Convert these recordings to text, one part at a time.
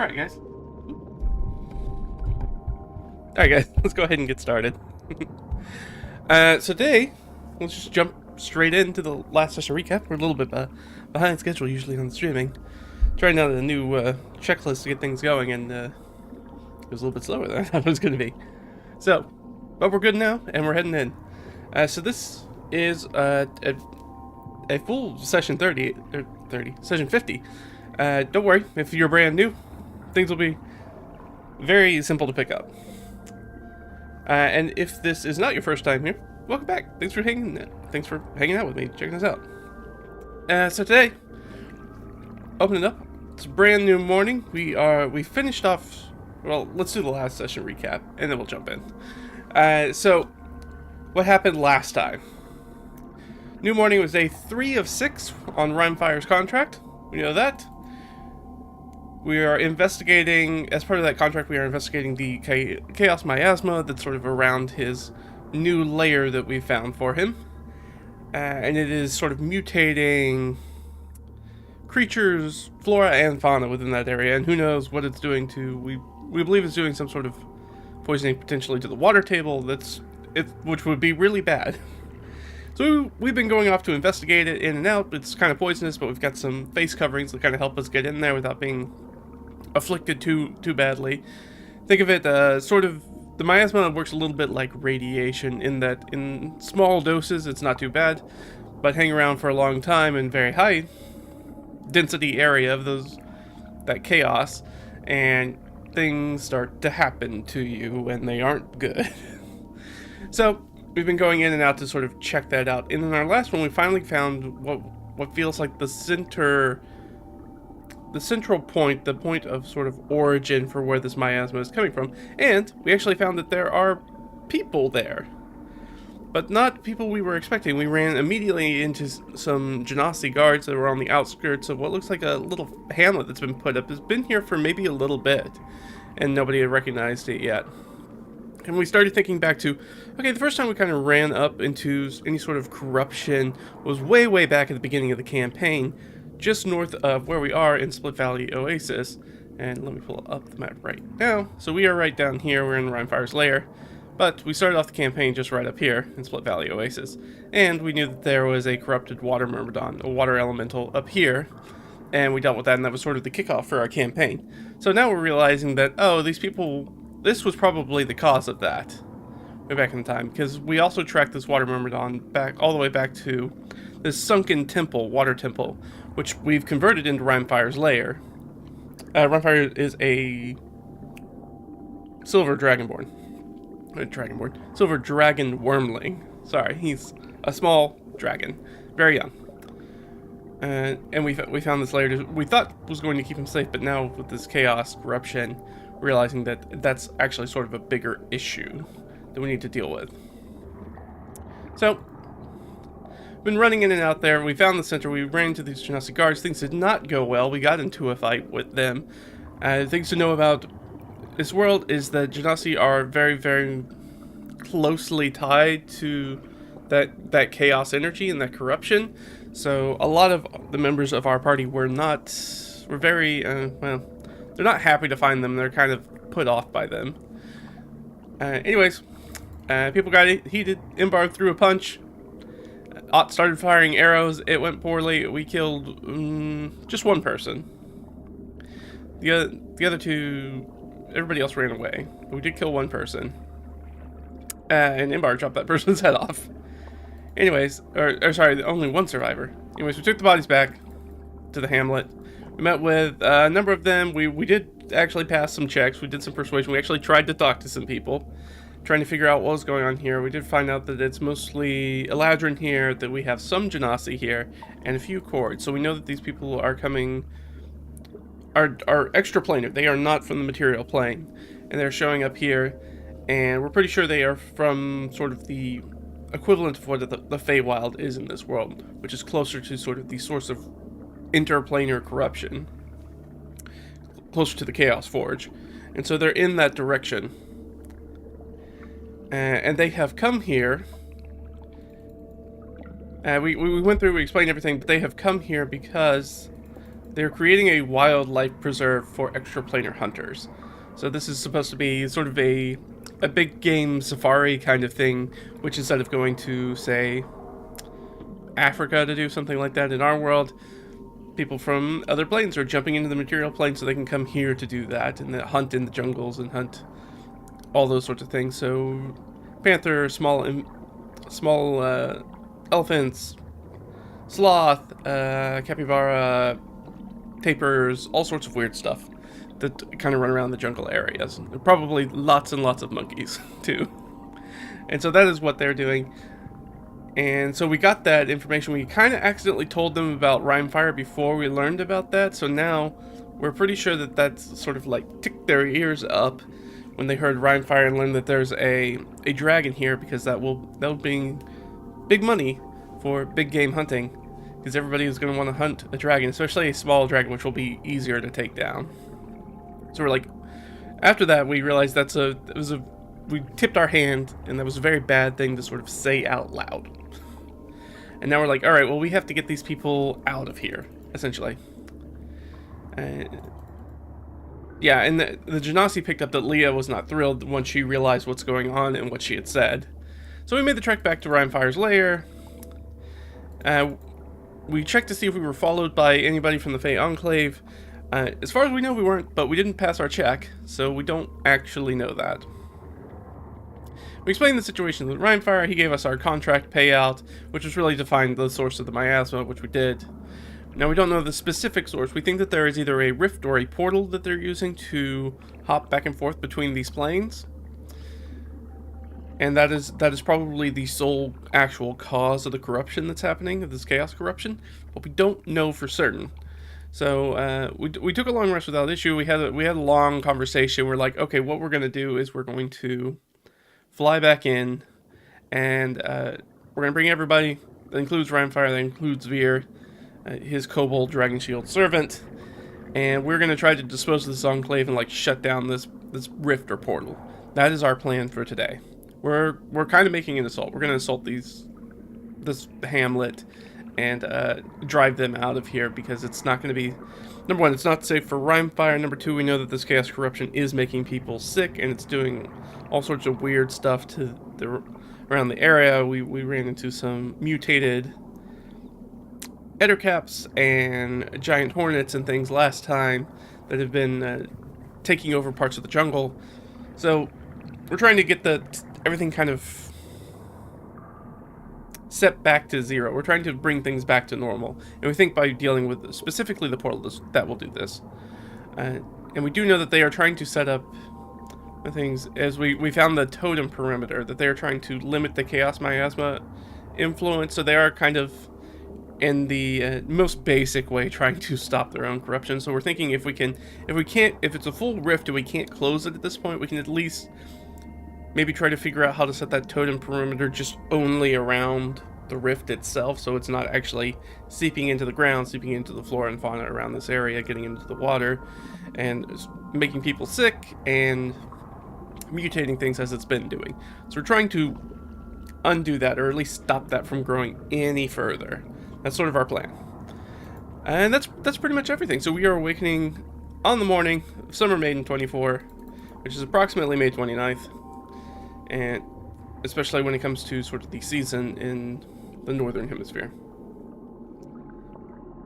Alright guys, let's go ahead and get started. So today, let's just jump straight into the last session recap. We're a little bit behind schedule usually on the streaming. Trying out a new checklist to get things going, and it was a little bit slower than I thought it was going to be. So, but we're good now, and we're heading in. So this is a full session 30, session 50. Don't worry, if you're brand new, things will be very simple to pick up. And if this is not your first time here, welcome back. Thanks for hanging out with me, checking us out. So today, open it up. It's a brand new morning. We finished off. Well, let's do the last session recap, and then we'll jump in. So, what happened last time? New morning was day 3 of 6 on Rhymefire's contract. We know that. We are investigating, as part of that contract, we are investigating the chaos miasma that's sort of around his new lair that we found for him. And it is sort of mutating creatures, flora and fauna within that area, and who knows what it's doing to, we believe it's doing some sort of poisoning potentially to the water table, which would be really bad. So we've been going off to investigate it in and out. It's kind of poisonous, but we've got some face coverings that kind of help us get in there without being afflicted too badly. Think of it sort of, the miasma works a little bit like radiation in that in small doses it's not too bad, but hang around for a long time in very high density area of that chaos, and things start to happen to you and they aren't good. So we've been going in and out to sort of check that out, and in our last one we finally found what feels like the central point, the point of sort of origin for where this miasma is coming from, and we actually found that there are people there, but not people we were expecting. We ran immediately into some Genasi guards that were on the outskirts of what looks like a little hamlet that's been put up. It's been here for maybe a little bit, and nobody had recognized it yet. And we started thinking back to, okay, the first time we kind of ran up into any sort of corruption was way back at the beginning of the campaign, just north of where we are in Split Valley Oasis. And let me pull up the map right now. So we are right down here, we're in Rhymefire's lair, but we started off the campaign just right up here in Split Valley Oasis. And we knew that there was a corrupted water myrmidon, a water elemental, up here, and we dealt with that, and that was sort of the kickoff for our campaign. So now we're realizing that, oh, these people, this was probably the cause of that way back in time, because we also tracked this water myrmidon back all the way back to this sunken temple, water temple, which we've converted into Rhymefire's lair. Rhymefire is a silver dragonborn. Silver dragon wormling. Sorry, he's a small dragon, very young. And we found this lair we thought was going to keep him safe, but now with this chaos, corruption, realizing that that's actually sort of a bigger issue that we need to deal with. So, been running in and out there. We found the center. We ran into these Genasi guards. Things did not go well. We got into a fight with them. Things to know about this world is that Genasi are very closely tied to that chaos energy and that corruption. So a lot of the members of our party were very well, they're not happy to find them. They're kind of put off by them. Anyways, people got heated. Imbar threw a punch. Ott started firing arrows. It went poorly. We killed just one person. The other two, everybody else ran away. We did kill one person. And Imbar chopped that person's head off. Anyways, or sorry, only one survivor. Anyways, we took the bodies back to the hamlet. We met with a number of them. We did actually pass some checks. We did some persuasion. We actually tried to talk to some people, trying to figure out what was going on here. We did find out that it's mostly Eladrin here, that we have some Genasi here, and a few Cords. So we know that these people are coming, are extraplanar. They are not from the material plane, and they're showing up here, and we're pretty sure they are from sort of the equivalent of what the Feywild is in this world, which is closer to sort of the source of interplanar corruption, closer to the Chaos Forge. And so they're in that direction. And they have come here. We went through, we explained everything, but they have come here because they're creating a wildlife preserve for extraplanar hunters. So this is supposed to be sort of a big game safari kind of thing, which instead of going to, say, Africa to do something like that in our world, people from other planes are jumping into the material plane so they can come here to do that and hunt in the jungles and hunt all those sorts of things. So panther, small elephants, sloth, capybara, tapirs, all sorts of weird stuff that kind of run around the jungle areas. Probably lots and lots of monkeys too. And so that is what they're doing. And so we got that information. We kind of accidentally told them about Rhymefire before we learned about that. So now we're pretty sure that that's sort of like ticked their ears up when they heard Rhymefire and learned that there's a dragon here, because that will bring big money for big game hunting, because everybody is going to want to hunt a dragon, especially a small dragon, which will be easier to take down. So we're like, after that we realized we tipped our hand, and that was a very bad thing to sort of say out loud. And now we're like, all right, well, we have to get these people out of here, essentially. Yeah, and the Genasi picked up that Leah was not thrilled once she realized what's going on and what she had said. So we made the trek back to Rhymefire's lair. We checked to see if we were followed by anybody from the Fey Enclave. As far as we know, we weren't, but we didn't pass our check, so we don't actually know that. We explained the situation with Rhymefire. He gave us our contract payout, which was really to find the source of the miasma, which we did. Now, we don't know the specific source. We think that there is either a rift or a portal that they're using to hop back and forth between these planes. And that is probably the sole actual cause of the corruption that's happening, of this chaos corruption. But we don't know for certain. So we took a long rest without issue. We had a long conversation. We're like, okay, what we're going to do is we're going to fly back in, and we're going to bring everybody. That includes Rhymefire, that includes Veer, his kobold dragon shield servant, and we're going to try to dispose of this enclave and like shut down this rift or portal. That is our plan for today. We're kind of making an assault. We're going to assault this hamlet and drive them out of here, because it's not going to be, number one, it's not safe for Rhymefire. Number two, we know that this chaos corruption is making people sick, and it's doing all sorts of weird stuff to around the area. We ran into some mutated ettercaps and giant hornets and things last time that have been taking over parts of the jungle. So we're trying to get everything kind of set back to zero. We're trying to bring things back to normal, and we think by dealing with specifically the portal, that will do this. And we do know that they are trying to set up things, as we found the totem perimeter, that they are trying to limit the chaos miasma influence. So they are kind of, in the most basic way, trying to stop their own corruption. So we're thinking if it's a full rift and we can't close it at this point, we can at least maybe try to figure out how to set that totem perimeter just only around the rift itself, so it's not actually seeping into the ground, seeping into the flora and fauna around this area, getting into the water, and making people sick and mutating things as it's been doing. So we're trying to undo that, or at least stop that from growing any further. That's sort of our plan. And that's pretty much everything. So we are awakening on the morning of Summer Maiden 24, which is approximately May 29th. And especially when it comes to sort of the season in the northern hemisphere.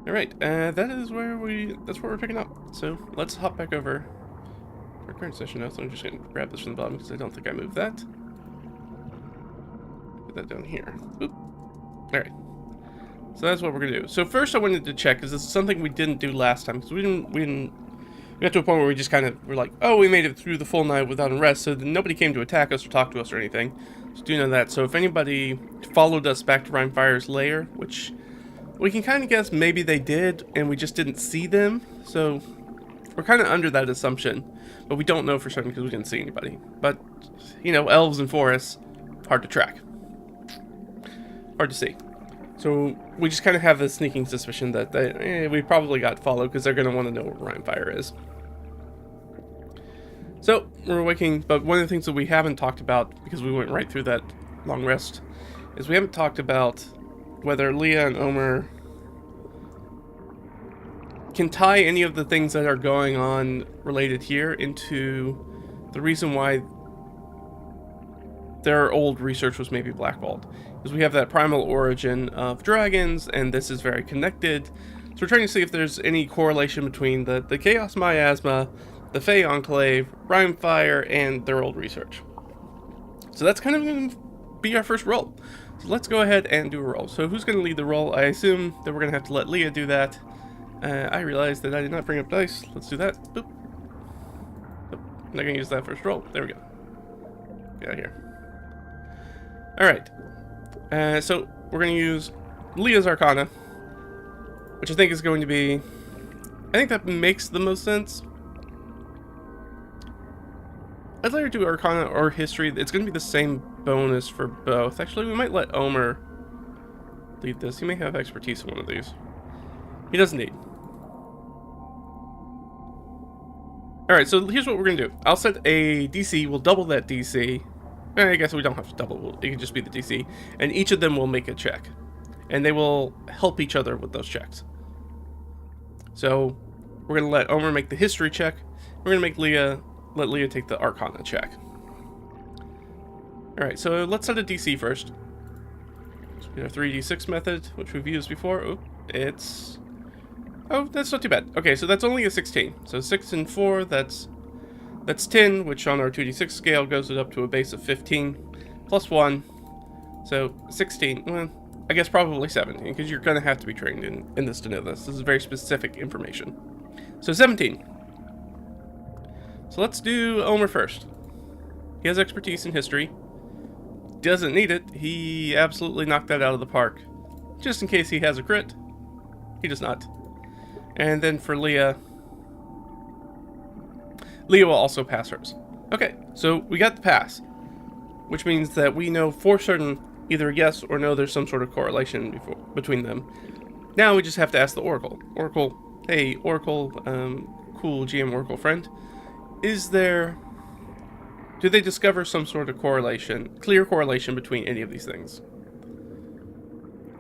All right, that's where we're picking up. So let's hop back over to our current session notes. I'm just gonna grab this from the bottom because I don't think I moved that. Put that down here. Oop. All right. So that's what we're gonna do. So first, I wanted to check, because this is something we didn't do last time, because we got to a point where we just kind of were like, oh, we made it through the full night without unrest, so nobody came to attack us or talk to us or anything. So do know that. So if anybody followed us back to Rhymefire's lair, which we can kind of guess maybe they did, and we just didn't see them. So we're kind of under that assumption, but we don't know for certain because we didn't see anybody. But, you know, elves and forests, hard to track. Hard to see. So we just kind of have this sneaking suspicion that we probably got followed, because they're going to want to know where Rhymefire is. So we're awaking, but one of the things that we haven't talked about, because we went right through that long rest, is we haven't talked about whether Leah and Omer can tie any of the things that are going on related here into the reason why their old research was maybe blackballed. Because we have that primal origin of dragons, and this is very connected. So we're trying to see if there's any correlation between the Chaos Miasma, the Fey Enclave, Rhymefire, and their old research. So that's kind of going to be our first roll. So let's go ahead and do a roll. So who's going to lead the roll? I assume that we're going to have to let Leah do that. I realized that I did not bring up dice. Let's do that. Boop. Boop. I'm not going to use that first roll. There we go. Get out of here. Alright. So we're going to use Leah's Arcana, which I think is going to be... I think that makes the most sense. I'd like to do Arcana or History. It's going to be the same bonus for both. Actually, we might let Omer lead this. He may have expertise in one of these. He does indeed. Alright, so here's what we're going to do. I'll set a DC. We'll double that DC. I guess we don't have to double. It can just be the DC. And each of them will make a check. And they will help each other with those checks. So we're going to let Omer make the History check. We're going to make let Leah take the Arcana check. Alright, so let's set a DC first. So we have our 3d6 method, which we've used before. Oh, it's... Oh, that's not too bad. Okay, so that's only a 16. So 6 and 4, that's 10, which on our 2d6 scale goes it up to a base of 15. Plus 1. So 16. Well, I guess probably 17, because you're going to have to be trained in this to know this. This is very specific information. So 17. So let's do Omer first. He has expertise in history. Doesn't need it. He absolutely knocked that out of the park. Just in case he has a crit. He does not. And then for Leah... Leah will also pass hers. Okay, so we got the pass. Which means that we know for certain either yes or no there's some sort of correlation between them. Now we just have to ask the Oracle. Oracle, hey, Oracle, cool GM Oracle friend. Is there... Do they discover some sort of correlation, clear correlation between any of these things?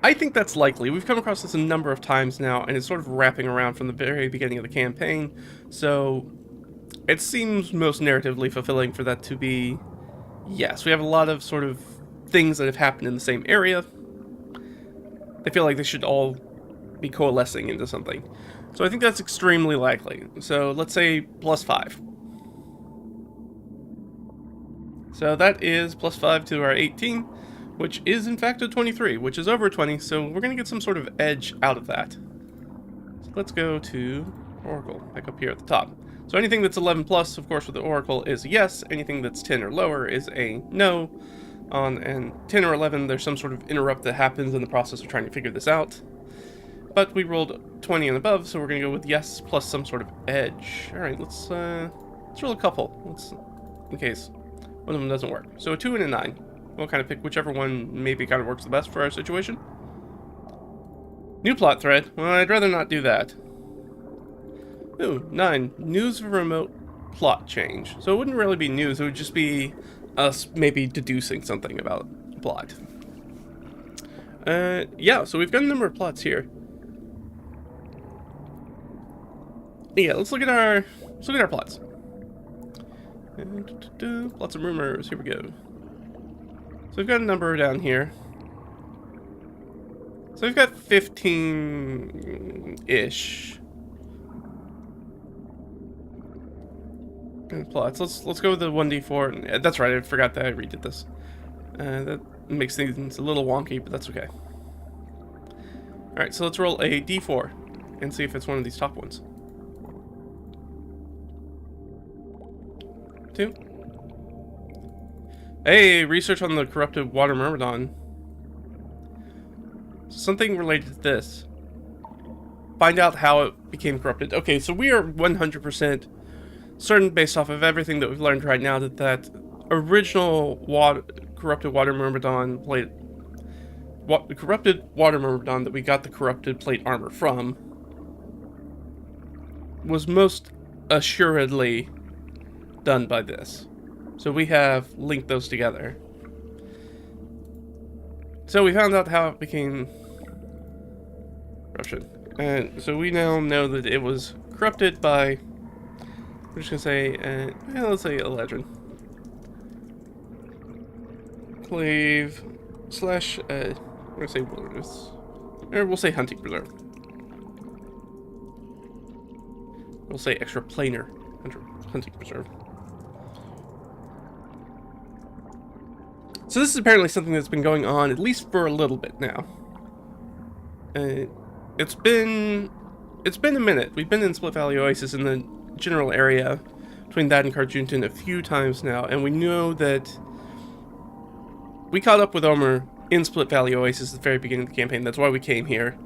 I think that's likely. We've come across this a number of times now, and it's sort of wrapping around from the very beginning of the campaign, so it seems most narratively fulfilling for that to be yes. We have a lot of sort of things that have happened in the same area. I feel like they should all be coalescing into something. So I think that's extremely likely. So let's say plus 5. So that is plus 5 to our 18, which is in fact a 23, which is over 20, so we're going to get some sort of edge out of that. So let's go to Oracle, back up here at the top. So anything that's 11 plus, of course, with the Oracle is a yes. Anything that's 10 or lower is a no. And 10 or 11, there's some sort of interrupt that happens in the process of trying to figure this out. But we rolled 20 and above, so we're going to go with yes plus some sort of edge. All right, let's roll a couple, in case one of them doesn't work. So a 2 and a 9. We'll kind of pick whichever one maybe kind of works the best for our situation. New plot thread. Well, I'd rather not do that. Ooh, 9. News of a remote plot change. So it wouldn't really be news. It would just be us maybe deducing something about the plot. Yeah, so we've got a number of plots here. Yeah, let's look at our plots. Lots of rumors. Here we go. So we've got a number down here. So we've got 15-ish plots. Let's go with the 1d4. That's right, I forgot that I redid this. That makes things a little wonky, but that's okay. Alright, so let's roll a d4 and see if it's one of these top ones. 2. Hey, research on the corrupted water myrmidon. Something related to this. Find out how it became corrupted. Okay, so we are 100% certain, based off of everything that we've learned right now, that original corrupted water myrmidon plate, the corrupted water myrmidon that we got the corrupted plate armor from, was most assuredly done by this. So we have linked those together. So we found out how it became corruption. And so we now know that it was corrupted by, we're just gonna say, let's say Eladrin. Enclave slash, we're gonna say wilderness. Or we'll say hunting preserve. We'll say extra planar hunting preserve. So this is apparently something that's been going on at least for a little bit now. It's been a minute. We've been in Split Valley Oasis in the general area between that and Carjuntan a few times now, and we know that we caught up with Omer in Split Valley Oasis at the very beginning of the campaign. That's why we came here,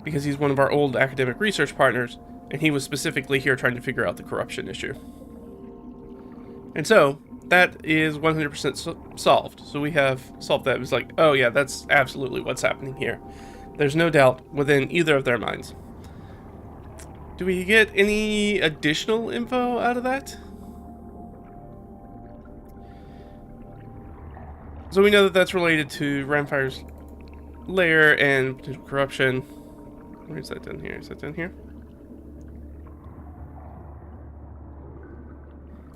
because he's one of our old academic research partners, and he was specifically here trying to figure out the corruption issue. And so that is 100% solved. So we have solved that. It was like, oh yeah, that's absolutely what's happening here. There's no doubt within either of their minds. Do we get any additional info out of that? So we know that that's related to Ramfire's lair and potential corruption. Where is that down here? Is that down here?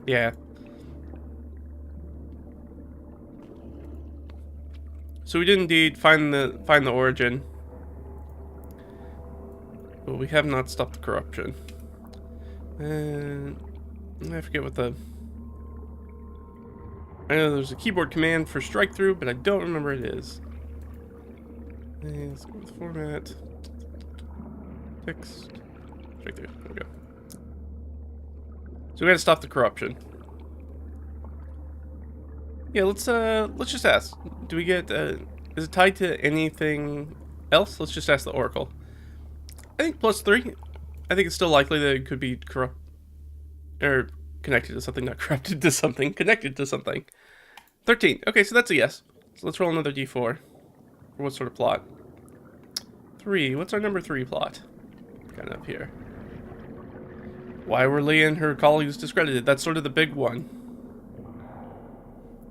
Yeah. So we did indeed find the origin. But we have not stopped the corruption. And I forget what the... I know there's a keyboard command for strike through, but I don't remember what it is. And let's go with format. Text. Strike through. There we go. So we gotta stop the corruption. Yeah, let's just ask. Do we get is it tied to anything else? Let's just ask the Oracle. I think +3. I think it's still likely that it could be corrupt or connected to something, not corrupted to something, connected to something. 13. Okay, so that's a yes. So let's roll another d4. For what sort of plot? 3. What's our number 3 plot? Kind of up here. Why were Leah and her colleagues discredited? That's sort of the big one.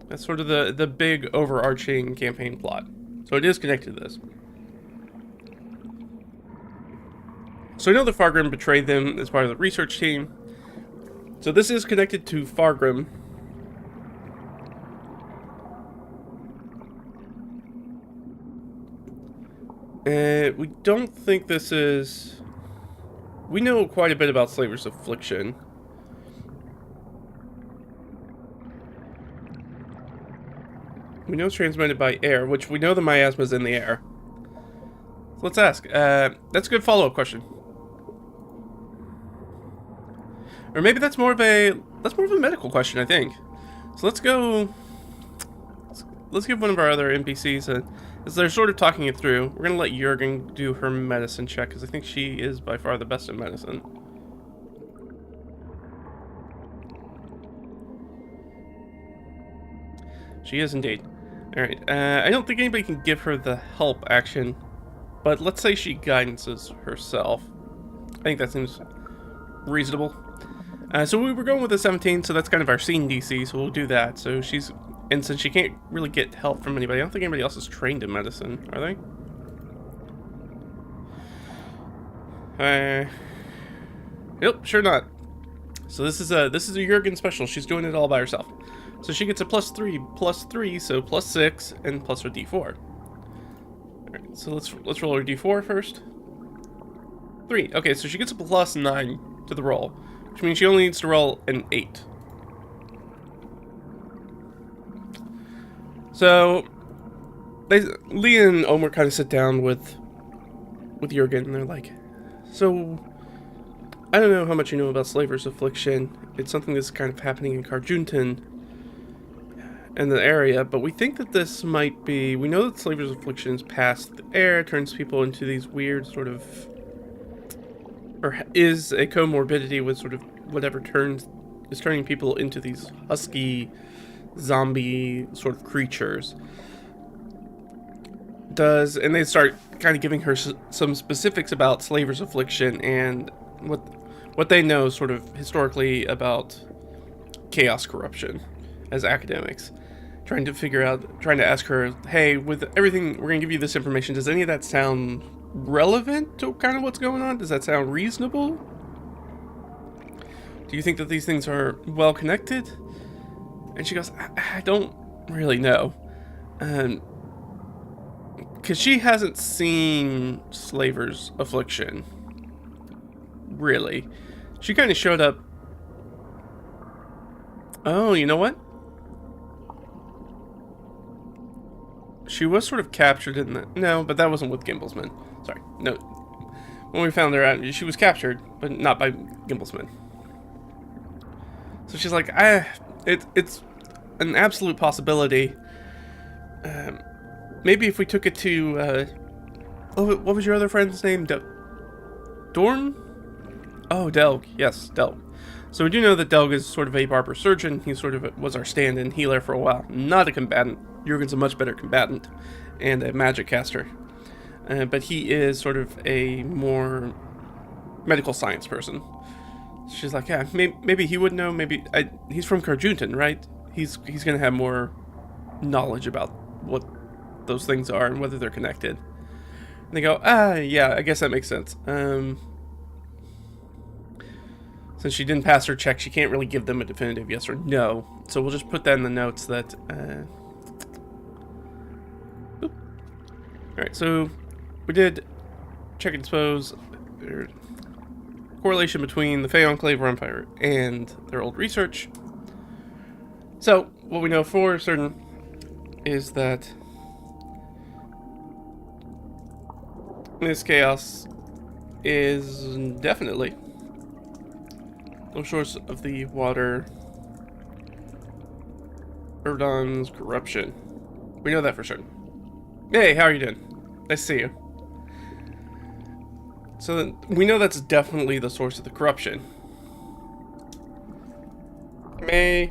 That's sort of the big overarching campaign plot. So it is connected to this. So I know the Fargrim betrayed them as part of the research team. So this is connected to Fargrim. We don't think this is... We know quite a bit about Slaver's Affliction. We know it's transmitted by air, which we know the miasma is in the air. So let's ask. That's a good follow-up question. Or maybe that's more of a medical question, I think. So let's go. Let's give one of our other NPCs as they're sort of talking it through. We're gonna let Jurgen do her medicine check because I think she is by far the best in medicine. She is indeed. All right. I don't think anybody can give her the help action, but let's say she guidances herself. I think that seems reasonable. So we were going with a 17, so that's kind of our scene DC, so we'll do that. So she's, and since she can't really get help from anybody, I don't think anybody else is trained in medicine, are they? Nope, sure not. So this is a Jurgen special. She's doing it all by herself. So she gets a +3, so +6, and plus her D4. All right, so let's roll her D4 first. 3. Okay, so she gets a +9 to the roll, which means she only needs to roll an 8. So Lee and Omer kind of sit down with Jurgen, and they're like, so I don't know how much you know about Slaver's Affliction. It's something that's kind of happening in Carjuntan and the area, but we think that this might be, we know that Slaver's Affliction is past the air, turns people into these weird sort of, or is a comorbidity with sort of whatever is turning people into these husky zombie sort of creatures. And they start kind of giving her some specifics about Slaver's Affliction and what they know sort of historically about chaos corruption as academics. Trying to ask her, hey, with everything, we're going to give you this information, does any of that sound relevant to kind of what's going on? Does that sound reasonable? Do you think that these things are well connected? And she goes, I don't really know. Because she hasn't seen Slaver's affliction. Really. She kind of showed up. Oh, you know what? She was sort of captured in the... No, but that wasn't with Gimblesman. Sorry. No. When we found her out, she was captured, but not by Gimblesman. So she's like, it's an absolute possibility. Maybe if we took it to... what was your other friend's name? Dorn? Oh, Delg. Yes, Delg. So we do know that Delg is sort of a barber surgeon. He sort of was our stand-in healer for a while. Not a combatant. Jurgen's a much better combatant and a magic caster. But he is sort of a more medical science person. She's like, yeah, maybe he would know. Maybe he's from Carjuntan, right? He's going to have more knowledge about what those things are and whether they're connected. And they go, yeah, I guess that makes sense. Since she didn't pass her check, she can't really give them a definitive yes or no. So we'll just put that in the notes that... Alright, so we did check and dispose. Correlation between the Fey Enclave Empire and their old research. So, what we know for certain is that this chaos is definitely the source of the water Erdon's corruption. We know that for certain. Hey, how are you doing? Nice to see you. So then, we know that's definitely the source of the corruption. May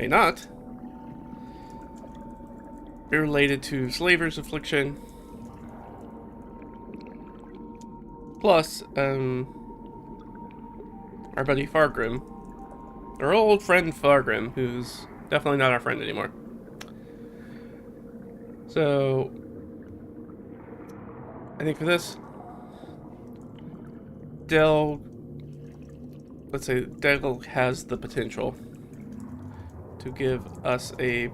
not be related to Slaver's affliction. Plus, our buddy Fargrim. Our old friend Fargrim, who's definitely not our friend anymore. So, I think for this, let's say Del has the potential to give us a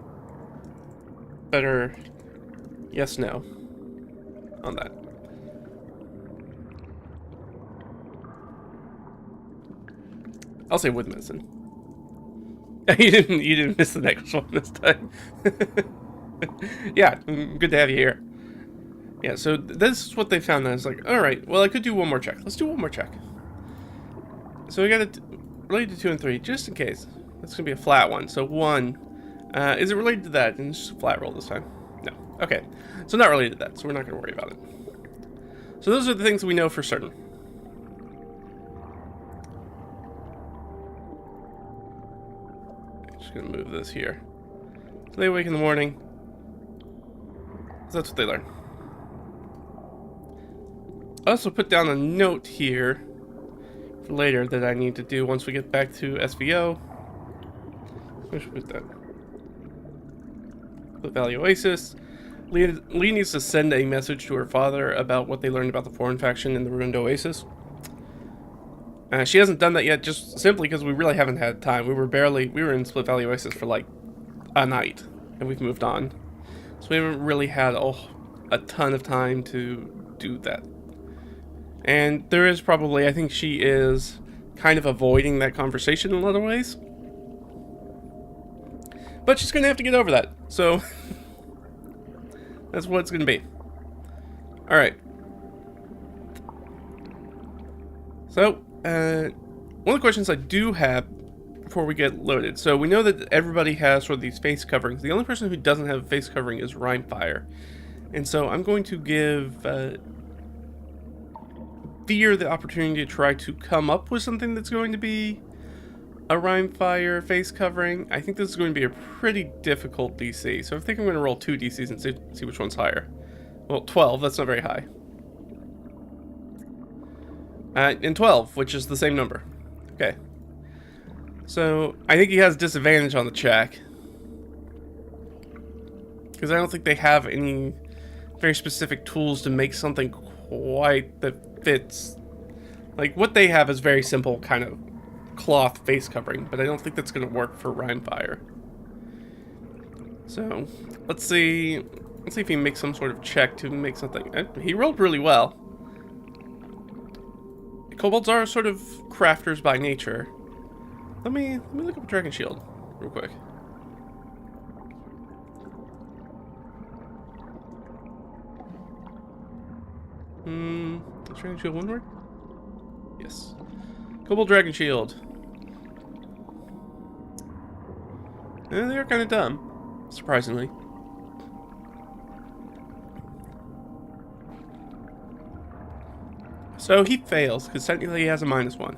better yes-no on that. I'll say with medicine. You didn't miss the next one this time. Yeah, good to have you here. Yeah, so this is what they found. I was like, all right, well, I could do one more check. Let's do one more check. So we got it related to 2 and 3, just in case. That's gonna be a flat one. So 1, is it related to that? And it's just a flat roll this time. No. Okay. So not related to that. So we're not gonna worry about it. So those are the things we know for certain. Just gonna move this here. So they wake in the morning. That's what they learn. I also put down a note here for later that I need to do once we get back to SVO. Where should we put that? Split Valley Oasis. Lee needs to send a message to her father about what they learned about the foreign faction in the ruined Oasis. She hasn't done that yet, just simply because we really haven't had time. We were in Split Valley Oasis for like a night, and we've moved on. So we haven't really had a ton of time to do that. And there is probably, I think she is kind of avoiding that conversation in a lot of ways. But she's going to have to get over that. So, that's what it's going to be. Alright. So, one of the questions I do have before we get loaded. So we know that everybody has sort of these face coverings. The only person who doesn't have a face covering is Rhymefire. And so I'm going to give Fear the opportunity to try to come up with something that's going to be a Rhymefire face covering. I think this is going to be a pretty difficult DC. So I think I'm going to roll 2 DCs and see which one's higher. Well, 12, that's not very high. And 12, which is the same number. Okay. So, I think he has disadvantage on the check. Because I don't think they have any very specific tools to make something quite that fits. Like, what they have is very simple kind of cloth face covering, but I don't think that's going to work for Rhymefire. So, let's see if he makes some sort of check to make something. He rolled really well. Kobolds are sort of crafters by nature. Let me look up Dragon Shield real quick. Is Dragon Shield one word? Yes. Kobold Dragon Shield. They're kind of dumb, surprisingly. So he fails, because technically he has a -1.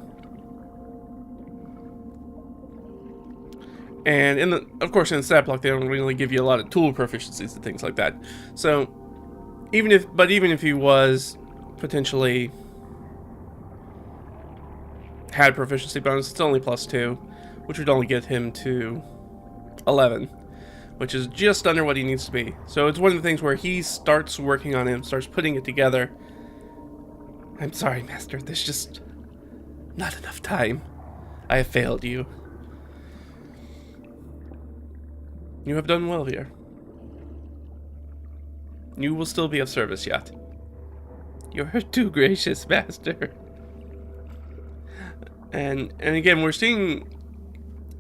And of course in the stat block they don't really give you a lot of tool proficiencies and things like that. So even if he was potentially had proficiency bonus, it's only +2, which would only get him to 11, which is just under what he needs to be. So it's one of the things where he starts working on it, starts putting it together. I'm sorry, Master, there's just not enough time. I have failed you. You have done well here. You will still be of service yet. You're too gracious, Master. And again, we're seeing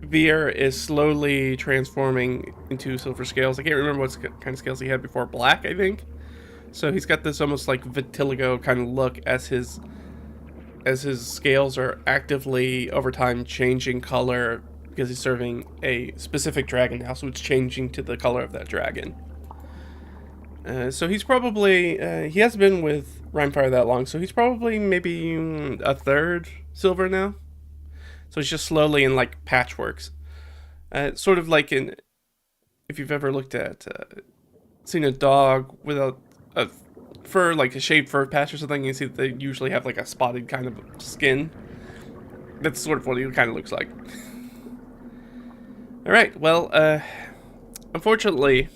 Veer is slowly transforming into silver scales. I can't remember what kind of scales he had before. Black, I think. So he's got this almost like vitiligo kind of look as his scales are actively over time changing color because he's serving a specific dragon now, so it's changing to the color of that dragon. So he's probably he hasn't been with Rhymefire that long, so he's probably maybe a third silver now. So it's just slowly in like patchworks, sort of like if you've ever looked at seen a dog without a fur, like a shaved fur patch or something. You see that they usually have like a spotted kind of skin. That's sort of what he kind of looks like. All right, well, unfortunately,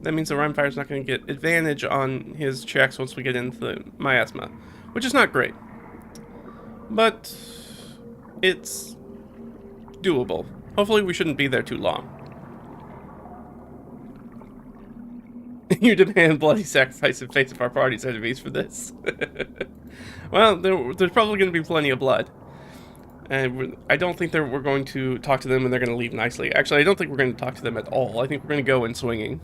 that means the Rhymefire's not going to get advantage on his checks once we get into the miasma, which is not great, but it's doable. Hopefully we shouldn't be there too long. You demand bloody sacrifice in face of our party's enemies for this. Well, there's probably going to be plenty of blood. And I don't think we're going to talk to them and they're going to leave nicely. Actually, I don't think we're going to talk to them at all. I think we're going to go in swinging.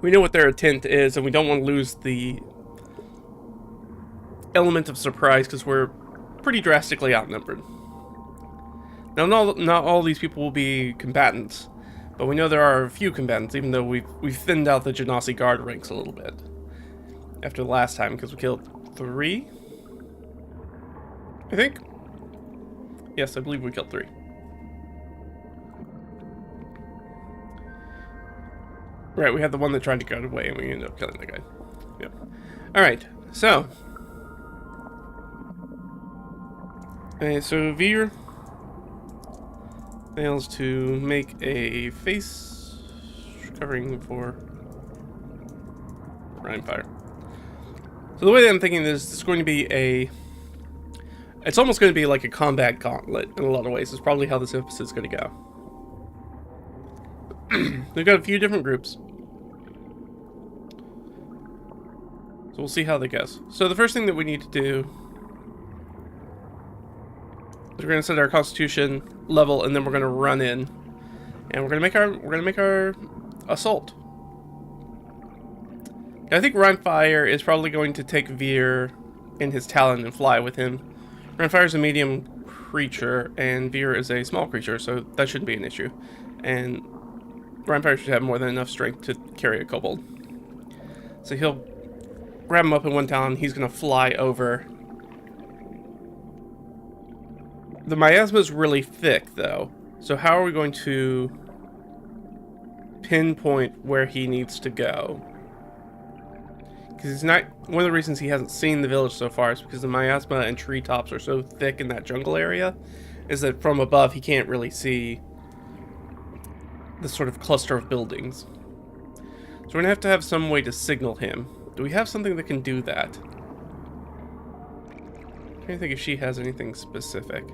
We know what their intent is, and we don't want to lose the element of surprise because we're pretty drastically outnumbered. Now, not all these people will be combatants, but we know there are a few combatants, even though we've thinned out the Genasi guard ranks a little bit after the last time, because we killed 3, I think. Yes, I believe we killed 3. Right, we had the one that tried to get away, and we ended up killing the guy. Yep. Alright, so. So Veer fails to make a face covering for Rhymefire. So the way that I'm thinking this is going to be it's almost going to be like a combat gauntlet in a lot of ways. It's probably how this episode's going to go. We've got a few different groups. So we'll see how that goes. So the first thing that we need to do is we're going to set our constitution level, and then we're going to run in, and we're going to make our assault. I think Rhymefire is probably going to take Veer in his talon and fly with him. Rhymefire is a medium creature, and Veer is a small creature, so that shouldn't be an issue. And Rhymefire should have more than enough strength to carry a kobold. So he'll grab him up in one talon, he's going to fly over. The miasma is really thick, though. So how are we going to pinpoint where he needs to go? Because he's not. One of the reasons he hasn't seen the village so far is because the miasma and treetops are so thick in that jungle area, is that from above he can't really see this sort of cluster of buildings. So we're going to have some way to signal him. Do we have something that can do that? I'm trying to think if she has anything specific.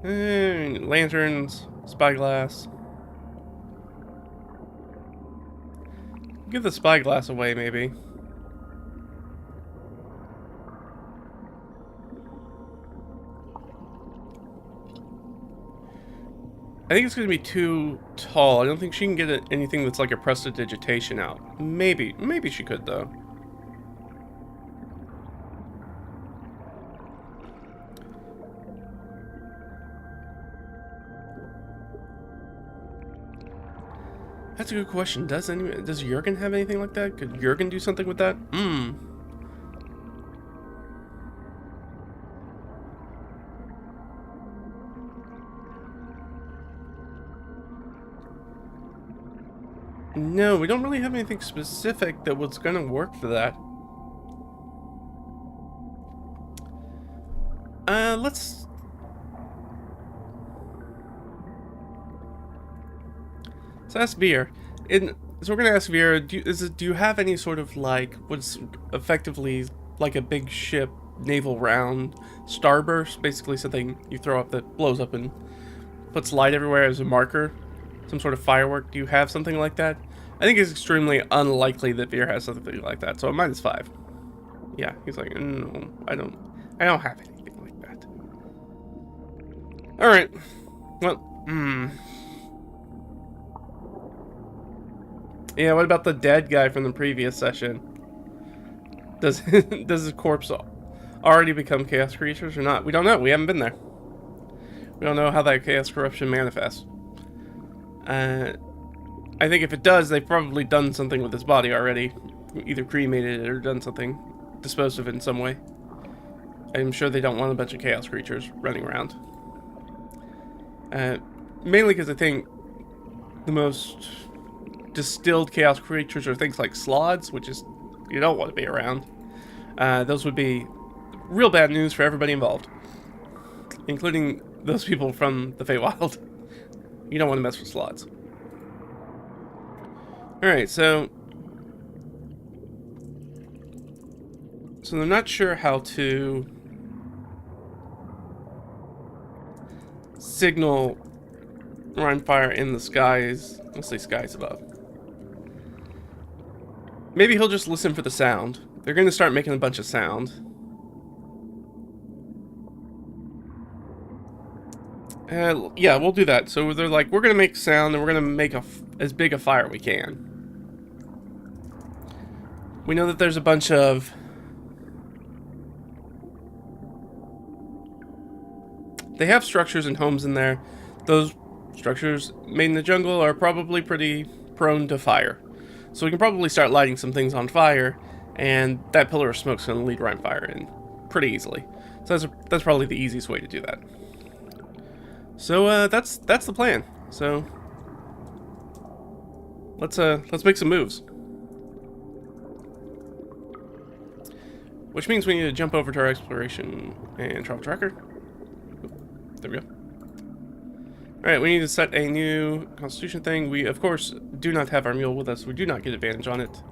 Lanterns, spyglass. Give the spyglass away, maybe. I think it's going to be too tall. I don't think she can get anything that's like a prestidigitation out. Maybe she could, though. That's a good question. Does Jurgen have anything like that? Could Jurgen do something with that? No, we don't really have anything specific that was going to work for that. Let's ask Veer. So we're gonna ask Veer. Do you have any sort of like what's effectively like a big ship naval round starburst, basically something you throw up that blows up and puts light everywhere as a marker, some sort of firework? Do you have something like that? I think it's extremely unlikely that Veer has something like that. So a -5. Yeah, he's like, no, I don't have anything like that. All right. Well, Yeah, what about the dead guy from the previous session? Does his corpse already become chaos creatures or not? We don't know. We haven't been there. We don't know how that chaos corruption manifests. I think if it does, they've probably done something with his body already. Either cremated it or done something. Disposed of it in some way. I'm sure they don't want a bunch of chaos creatures running around. Mainly because I think the most distilled chaos creatures are things like sloths, which is you don't want to be around. Those would be real bad news for everybody involved, including those people from the Feywild. You don't want to mess with sloths. Alright, so they're not sure how to signal Rhinefire in the skies. Let's say skies above. Maybe he'll just listen for the sound. They're going to start making a bunch of sound. Yeah, we'll do that. So they're like, we're going to make sound and we're going to make as big a fire we can. We know that there's a bunch of they have structures and homes in there. Those structures made in the jungle are probably pretty prone to fire. So we can probably start lighting some things on fire, and that pillar of smoke's going to lead Rhinefire in pretty easily. So that's probably the easiest way to do that. So that's the plan. So let's make some moves. Which means we need to jump over to our exploration and travel tracker. There we go. Alright, we need to set a new constitution thing. We, of course, do not have our mule with us. We do not get advantage on it.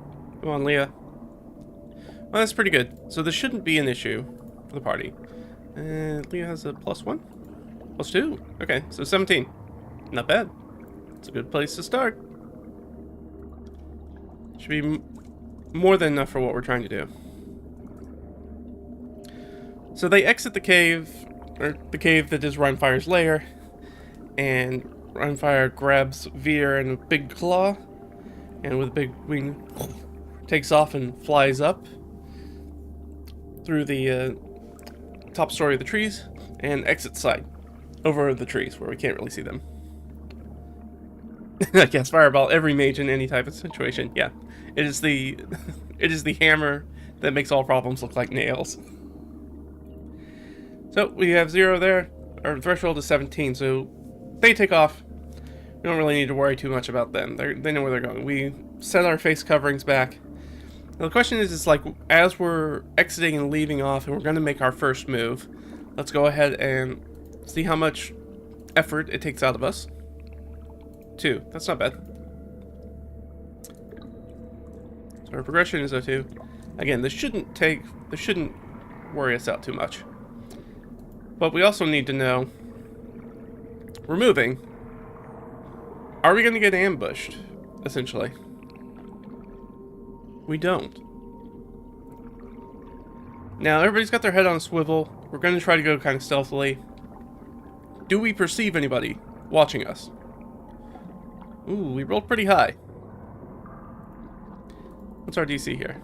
Come on, Leah. Well, that's pretty good. So this shouldn't be an issue for the party. Leah has a +1? +2. Okay, so 17. Not bad. It's a good place to start. Should be more than enough for what we're trying to do. So they exit the cave, or the cave that is Rhinefire's lair, and Rhinefire grabs Veer in a big claw, and with a big wing, takes off and flies up through the top story of the trees, and exits side, over the trees, where we can't really see them. I guess fireball every mage in any type of situation. Yeah, it is the hammer that makes all problems look like nails. So we have 0 there. Our threshold is 17, so they take off. We don't really need to worry too much about them. They know where they're going. We set our face coverings back. Now the question is like, as we're exiting and leaving off, and we're going to make our first move, let's go ahead and see how much effort it takes out of us. 2. That's not bad. So our progression is 02. Again, this shouldn't worry us out too much. But we also need to know, we're moving. Are we going to get ambushed, essentially? We don't. Now, everybody's got their head on a swivel. We're going to try to go kind of stealthily. Do we perceive anybody watching us? Ooh, we rolled pretty high. What's our DC here?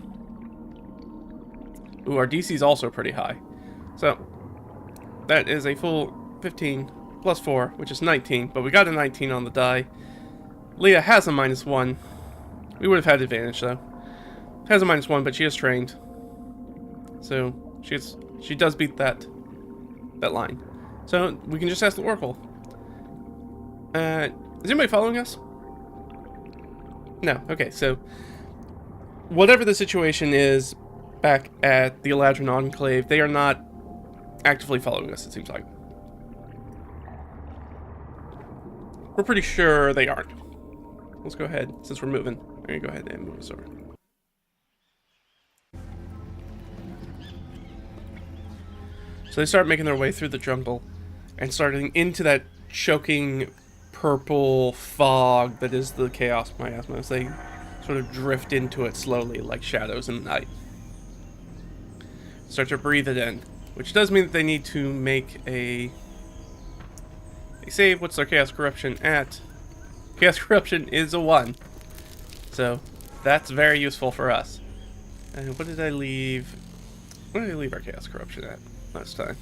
Ooh, our DC is also pretty high. So, that is a full 15 plus 4, which is 19. But we got a 19 on the die. Leah has a -1. We would have had advantage, though. Has a -1, but she is trained. So, she does beat that line. So, we can just ask the Oracle. Is anybody following us? No. Okay, so whatever the situation is back at the Eladrin enclave, they are not actively following us, it seems like. We're pretty sure they aren't. Let's go ahead, since we're moving. I'm gonna go ahead and move us over. So they start making their way through the jungle and starting into that choking purple fog that is the chaos miasma as they sort of drift into it slowly like shadows in the night. Start to breathe it in, which does mean that they need to make a save. What's their chaos corruption at? Chaos corruption is a 1. So that's very useful for us. And what did I leave? What did I leave our chaos corruption at last time?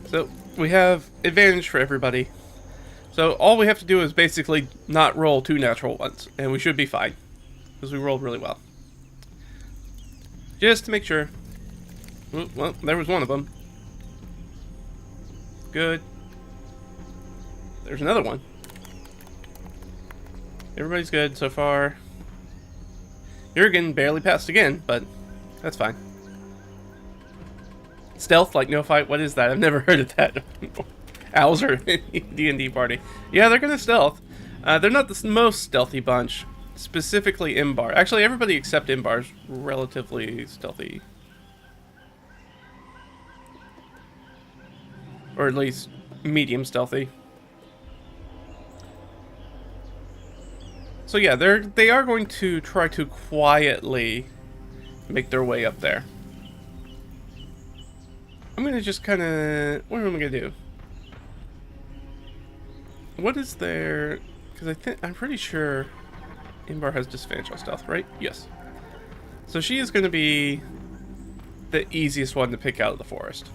So we have advantage for everybody. So all we have to do is basically not roll 2 natural ones, and we should be fine because we rolled really well. Just to make sure. Well, there was one of them. Good. There's another one. Everybody's good so far. Jurgen barely passed again, but that's fine. Stealth, like no fight. What is that? I've never heard of that. Owls are D&D party. Yeah, they're gonna stealth. They're not the most stealthy bunch. Specifically Imbar. Actually, everybody except Imbar is relatively stealthy. Or at least medium stealthy. So yeah, they are going to try to quietly make their way up there. I'm gonna just kind of... What am I gonna do? What is there... Because I'm pretty sure Imbar has disadvantage on stealth, right? Yes. So she is going to be the easiest one to pick out of the forest.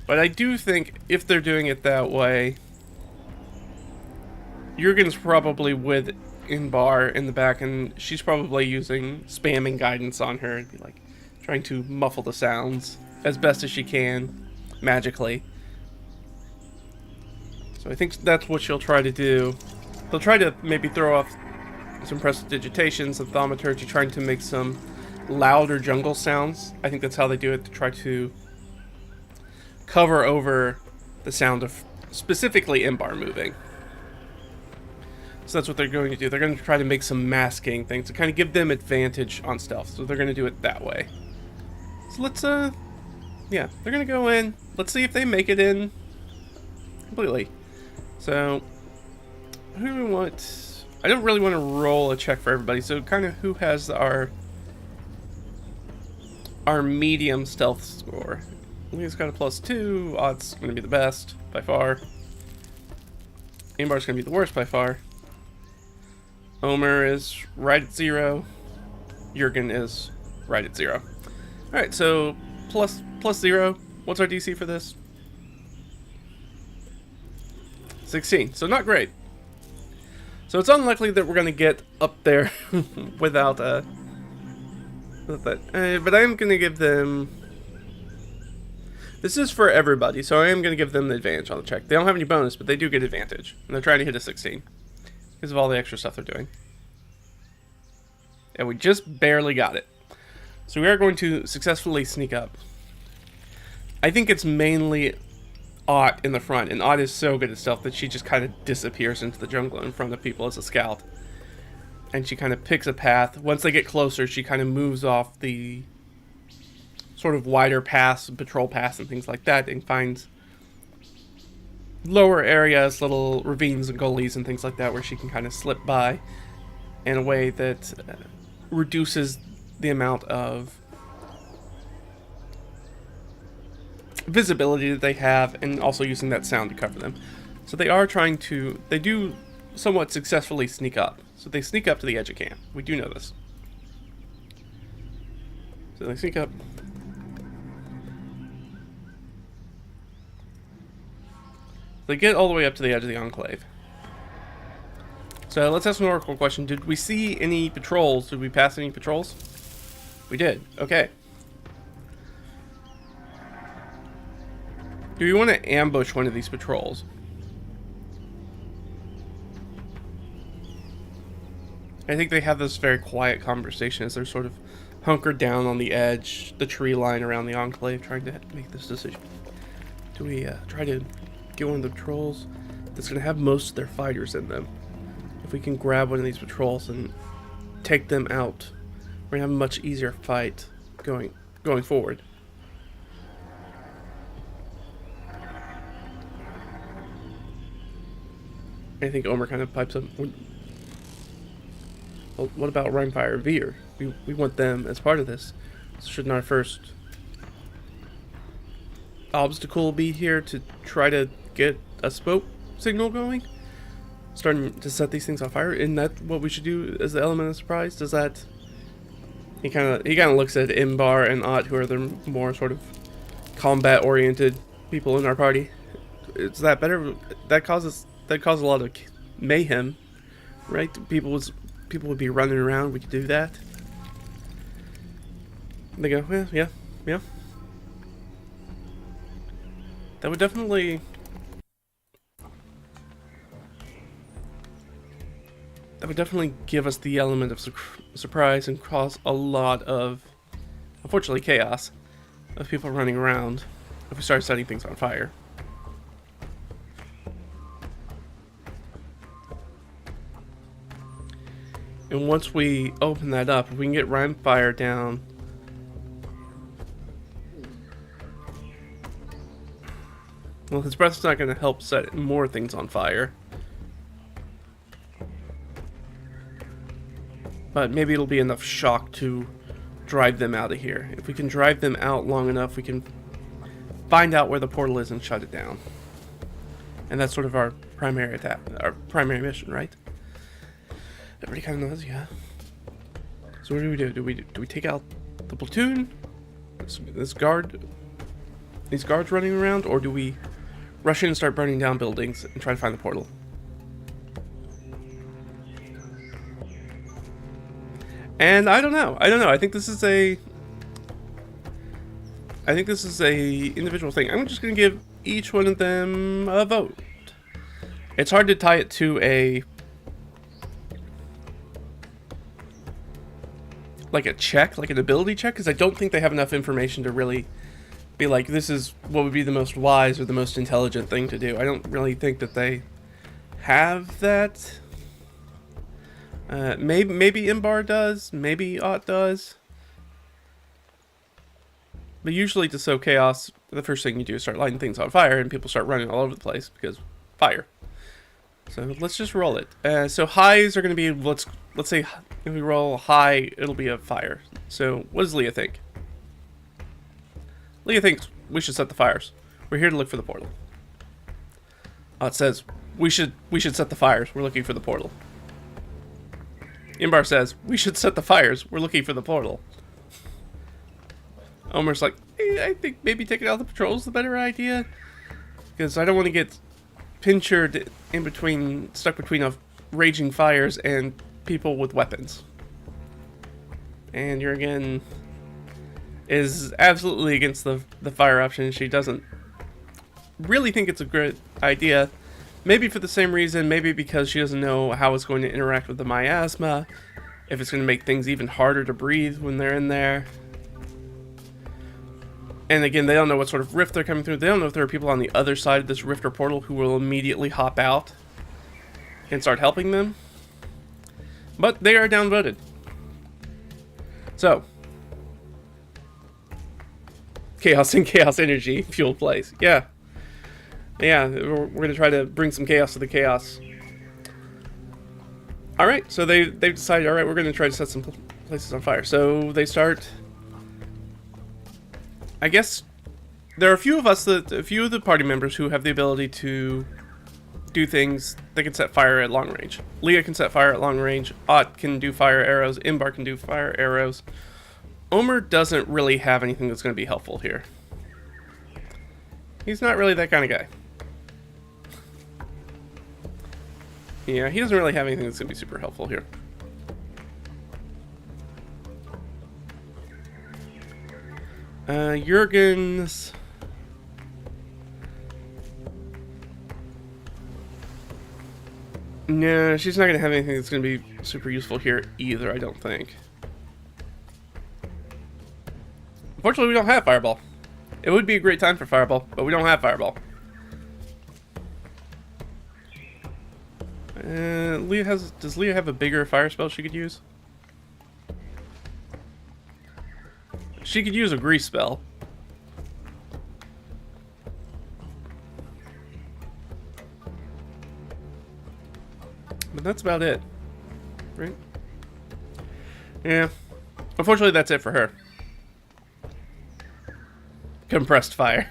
But I do think if they're doing it that way, Jurgen's probably with Imbar in the back, and she's probably using spamming guidance on her, and be like trying to muffle the sounds as best as she can, magically. So I think that's what she'll try to do. They'll try to maybe throw off some prestidigitation, some thaumaturgy, trying to make some louder jungle sounds. I think that's how they do it, to try to cover over the sound of specifically Imbar moving. So that's what they're going to do. They're going to try to make some masking things to kind of give them advantage on stealth. So they're going to do it that way. So let's, yeah, they're going to go in. Let's see if they make it in completely. So, who do we want? I don't really want to roll a check for everybody. So kind of who has our medium stealth score? Leah's got a +2. Odd's going to be the best by far. Imbar's going to be the worst by far. Omer is right at 0. Jurgen is right at 0. Alright, so plus 0. What's our DC for this? 16. So not great. So it's unlikely that we're going to get up there without that. But I am going to give them... This is for everybody, so I am going to give them the advantage on the check. They don't have any bonus, but they do get advantage. And they're trying to hit a 16. Because of all the extra stuff they're doing. And we just barely got it. So we are going to successfully sneak up. I think it's mainly Ott in the front, and Ott is so good at stealth that she just kind of disappears into the jungle in front of people as a scout. And she kind of picks a path. Once they get closer, she kind of moves off the sort of wider paths, patrol paths and things like that, and finds lower areas, little ravines and gullies and things like that, where she can kind of slip by in a way that reduces the amount of visibility that they have, and also using that sound to cover them. So they are trying to, they do somewhat successfully sneak up. So they sneak up to the edge of camp. We do know this. So they sneak up. They get all the way up to the edge of the enclave. So let's ask an oracle question. Did we see any patrols? Did we pass any patrols? We did. Okay. Do we want to ambush one of these patrols? I think they have this very quiet conversation as they're sort of hunkered down on the edge, the tree line around the enclave, trying to make this decision. Do we try to get one of the patrols that's going to have most of their fighters in them? If we can grab one of these patrols and take them out, we're going to have a much easier fight going forward. I think Omer kind of pipes up. Well, what about Rhymefire and Veer? We want them as part of this. So shouldn't our first obstacle be here to try to get a smoke signal going? Starting to set these things on fire? Isn't that what we should do as the element of surprise? Does that... He kind of looks at Imbar and Ott, who are the more sort of combat-oriented people in our party. Is that better? That causes a lot of mayhem, right? People would be running around. We could do that. They go, yeah. That would definitely give us the element of surprise and cause a lot of, unfortunately, chaos of people running around if we start setting things on fire. And once we open that up, if we can get Rhymefire down, well, his breath's not going to help set more things on fire. But maybe it'll be enough shock to drive them out of here. If we can drive them out long enough, we can find out where the portal is and shut it down. And that's sort of our primary attack, our primary mission, right? Everybody kind of knows, yeah. So what do we do? Do we take out the platoon? These guards running around, or do we rush in and start burning down buildings and try to find the portal? And I don't know. I think this is a individual thing. I'm just gonna give each one of them a vote. It's hard to tie it to a check, like an ability check, because I don't think they have enough information to really be like, this is what would be the most wise or the most intelligent thing to do. I don't really think that they have that. Maybe Imbar does, maybe Ott does. But usually to sow chaos, the first thing you do is start lighting things on fire, and people start running all over the place because fire. So let's just roll it. So highs are going to be, let's say if we roll high, it'll be a fire. So what does Leah think? Leah thinks we should set the fires. We're here to look for the portal. It says we should set the fires. We're looking for the portal. Imbar says we should set the fires. We're looking for the portal. Omer's like, hey, I think maybe taking out the patrol is the better idea, because I don't want to get pinchered in between, stuck between of raging fires and people with weapons. And Jurgen is absolutely against the fire option. She doesn't really think it's a great idea. Maybe for the same reason, maybe because she doesn't know how it's going to interact with the miasma, if it's going to make things even harder to breathe when they're in there. And again, they don't know what sort of rift they're coming through. They don't know if there are people on the other side of this rift or portal who will immediately hop out and start helping them. But they are downvoted. So, chaos and chaos energy fueled plays. Yeah. Yeah, we're going to try to bring some chaos to the chaos. Alright, so they've decided, alright, we're going to try to set some places on fire. So they start... I guess there are a few of the party members who have the ability to do things. They can set fire at long range. Leah can set fire at long range. Ott can do fire arrows. Imbar can do fire arrows. Omer doesn't really have anything that's going to be helpful here. He's not really that kind of guy. Yeah, he doesn't really have anything that's going to be super helpful here. Jurgen's... No, she's not going to have anything that's going to be super useful here either, I don't think. Unfortunately, we don't have Fireball. It would be a great time for Fireball, but we don't have Fireball. Does Leah have a bigger fire spell she could use? She could use a grease spell. But that's about it. Right? Yeah. Unfortunately, that's it for her. Compressed fire.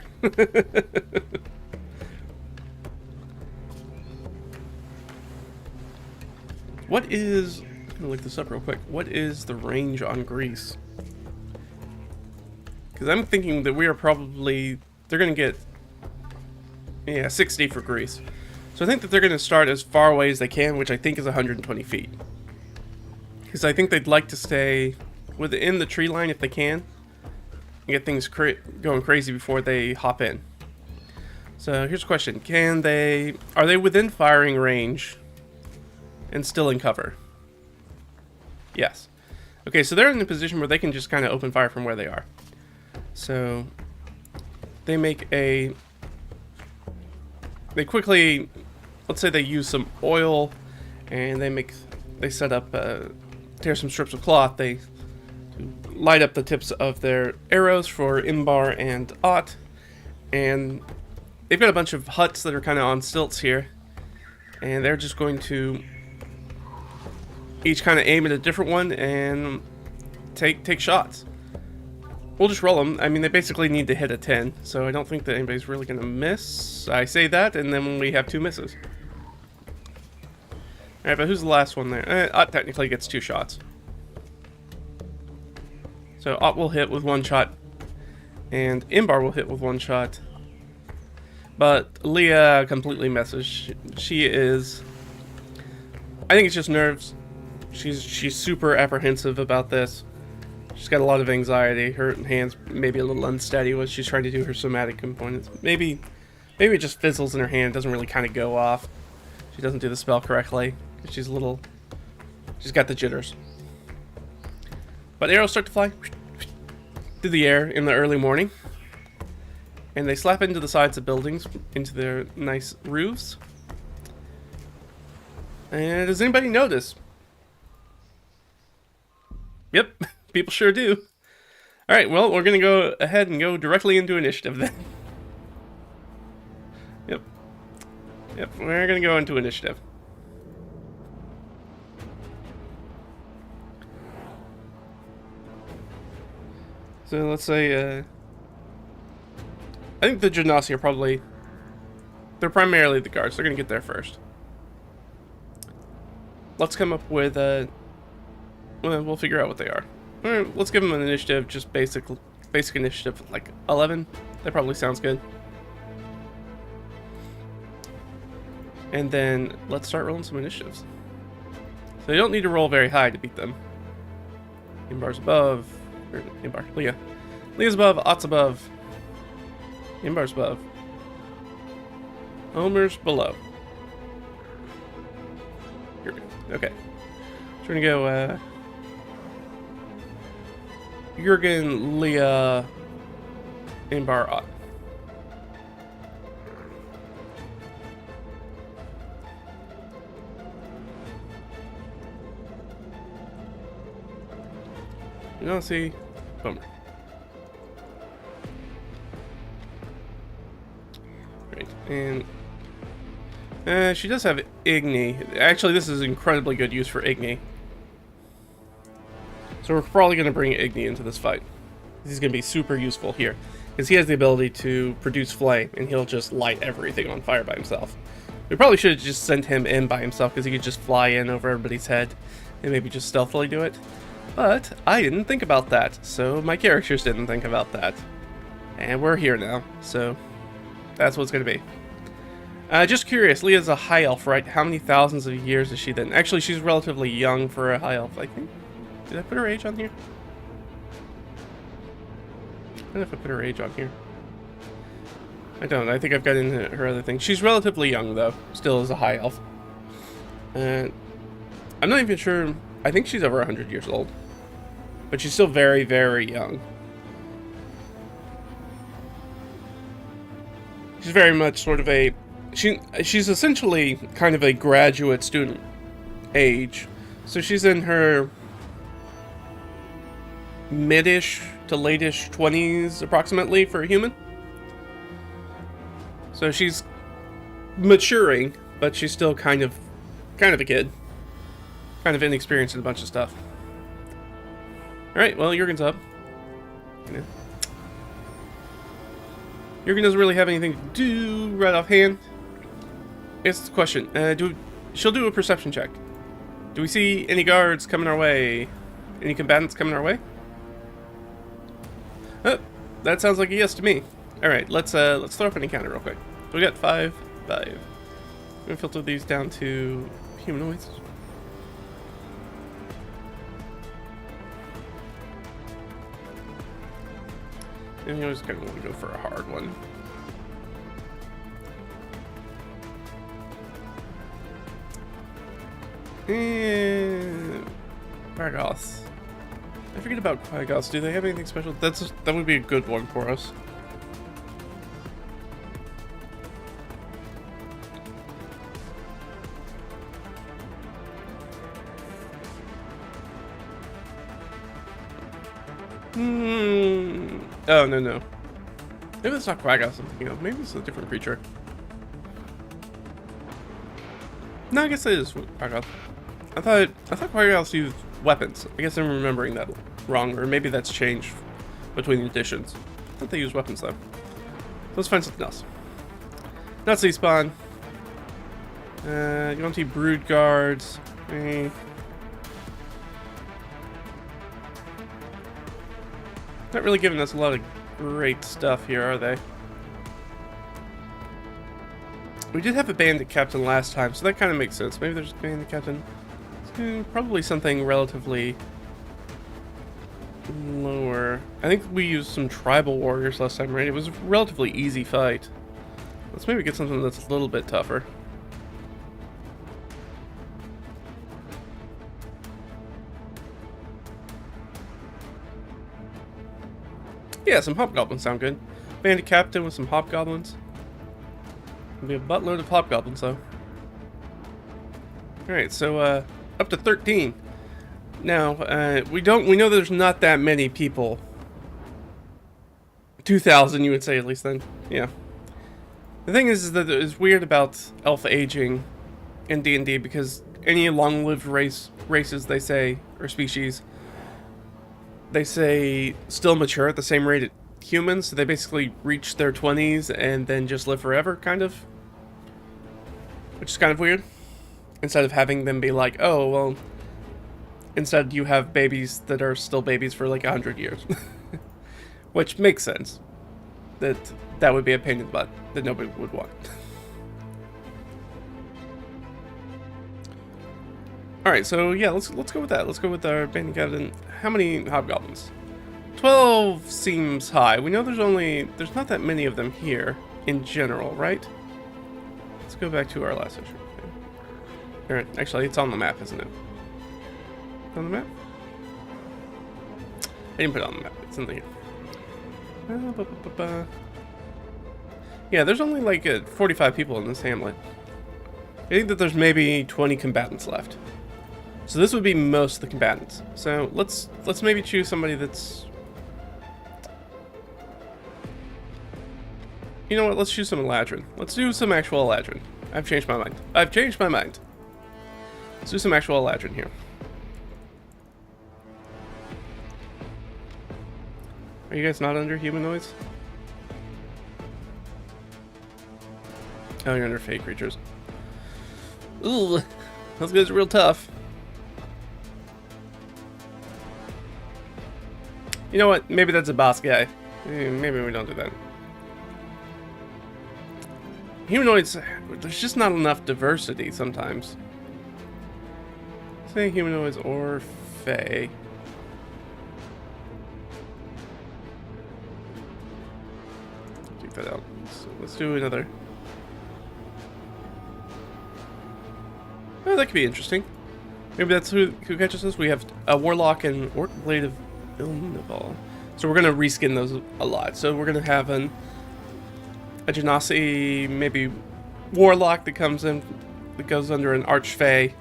What is... I'm gonna look this up real quick. What is the range on grease? Because I'm thinking that we are probably... They're gonna get... Yeah, 60 for grease. So I think that they're gonna start as far away as they can, which I think is 120 feet. Because I think they'd like to stay within the tree line if they can. And get things going crazy before they hop in. So here's a question. Are they within firing range and still in cover? Yes. Okay, so they're in a position where they can just kind of open fire from where they are. So they quickly, let's say they use some oil and they set up, tear some strips of cloth. They light up the tips of their arrows for Imbar and Ott, and they've got a bunch of huts that are kind of on stilts here, and they're just going to each kind of aim at a different one and take shots. We'll just roll them. I mean, they basically need to hit a 10, so I don't think that anybody's really going to miss. I say that, and then we have 2 misses. Alright, but who's the last one there? Ott technically gets 2 shots. So Ott will hit with 1 shot, and Imbar will hit with 1 shot. But Leah completely messes. She is... I think it's just nerves. She's super apprehensive about this. She's got a lot of anxiety. Her hands maybe a little unsteady when she's trying to do her somatic components. Maybe it just fizzles in her hand. It doesn't really kind of go off. She doesn't do the spell correctly. She's got the jitters. But arrows start to fly through the air in the early morning. And they slap into the sides of buildings, into their nice roofs. And does anybody notice? Yep, people sure do. Alright, well, we're going to go ahead and go directly into initiative then. Yep, we're going to go into initiative. So let's say, I think the Genasi are probably, they're primarily the guards. They're going to get there first. Let's come up with well, we'll figure out what they are. Alright, let's give them an initiative, just basic initiative, like 11. That probably sounds good. And then let's start rolling some initiatives. So you don't need to roll very high to beat them. Imbar's above. Or Imbar, Leah. Leah's above, Ott's above. Imbar's above. Omer's below. You're good. Okay. So we're gonna go, Jurgen, Leah, and bar odd. You don't see. Bummer. Right, and she does have Igni. Actually, this is incredibly good use for Igni. So we're probably going to bring Igni into this fight. He's going to be super useful here, because he has the ability to produce flame, and he'll just light everything on fire by himself. We probably should have just sent him in by himself, because he could just fly in over everybody's head, and maybe just stealthily do it. But I didn't think about that, so my characters didn't think about that. And we're here now, so that's what it's going to be. Just curious, Leah's a high elf, right? How many thousands of years is she then? Actually, she's relatively young for a high elf, I think. Did I put her age on here? I don't know if I put her age on here. I don't. I think I've got in her other thing. She's relatively young, though. Still is a high elf. I'm not even sure. I think she's over 100 years old. But she's still very, very young. She's very much sort of a... She's essentially kind of a graduate student age. So she's in her mid-ish to late-ish 20s approximately for a human. So she's maturing, but she's still kind of a kid. Kind of inexperienced in a bunch of stuff. Alright, well, Jurgen's up. Yeah. Jurgen doesn't really have anything to do right offhand. Here's the question. She'll do a perception check. Do we see any guards coming our way? Any combatants coming our way? Oh, that sounds like a yes to me. Alright, let's throw up an encounter real quick. So we got 5. I'm gonna filter these down to humanoids. And you always kind of want to go for a hard one. And Quaggoths. I forget about Quaggoths. Do they have anything special? That would be a good one for us. Oh, no. Maybe it's not Quaggoths I'm thinking of. Maybe it's a different creature. No, I guess it is Quaggoth. I thought Quaggoths used weapons. I guess I'm remembering that wrong, or maybe that's changed between editions. I thought they used weapons, though. So let's find something else. Nazi spawn. You don't see brood guards. Not really giving us a lot of great stuff here, are they? We did have a bandit captain last time, so that kind of makes sense. Maybe there's a bandit captain. Probably something relatively lower. I think we used some tribal warriors last time, right? It was a relatively easy fight. Let's maybe get something that's a little bit tougher. Yeah, some hobgoblins sound good. Bandit captain with some hobgoblins. There'll be a buttload of hobgoblins, though. Alright, so, up to 13. Now, we know there's not that many people. 2,000, you would say, at least then. Yeah. The thing is that it's weird about elf aging in D&D, because any long-lived races, they say, or species, they say still mature at the same rate as humans, so they basically reach their 20s and then just live forever, kind of. Which is kind of weird. Instead of having them be like, oh, well, instead you have babies that are still babies for like 100 years. Which makes sense. That would be a pain in the butt that nobody would want. Alright, so yeah, let's go with that. Let's go with our bandit captain. How many hobgoblins? 12 seems high. We know there's not that many of them here in general, right? Let's go back to our last issue. Alright, actually it's on the map, isn't it? On the map? I didn't put it on the map. It's in the Yeah, there's only like 45 people in this hamlet. I think that there's maybe 20 combatants left. So this would be most of the combatants. So let's maybe choose somebody that's... You know what, let's choose some Eladrin. Let's do some actual Eladrin. I've changed my mind. I've changed my mind. Let's do some actual Eladrin here. Are you guys not under humanoids? Oh, you're under fake creatures. Ooh, those guys are real tough. You know what? Maybe that's a boss guy. Maybe we don't do that. Humanoids, there's just not enough diversity sometimes. Say humanoids or fae. Take that out. So let's do another. Oh, that could be interesting. Maybe that's who catches us. We have a warlock and orc blade of Ilnival. So we're gonna reskin those a lot. So we're gonna have a Genasi, maybe warlock that comes in, that goes under an archfey,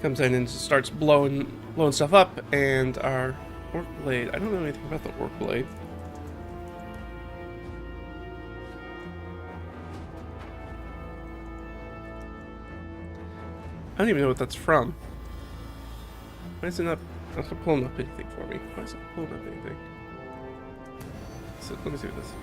comes in and starts blowing stuff up, and our orc blade. I don't know anything about the orc blade. I don't even know what that's from. Why is it not pulling up anything for me? Why is it pulling up anything? So, let me see what this is.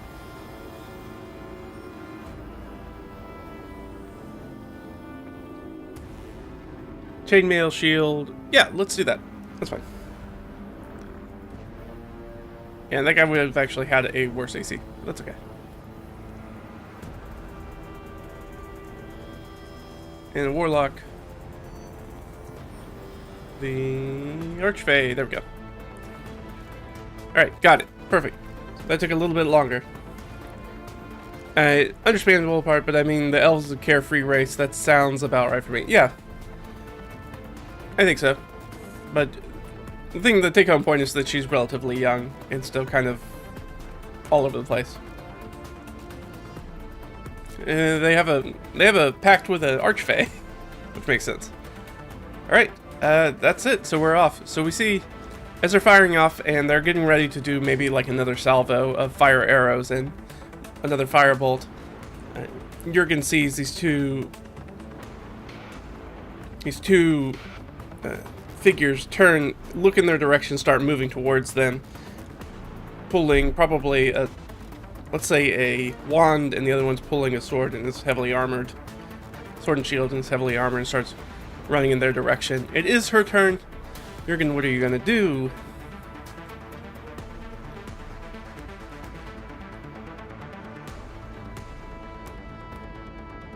Chainmail, shield. Yeah, let's do that. That's fine. Yeah, and that guy would have actually had a worse AC. That's okay. And a warlock. The archfey. There we go. Alright, got it. Perfect. That took a little bit longer. Understandable part, but I mean, the elves is a carefree race. That sounds about right for me. Yeah. I think so. But the take-home point is that she's relatively young and still kind of all over the place. They have a pact with an archfey, which makes sense. All right, that's it. So we're off. So we see as they're firing off, and they're getting ready to do maybe like another salvo of fire arrows and another firebolt. Jurgen sees these two figures turn, look in their direction, start moving towards them, pulling probably a, let's say, a wand, and the other one's pulling a sword and is heavily armored. Sword and shield and is heavily armored, and starts running in their direction. It is her turn. Jurgen, what are you gonna do?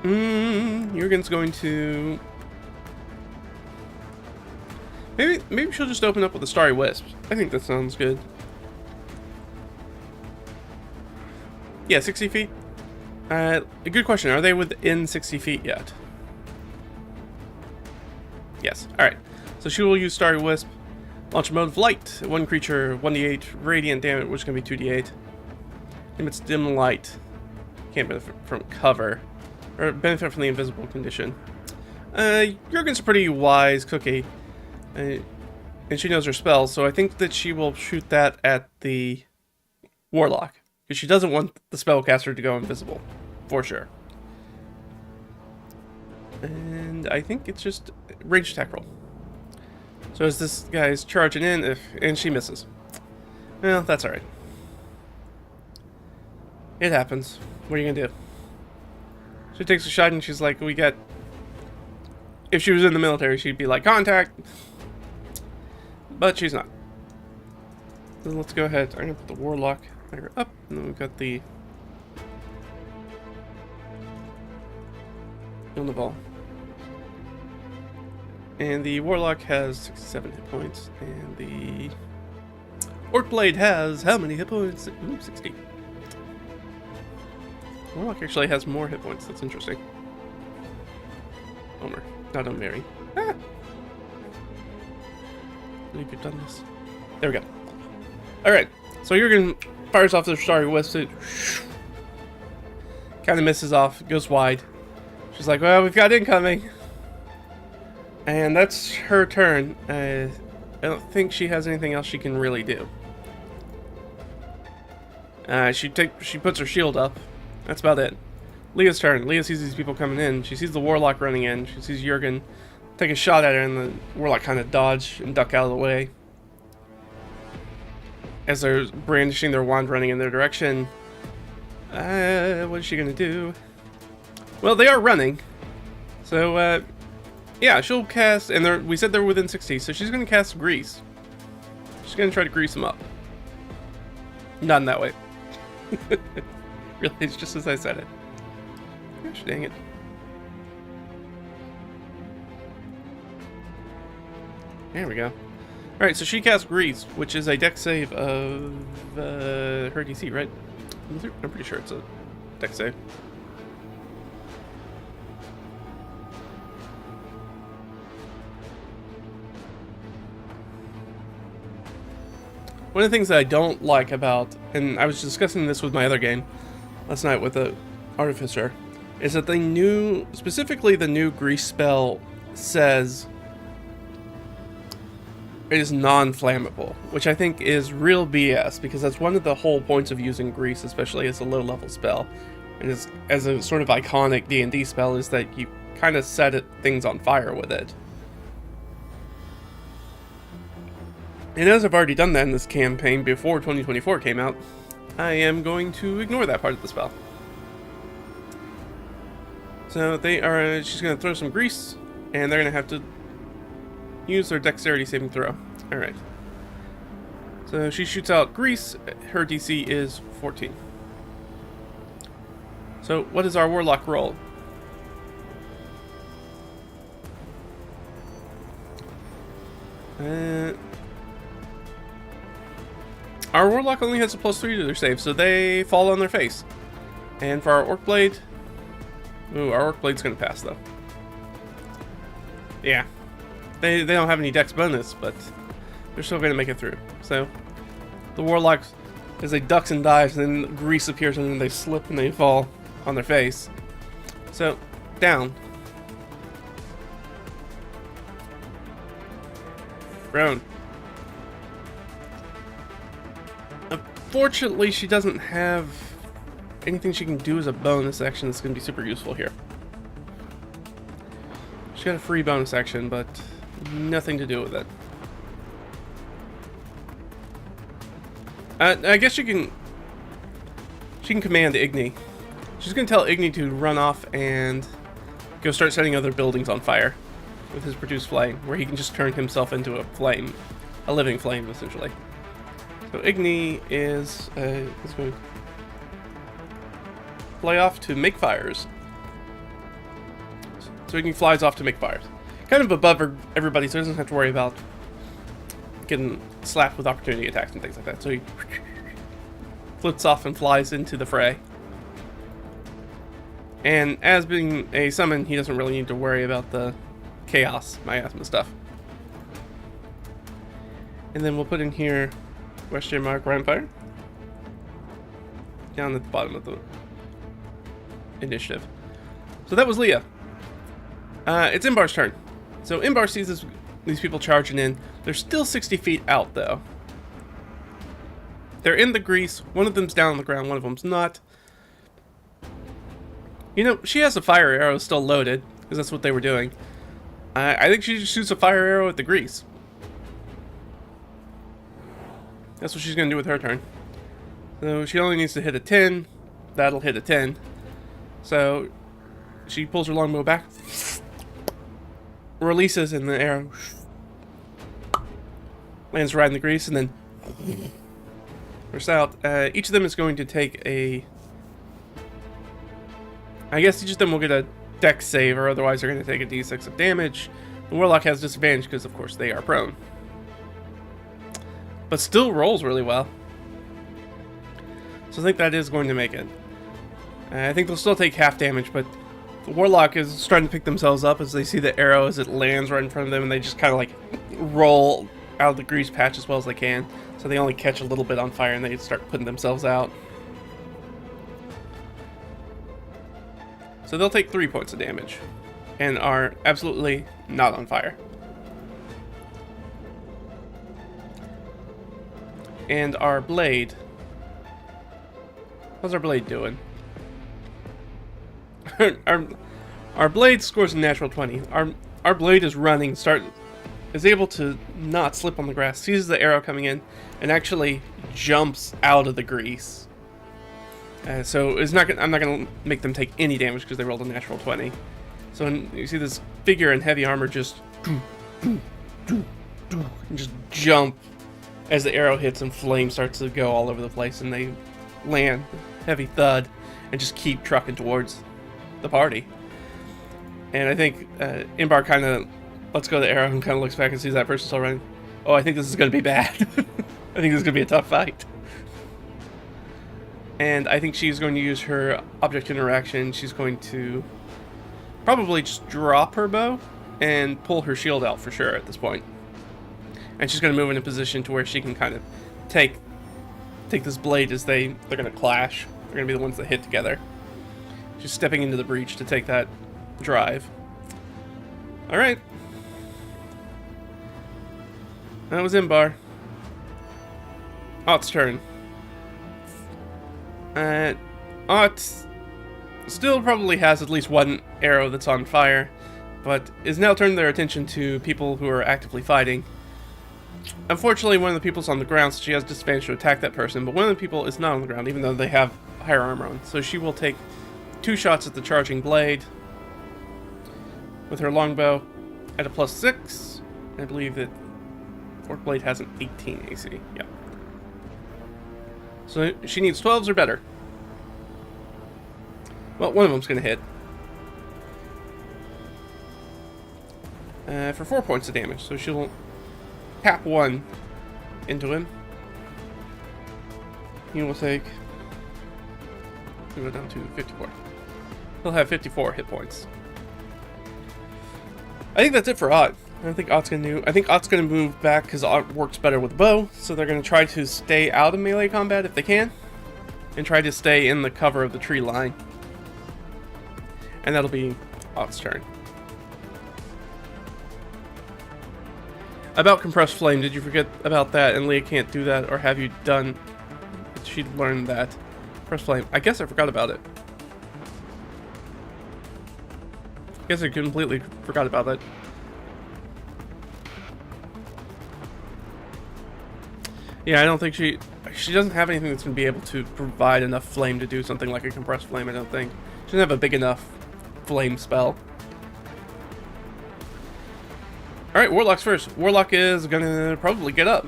Jurgen's going to... Maybe she'll just open up with the Starry Wisp. I think that sounds good. Yeah, 60 feet. A good question. Are they within 60 feet yet? Yes. Alright. So she will use Starry Wisp. Launch mode of light. One creature, 1d8 radiant damage, which is going to be 2d8. Emits dim light. Can't benefit from cover. Or benefit from the invisible condition. Jurgen's a pretty wise cookie. And she knows her spells, so I think that she will shoot that at the warlock. Because she doesn't want the spellcaster to go invisible. For sure. And I think it's just range attack roll. So as this guy's charging in, and she misses. Well, that's alright. It happens. What are you gonna do? She takes a shot and she's like, we got... If she was in the military, she'd be like, contact! But she's not. So let's go ahead. I'm gonna put the warlock there up, and then we've got the on the ball. And the warlock has 67 hit points, and the orc blade has how many hit points? Ooh, 60. Warlock actually has more hit points. That's interesting. Homer, not on Mary. Ah! I believe you've done this. There we go. Alright, so Jurgen fires off their starry wisp. It kind of misses off, goes wide. She's like, well, we've got incoming. And that's her turn. I don't think she has anything else she can really do. She puts her shield up. That's about it. Leah's turn. Leah sees these people coming in. She sees the warlock running in. She sees Jurgen take a shot at her, and the warlock kind of dodge and duck out of the way as they're brandishing their wand, running in their direction. What is she gonna do? Well, they are running, so yeah, she'll cast. And we said they're within 60, so she's gonna cast Grease. She's gonna try to grease them up. Not in that way. Really, it's just as I said it. Gosh dang it. There we go. Alright, so she casts Grease, which is a dex save of her DC, right? I'm pretty sure it's a dex save. One of the things that I don't like about, and I was discussing this with my other game last night with the Artificer, is that they knew, specifically the new Grease spell says it is non-flammable, which I think is real BS, because that's one of the whole points of using Grease, especially as a low-level spell, and as a sort of iconic D&D spell, is that you kind of set things on fire with it. And as I've already done that in this campaign before 2024 came out, I am going to ignore that part of the spell. So she's going to throw some grease, and they're going to have to use their dexterity saving throw. Alright. So she shoots out grease. Her DC is 14. So what does our warlock roll? Our warlock only has a +3 to their save, so they fall on their face. And for our orc blade, ooh, our orc blade's gonna pass though. Yeah, they don't have any dex bonus, but they're still gonna make it through. So the warlock, as they ducks and dives, and then grease appears, and then they slip and they fall on their face. So down, prone. Unfortunately, she doesn't have anything she can do as a bonus action that's going to be super useful here. She's got a free bonus action, but nothing to do with it. I guess she can command Igni. She's going to tell Igni to run off and go start setting other buildings on fire with his produce flame, where he can just turn himself into a flame, a living flame, essentially. So Igni is going to fly off to make fires. So Igni flies off to make fires. Kind of above everybody, so he doesn't have to worry about getting slapped with opportunity attacks and things like that. So he flips off and flies into the fray. And as being a summon, he doesn't really need to worry about the chaos, miasma stuff. And then we'll put in here question mark Rampire down at the bottom of the initiative. So that was Leah. It's Imbar's turn. So Imbar sees these people charging in. They're still 60 feet out though. They're in the grease. One of them's down on the ground, one of them's not. You know, she has a fire arrow still loaded, because that's what they were doing. I think she just shoots a fire arrow at the grease. That's what she's going to do with her turn. So she only needs to hit a 10. That'll hit a 10. So she pulls her longbow back, releases, and the arrow lands right in the grease, and then bursts out. Each of them is going to take a... I guess each of them will get a dex save, or otherwise they're going to take a d6 of damage. The warlock has disadvantage because, of course, they are prone. But still rolls really well. So I think that is going to make it. I think they'll still take half damage, but the warlock is starting to pick themselves up as they see the arrow as it lands right in front of them, and they just kind of like roll out of the grease patch as well as they can. So So they only catch a little bit on fire and they start putting themselves out. So they'll take 3 points of damage and are absolutely not on fire. And our blade. How's our blade doing? our blade scores a natural 20. Our blade is running, is able to not slip on the grass, sees the arrow coming in, and actually jumps out of the grease. So I'm not going to make them take any damage because they rolled a natural 20. So you see this figure in heavy armor just jump as the arrow hits and flame starts to go all over the place, and they land, heavy thud, and just keep trucking towards the party. And I think Imbar kind of lets go of the arrow and kind of looks back and sees that person still running. Oh, I think this is going to be bad. I think this is going to be a tough fight. And I think she's going to use her object interaction. She's going to probably just drop her bow and pull her shield out for sure at this point. And she's going to move in a position to where she can kind of take this blade as they're going to clash. They're going to be the ones that hit together. She's stepping into the breach to take that drive. All right. That was Imbar. Ott's turn. Ott still probably has at least one arrow that's on fire, but is now turning their attention to people who are actively fighting. Unfortunately, one of the people's on the ground, so she has disadvantage to attack that person, but one of the people is not on the ground, even though they have higher armor on. So she will take 2 shots at the charging blade with her longbow at a +6. I believe that Fork Blade has an 18 AC. Yeah. So she needs 12s or better. Well, one of them's going to hit. For 4 points of damage. So she'll tap 1 into him. He will take... We'll go down to 54. He'll have 54 hit points. I think that's it for Ott. I think Ott's gonna move back because Ott works better with a bow, so they're gonna try to stay out of melee combat if they can, and try to stay in the cover of the tree line. And that'll be Ott's turn. About compressed flame, did you forget about that? And Leah can't do that, or have you done? She learned that. Compressed flame. I guess I forgot about it. I guess I completely forgot about it. Yeah, I don't think she doesn't have anything that's going to be able to provide enough flame to do something like a compressed flame, I don't think. She doesn't have a big enough flame spell. Alright, Warlock's first. Warlock is going to probably get up.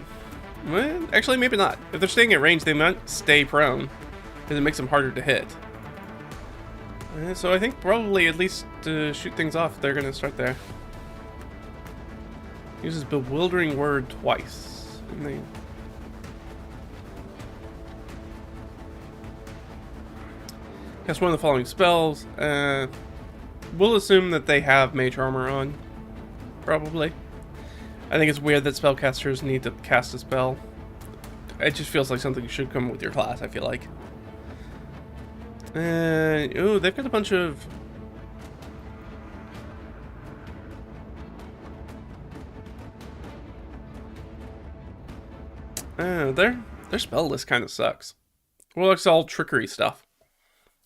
Well, actually, maybe not. If they're staying at range, they might stay prone, because it makes them harder to hit. So I think probably at least to shoot things off, they're going to start there. Uses Bewildering Word twice. And they... Cast one of the following spells. We'll assume that they have mage armor on. Probably. I think it's weird that spellcasters need to cast a spell. It just feels like something should come with your class, I feel like. Ooh, they've got a bunch of... Their spell list kind of sucks. Warlock's all trickery stuff,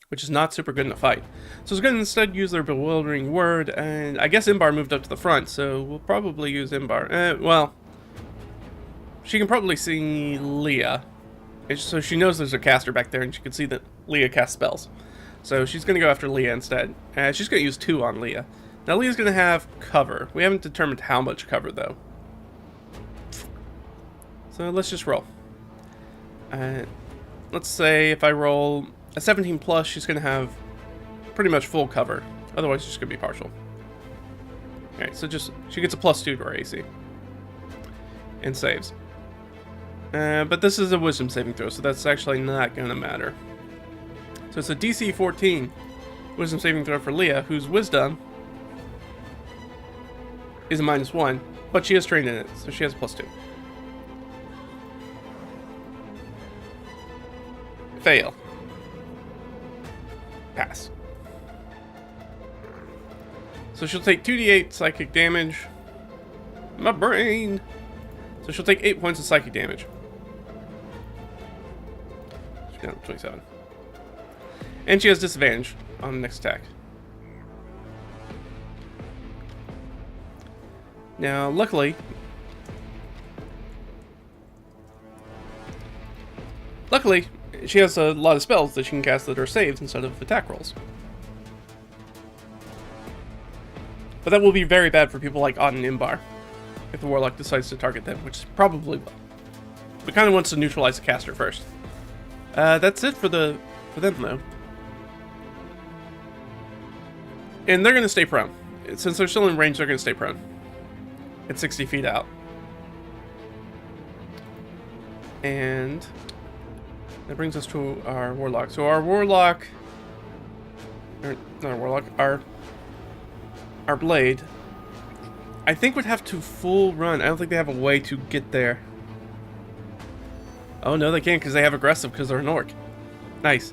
which is not super good in a fight. So it's going to instead use their Bewildering Word, and I guess Imbar moved up to the front, so we'll probably use Imbar. Well, she can probably see Leah, so she knows there's a caster back there, and she can see that Leah casts spells. So she's going to go after Leah instead. She's going to use 2 on Leah. Now Leah's going to have cover. We haven't determined how much cover, though. So let's just roll. Let's say if I roll a 17 plus, she's going to have pretty much full cover. Otherwise, she's going to be partial. Alright, so she gets a +2 to her AC. And saves. But this is a wisdom saving throw, so that's actually not going to matter. So it's a DC 14 wisdom saving throw for Leah, whose wisdom is a -1, but she is trained in it, so she has a +2. Fail. Pass. So she'll take 2d8 psychic damage. My brain! So she'll take 8 points of psychic damage. She's down to 27. And she has disadvantage on the next attack. Now, luckily, she has a lot of spells that she can cast that are saves instead of attack rolls. But that will be very bad for people like Odd and Imbar if the Warlock decides to target them, which probably will. But kind of wants to neutralize the caster first. That's it for them, though. And they're going to stay prone. Since they're still in range, they're going to stay prone. It's 60 feet out. And that brings us to our Warlock. So our Warlock... Or, not our Warlock, our Blade, I think would have to full run. I don't think they have a way to get there. Oh, no, they can't because they have aggressive because they're an orc. Nice.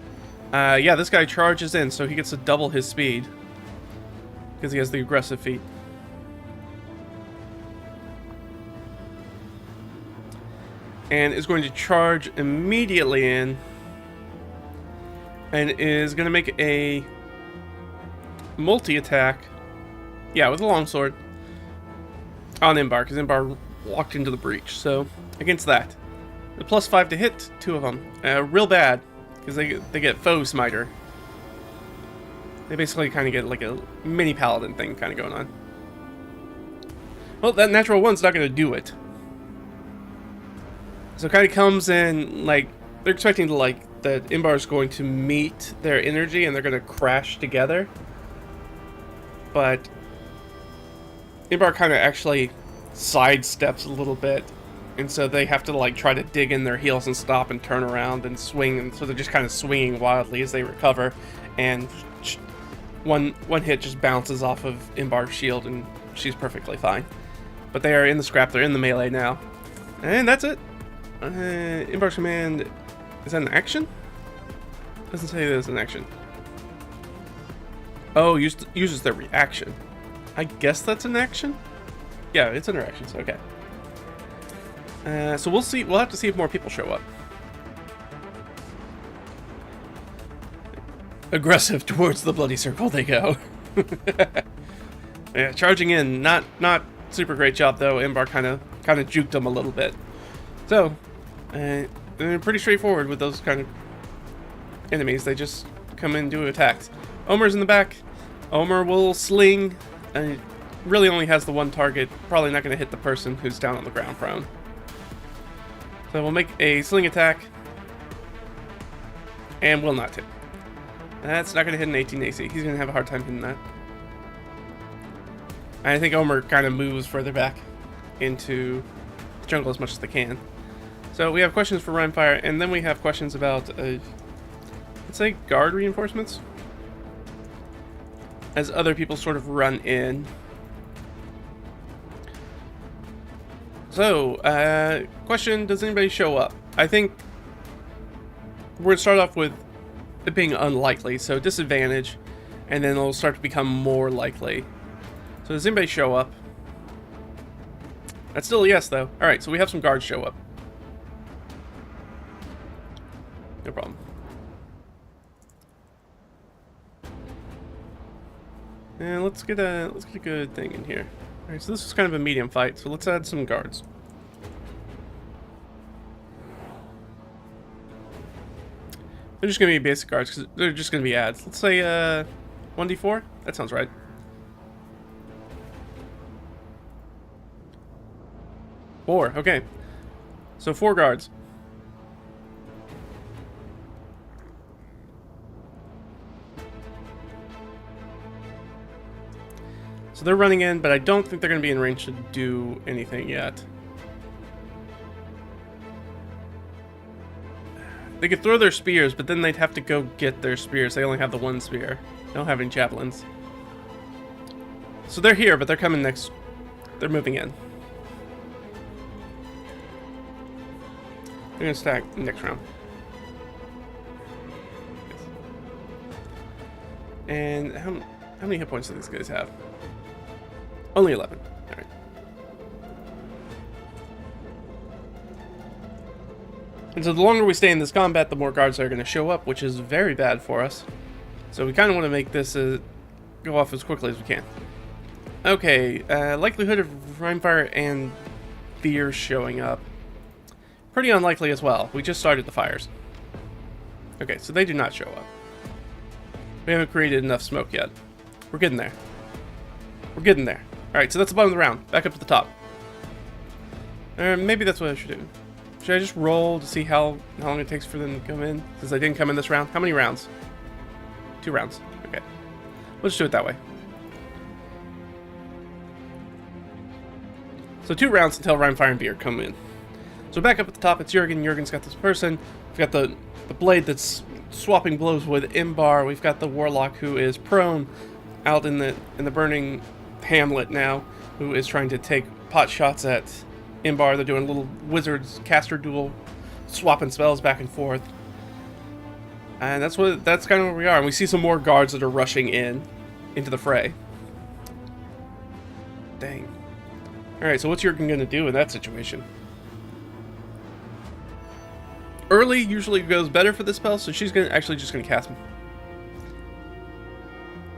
Yeah, this guy charges in, so he gets to double his speed because he has the aggressive feat. And is going to charge immediately in and is going to make a multi-attack. Yeah, with a longsword on Imbar, because Imbar walked into the breach. So, against that. The +5 to hit, 2 of them. Real bad, because they get foe smiter. They basically kind of get like a mini paladin thing kind of going on. Well, that natural one's not going to do it. So it kind of comes in, like, they're expecting to, like, that Imbar's going to meet their energy and they're going to crash together. But Imbar kind of actually sidesteps a little bit. And so they have to, like, try to dig in their heels and stop and turn around and swing. And so they're just kind of swinging wildly as they recover. And one hit just bounces off of Imbar's shield and she's perfectly fine. But they are in the scrap. They're in the melee now. And that's it. Imbar's command, is that an action? Doesn't say there's an action. Oh, uses their reaction. I guess that's an action? Yeah, it's an reaction, so okay. So we'll see. We'll have to see if more people show up. Aggressive towards the bloody circle they go. Yeah, charging in. Not super great job though. Imbar kind of juked them a little bit. So, they're pretty straightforward with those kind of enemies. They just come in and do attacks. Omer's in the back. Omer will sling. And really only has the one target. Probably not going to hit the person who's down on the ground prone. So we'll make a sling attack. And will not hit. That's not going to hit an 18 AC. He's going to have a hard time hitting that. I think Omer kind of moves further back into the jungle as much as they can. So we have questions for Rhymefire, and then we have questions about, let's say, guard reinforcements. As other people sort of run in. So, question, does anybody show up? I think we're going to start off with it being unlikely, so disadvantage, and then it'll start to become more likely. So does anybody show up? That's still a yes, though. Alright, so we have some guards show up. No problem. And let's get a good thing in here. Alright, so this is kind of a medium fight, so let's add some guards. They're just going to be basic guards, because they're just going to be adds. Let's say, 1d4? That sounds right. Four, okay. So 4 guards. So they're running in, but I don't think they're going to be in range to do anything yet. They could throw their spears, but then they'd have to go get their spears. They only have the one spear. They don't have any javelins. So they're here, but they're coming next. They're moving in. They're going to stack next round. And how many hit points do these guys have? Only 11. Alright. And so the longer we stay in this combat, the more guards are going to show up, which is very bad for us. So we kind of want to make this go off as quickly as we can. Okay, likelihood of Rimefire and Fear showing up. Pretty unlikely as well. We just started the fires. Okay, so they do not show up. We haven't created enough smoke yet. We're getting there. We're getting there. Alright, so that's the bottom of the round. Back up to the top. Maybe that's what I should do. Should I just roll to see how long it takes for them to come in? Since I didn't come in this round. How many rounds? 2 rounds. Okay. Let's do it that way. So 2 rounds until Rimefire and Beard come in. So back up at the top, it's Jurgen. Jurgen's got this person. We've got the blade that's swapping blows with Imbar. We've got the warlock who is prone out in the burning hamlet now, who is trying to take pot shots at Imbar. They're doing a little wizard's caster duel, swapping spells back and forth. And that's kind of where we are. And we see some more guards that are rushing into the fray. Dang. Alright, so what's Jurgen going to do in that situation? Early usually goes better for this spell, so she's actually just going to cast him.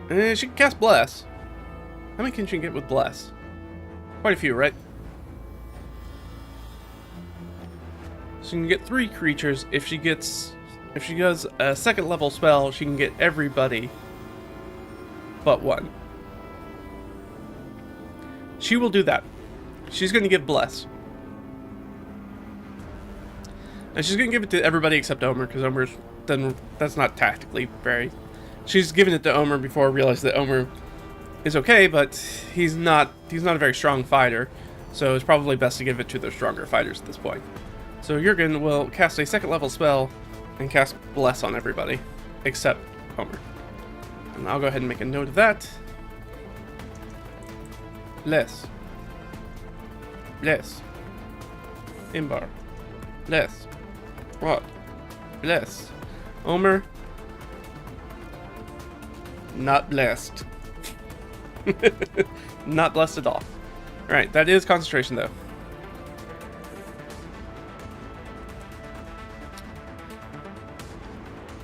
And she can cast Bless. How many can she get with Bless? Quite a few, right? So you can get 3 creatures. If she does a 2nd level spell, she can get everybody but 1. She will do that. She's going to give Bless. And she's going to give it to everybody except Omer, because that's not tactically very... She's given it to Omer before I realized that Omer is okay, but he's not a very strong fighter, so it's probably best to give it to the stronger fighters at this point. So Jurgen will cast a 2nd level spell and cast Bless on everybody, except Omer. And I'll go ahead and make a note of that. Bless. Bless. Imbar. Bless. What? Bless. Omer. Not blessed. Not blessed at all. Alright, that is concentration though.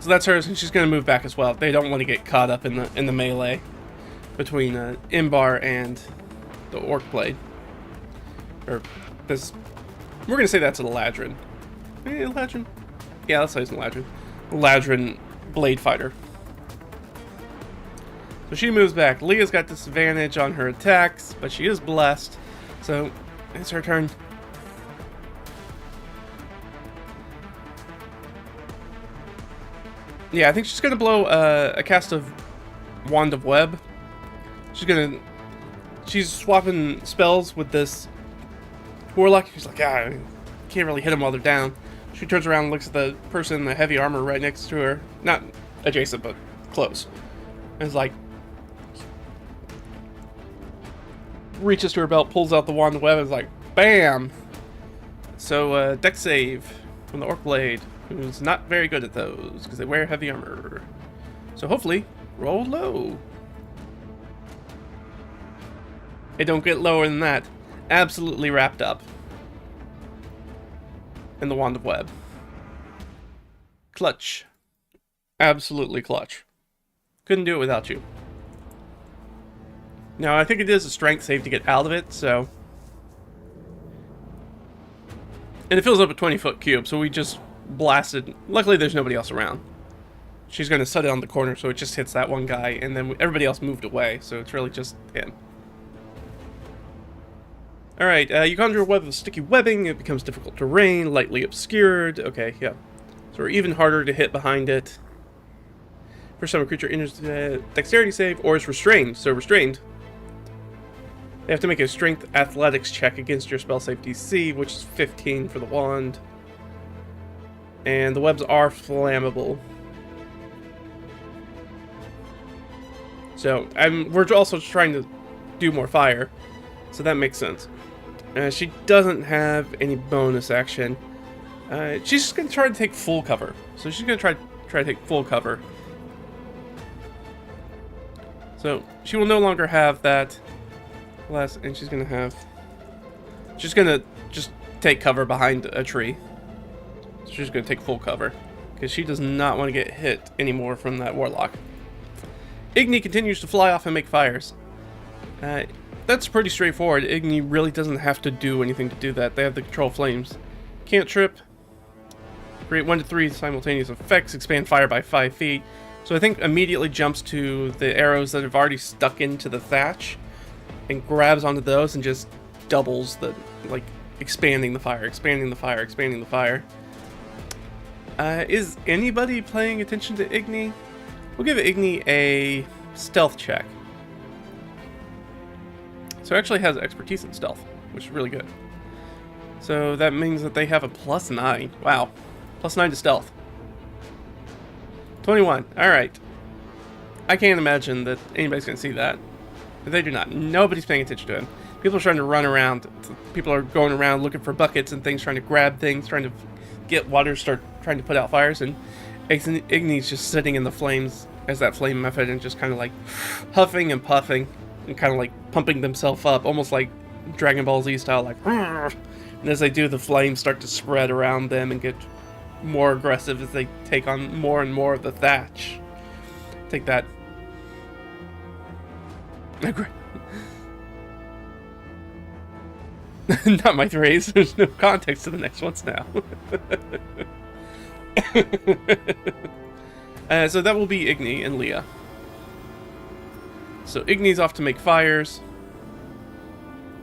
So that's hers, and she's going to move back as well. They don't want to get caught up in the melee between Imbar and the Orc Blade. Or this... We're going to say that's an Eladrin. Eladrin? Yeah, let's say it's an Eladrin. Eladrin Blade Fighter. So she moves back. Leah's got disadvantage on her attacks, but she is blessed. So it's her turn. Yeah, I think she's going to blow a cast of Wand of Web. She's swapping spells with this warlock. She's like, can't really hit them while they're down. She turns around and looks at the person in the heavy armor right next to her. Not adjacent, but close. And is like, reaches to her belt, pulls out the Wand of Web, and is like, bam! So, dex save from the Orc Blade, who's not very good at those, because they wear heavy armor. So hopefully, roll low. It don't get lower than that. Absolutely wrapped up in the Wand of Web. Clutch. Absolutely clutch. Couldn't do it without you. Now, I think it is a strength save to get out of it, so... And it fills up a 20-foot cube, so we just blasted... Luckily, there's nobody else around. She's going to set it on the corner, so it just hits that one guy, and then everybody else moved away, so it's really just him. Alright, you conjure a web of sticky webbing, it becomes difficult terrain, lightly obscured. Okay, yeah. So we're even harder to hit behind it. First time a creature enters dexterity save, or is restrained. So restrained. They have to make a strength athletics check against your spell save DC, which is 15 for the wand. And the webs are flammable. So, we're also trying to do more fire. So that makes sense. She doesn't have any bonus action. She's just going to try to take full cover. So she's going to try to take full cover. So she will no longer have that last, and she's gonna just take cover behind a tree. So she's gonna take full cover because she does not want to get hit anymore from that warlock. Igni continues to fly off and make fires. That's pretty straightforward. Igni really doesn't have to do anything to do that. They have the control flames. Cantrip. Create 1 to 3 simultaneous effects. Expand fire by 5 feet. So I think immediately jumps to the arrows that have already stuck into the thatch and grabs onto those and just doubles the, like, expanding the fire, expanding the fire, expanding the fire. Is anybody paying attention to Igni? We'll give Igni a stealth check. So it actually has expertise in stealth, which is really good. So that means that they have a +9. Wow. +9 to stealth. 21. Alright. I can't imagine that anybody's going to see that. They do not. Nobody's paying attention to him. People are trying to run around. People are going around looking for buckets and things, trying to grab things, trying to get water, start trying to put out fires, and Igni's just sitting in the flames as that flame method and just kind of like huffing and puffing and kind of like pumping themselves up, almost like Dragon Ball Z style, like, and as they do, the flames start to spread around them and get more aggressive as they take on more and more of the thatch. Take that. Not my phrase. There's no context to the next ones now. So that will be Igni and Leah. So Igni's off to make fires.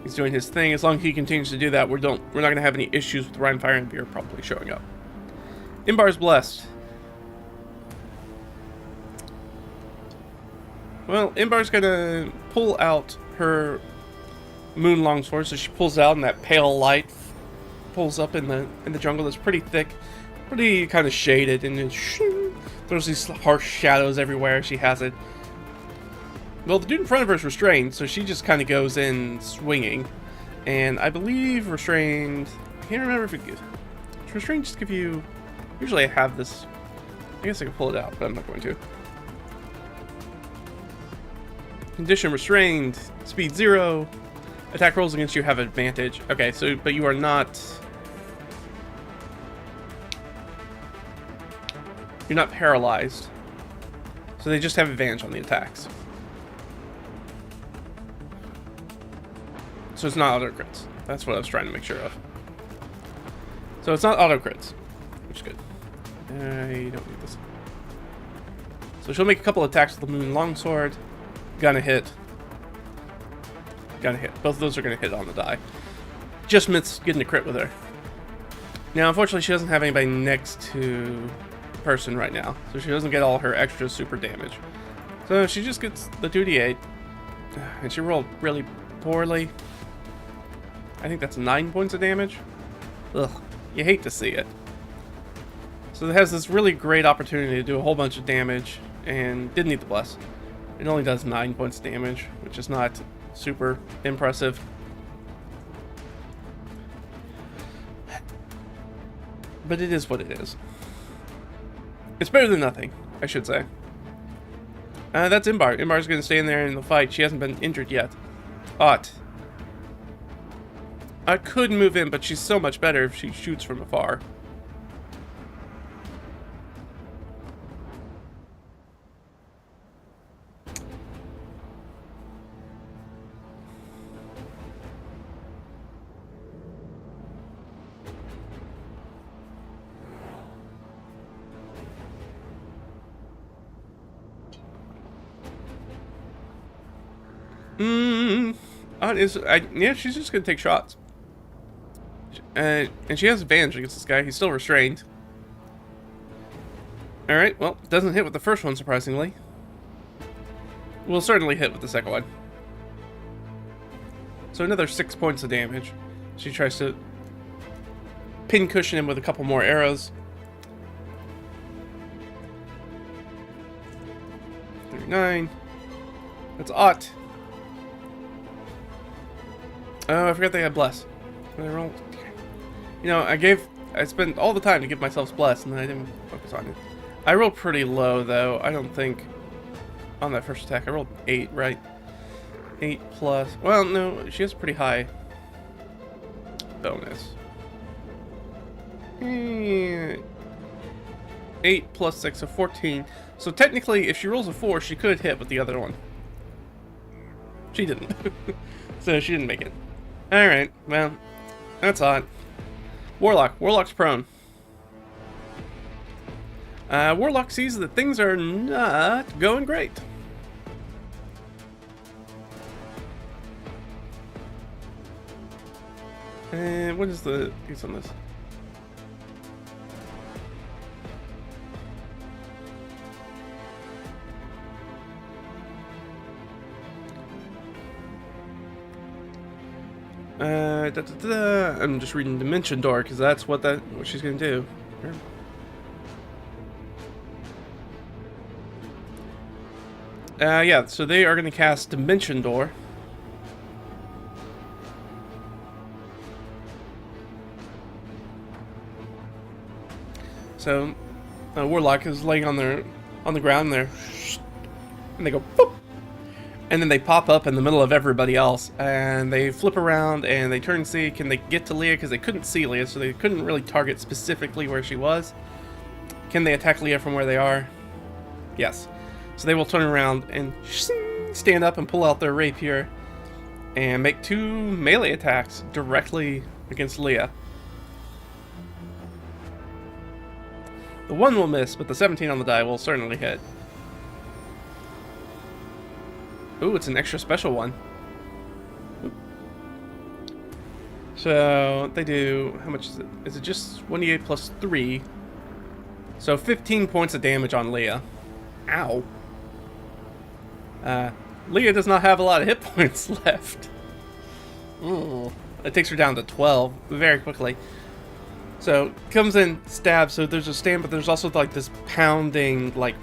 He's doing his thing. As long as he continues to do that, we're not going to have any issues with Ryan Fire and Beer probably showing up. Imbar's blessed. Well, Imbar's going to pull out her moon longsword, so she pulls out, and that pale light pulls up in the jungle that's pretty thick, pretty kind of shaded, and it throws these harsh shadows everywhere. She has it. Well, the dude in front of her is restrained, so she just kind of goes in swinging. And I believe restrained... I can't remember if it gives... Does restrained just give you... Usually I have this... I guess I could pull it out, but I'm not going to. Condition restrained. Speed 0. Attack rolls against you have advantage. Okay, so... But you are not... You're not paralyzed. So they just have advantage on the attacks. So it's not auto crits. That's what I was trying to make sure of. So it's not auto crits, which is good. I don't need this. So she'll make a couple attacks with the moon longsword. Gonna hit. Gonna hit. Both of those are gonna hit on the die. Just missed getting a crit with her. Now, unfortunately, she doesn't have anybody next to the person right now, so she doesn't get all her extra super damage. So she just gets the 2d8, and she rolled really poorly. I think that's 9 points of damage. Ugh, you hate to see it. So it has this really great opportunity to do a whole bunch of damage, and didn't need the bless. It only does 9 points of damage, which is not super impressive. But it is what it is. It's better than nothing, I should say. That's Imbar. Imbar's going to stay in there in the fight. She hasn't been injured yet. Ought. I could move in, but she's so much better if she shoots from afar. Yeah, she's just gonna take shots. And she has advantage against this guy. He's still restrained. Alright, well, doesn't hit with the first one, surprisingly. Will certainly hit with the second one. So another 6 points of damage. She tries to pincushion him with a couple more arrows. 39. That's Ott. Oh, I forgot they had bless. Did I roll? You know, I spent all the time to give myself bless, and then I didn't focus on it. I rolled pretty low, though. I don't think on that first attack. I rolled 8, right? 8 plus... Well, no, she has a pretty high bonus. 8 plus 6, so 14. So technically, if she rolls a 4, she could hit with the other one. She didn't. So she didn't make it. Alright, well, that's odd. Warlock. Warlock's prone. Warlock sees that things are not going great. And what is the piece on this? I'm just reading Dimension Door because that's what she's gonna do. Yeah, so they are gonna cast Dimension Door. So, Warlock is laying on the ground there, and they go boop, and then they pop up in the middle of everybody else, and they flip around and they turn and see can they get to Leah because they couldn't see Leah, so they couldn't really target specifically where she was. Can they attack Leah from where they are? Yes. So they will turn around and stand up and pull out their rapier and make 2 melee attacks directly against Leah. The 1 will miss, but the 17 on the die will certainly hit. Ooh, it's an extra special one. Oop. So they do, how much is it? Is it just 1d8 plus 3? So 15 points of damage on Leah. Ow. Leah does not have a lot of hit points left. Ooh. It takes her down to 12 very quickly. So, comes in, stabs, so there's a stand, but there's also like this pounding, like,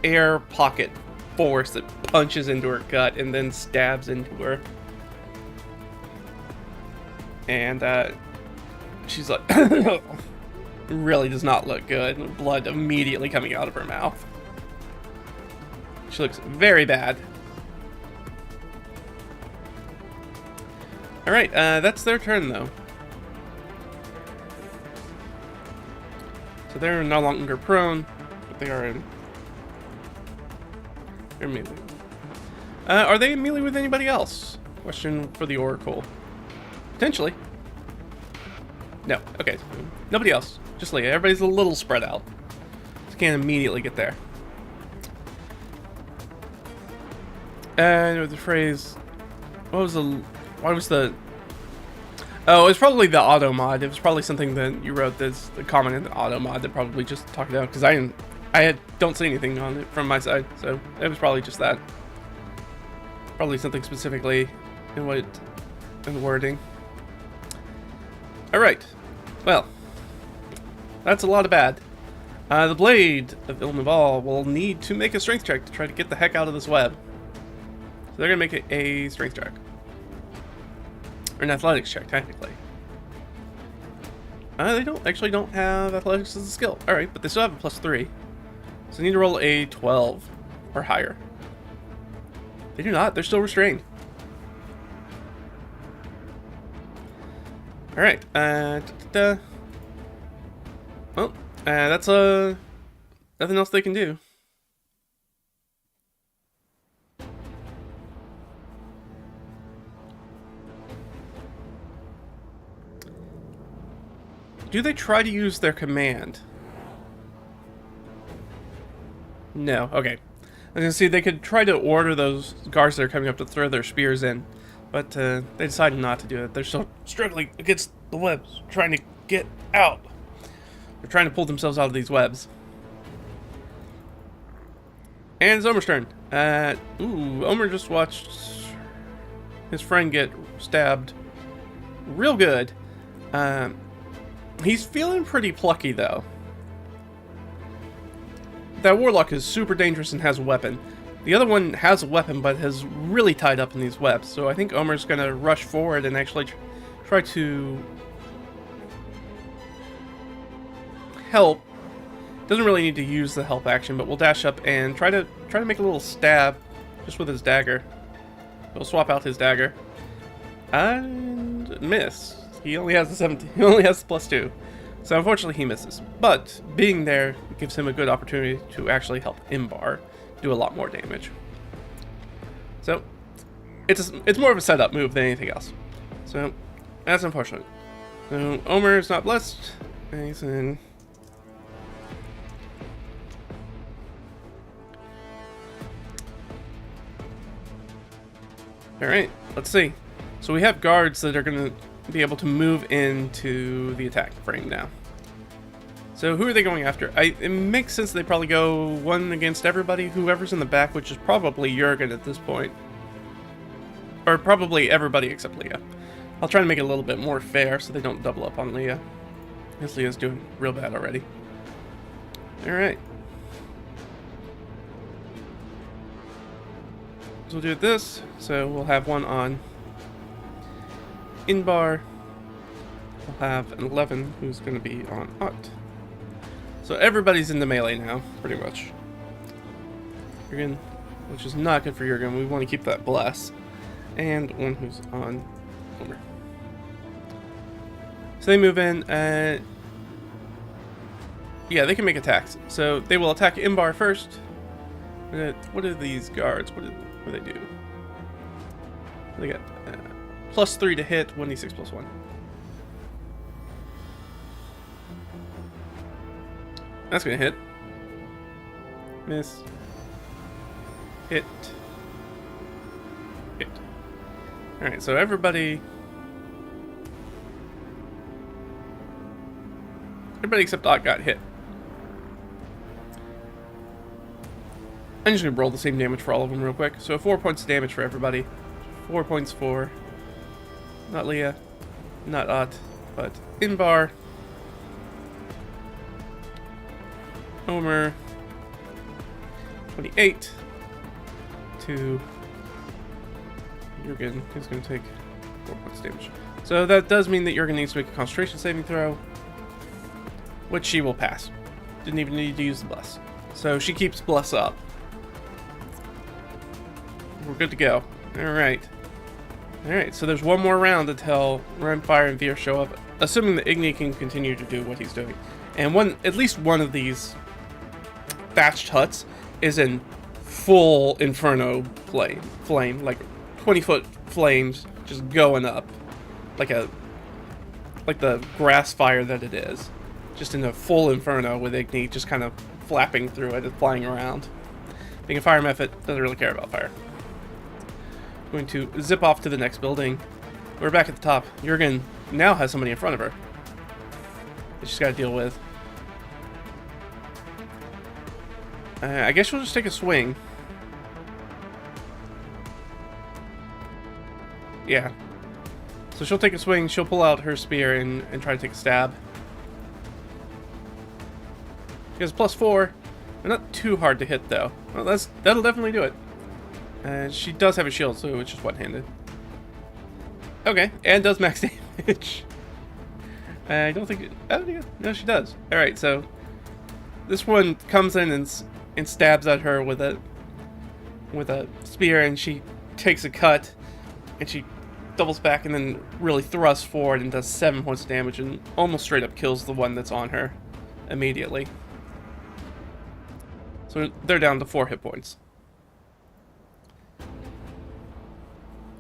air pocket force that punches into her gut and then stabs into her. And, she's like, really does not look good. Blood immediately coming out of her mouth. She looks very bad. Alright, that's their turn, though. So they're no longer prone, but they are in... They're melee. Are they in melee with anybody else? Question for the Oracle. Potentially. No, okay. Nobody else. Just Leah. Everybody's a little spread out. So can't immediately get there. And the phrase... Why was the... Oh, it's probably the auto mod. It was probably something that you wrote that's the comment in the auto mod that probably just talked about, because I don't see anything on it from my side, so it was probably just that. Probably something specifically in the wording. Alright. Well. That's a lot of bad. The Blade of Ilnaval will need to make a strength check to try to get the heck out of this web. So they're gonna make it a strength check. Or an athletics check, technically. They don't have athletics as a skill. Alright, but they still have a +3. So they need to roll a 12 or higher. They do not. They're still restrained. Alright. Well, that's nothing else they can do. Do they try to use their command? No. Okay. I was gonna see they could try to order those guards that are coming up to throw their spears in, but they decided not to do it. They're still struggling against the webs, trying to get out. They're trying to pull themselves out of these webs. And it's Omer's turn. Omer just watched his friend get stabbed real good. He's feeling pretty plucky, though. That Warlock is super dangerous and has a weapon. The other one has a weapon, but is really tied up in these webs. So I think Omer's going to rush forward and actually try to help Doesn't really need to use the help action, but we'll dash up and try to make a little stab just with his dagger. We'll swap out his dagger. And miss. He only has the 17. He only has the +2. So unfortunately he misses. But being there gives him a good opportunity to actually help Imbar do a lot more damage. So it's more of a setup move than anything else. So that's unfortunate. So Omer is not blessed. And he's in. Alright, let's see. So we have guards that are going to be able to move into the attack frame now. So who are they going after? It makes sense they probably go one against everybody, whoever's in the back, which is probably Jurgen at this point. Or probably everybody except Leah. I'll try to make it a little bit more fair so they don't double up on Leah. Because Leah's doing real bad already. Alright. So we'll do this. So we'll have one on Inbar. We'll have an 11 who's going to be on Ott. So everybody's in the melee now, pretty much. Jurgen, which is not good for Jurgen. We want to keep that bless. And one who's on Homer. So they move in. Yeah, they can make attacks. So they will attack Imbar first. What are these guards? What do they do? They got +3 to hit, 1d6 +1. That's gonna hit. Miss. Hit. Hit. Alright, so everybody except Ott got hit. I'm just gonna roll the same damage for all of them real quick. So 4 points of damage for everybody. 4 points for not Leah, not Ott, but Inbar, Omer, 28 to Jurgen, who's going to take 4 points of damage. So that does mean that Jurgen needs to make a concentration saving throw, which she will pass. Didn't even need to use the bless. So she keeps bless up. We're good to go. Alright. Alright, so there's one more round until Rimfire and Veer show up, assuming that Igni can continue to do what he's doing. And at least one of these thatched huts is in full inferno flame, like 20-foot flames just going up, like the grass fire that it is, just in a full inferno with Igni just kind of flapping through it and flying around. Being a fire method, doesn't really care about fire. Going to zip off to the next building. We're back at the top. Jurgen now has somebody in front of her that she's got to deal with. I guess she'll just take a swing. Yeah. So she'll take a swing, she'll pull out her spear and try to take a stab. She has +4. They're not too hard to hit though. Well, that'll definitely do it. And she does have a shield, so it's just one-handed. Okay, and does max damage. I don't think... Oh, yeah. No, she does. Alright, so... This one comes in and stabs at her with a spear, and she takes a cut, and she doubles back and then really thrusts forward and does 7 points of damage and almost straight up kills the one that's on her immediately. So they're down to 4 hit points.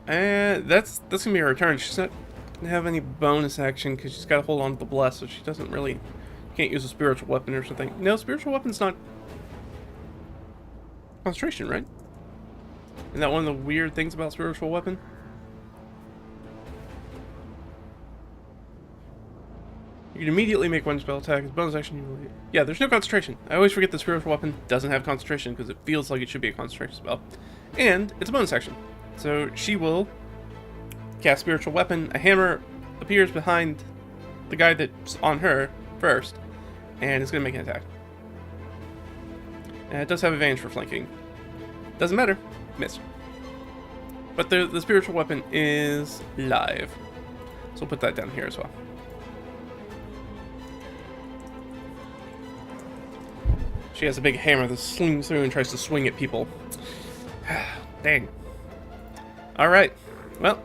And that's gonna be her turn. She's not gonna have any bonus action because she's got to hold on to the bless, so she doesn't really can't use a spiritual weapon or something. No, spiritual weapon's not concentration, right? Isn't that one of the weird things about spiritual weapon? You can immediately make one spell attack as bonus action. Yeah, there's no concentration. I always forget the spiritual weapon doesn't have concentration because it feels like it should be a concentration spell. And it's a bonus action. So she will cast spiritual weapon. A hammer appears behind the guy that's on her first, and it's going to make an attack. And it does have advantage for flanking. Doesn't matter. Miss. But the spiritual weapon is live. So we'll put that down here as well. She has a big hammer that slings through and tries to swing at people. Dang. Alright. Well,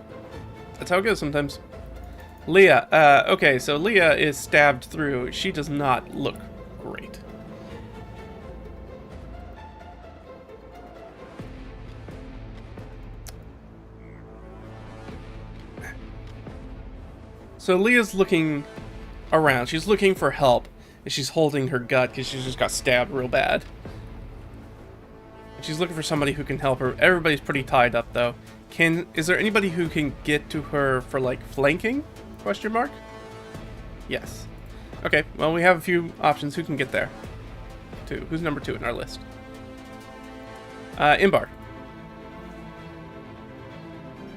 that's how it goes sometimes. Leah. Okay, so Leah is stabbed through. She does not look great. So Leah's looking around. She's looking for help. And she's holding her gut because she just got stabbed real bad. She's looking for somebody who can help her. Everybody's pretty tied up, though. Is there anybody who can get to her for, like, flanking? Question mark? Yes. Okay, well, we have a few options. Who can get there? Two. Who's number 2 in our list? Imbar.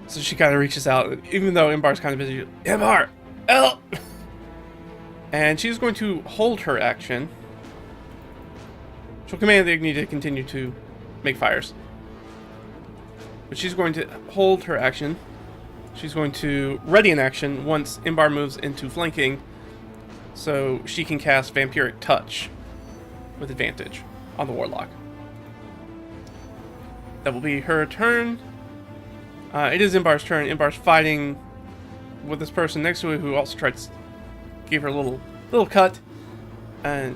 So she kind of reaches out, even though Imbar's kind of busy. Imbar! Help! And she's going to hold her action. She'll command the Igni to continue to make fires. But she's going to hold her action. She's going to ready an action once Imbar moves into flanking, so she can cast Vampiric Touch with advantage on the Warlock. That will be her turn. It is Imbar's turn. Imbar's fighting with this person next to her who also tried to give her a little cut. And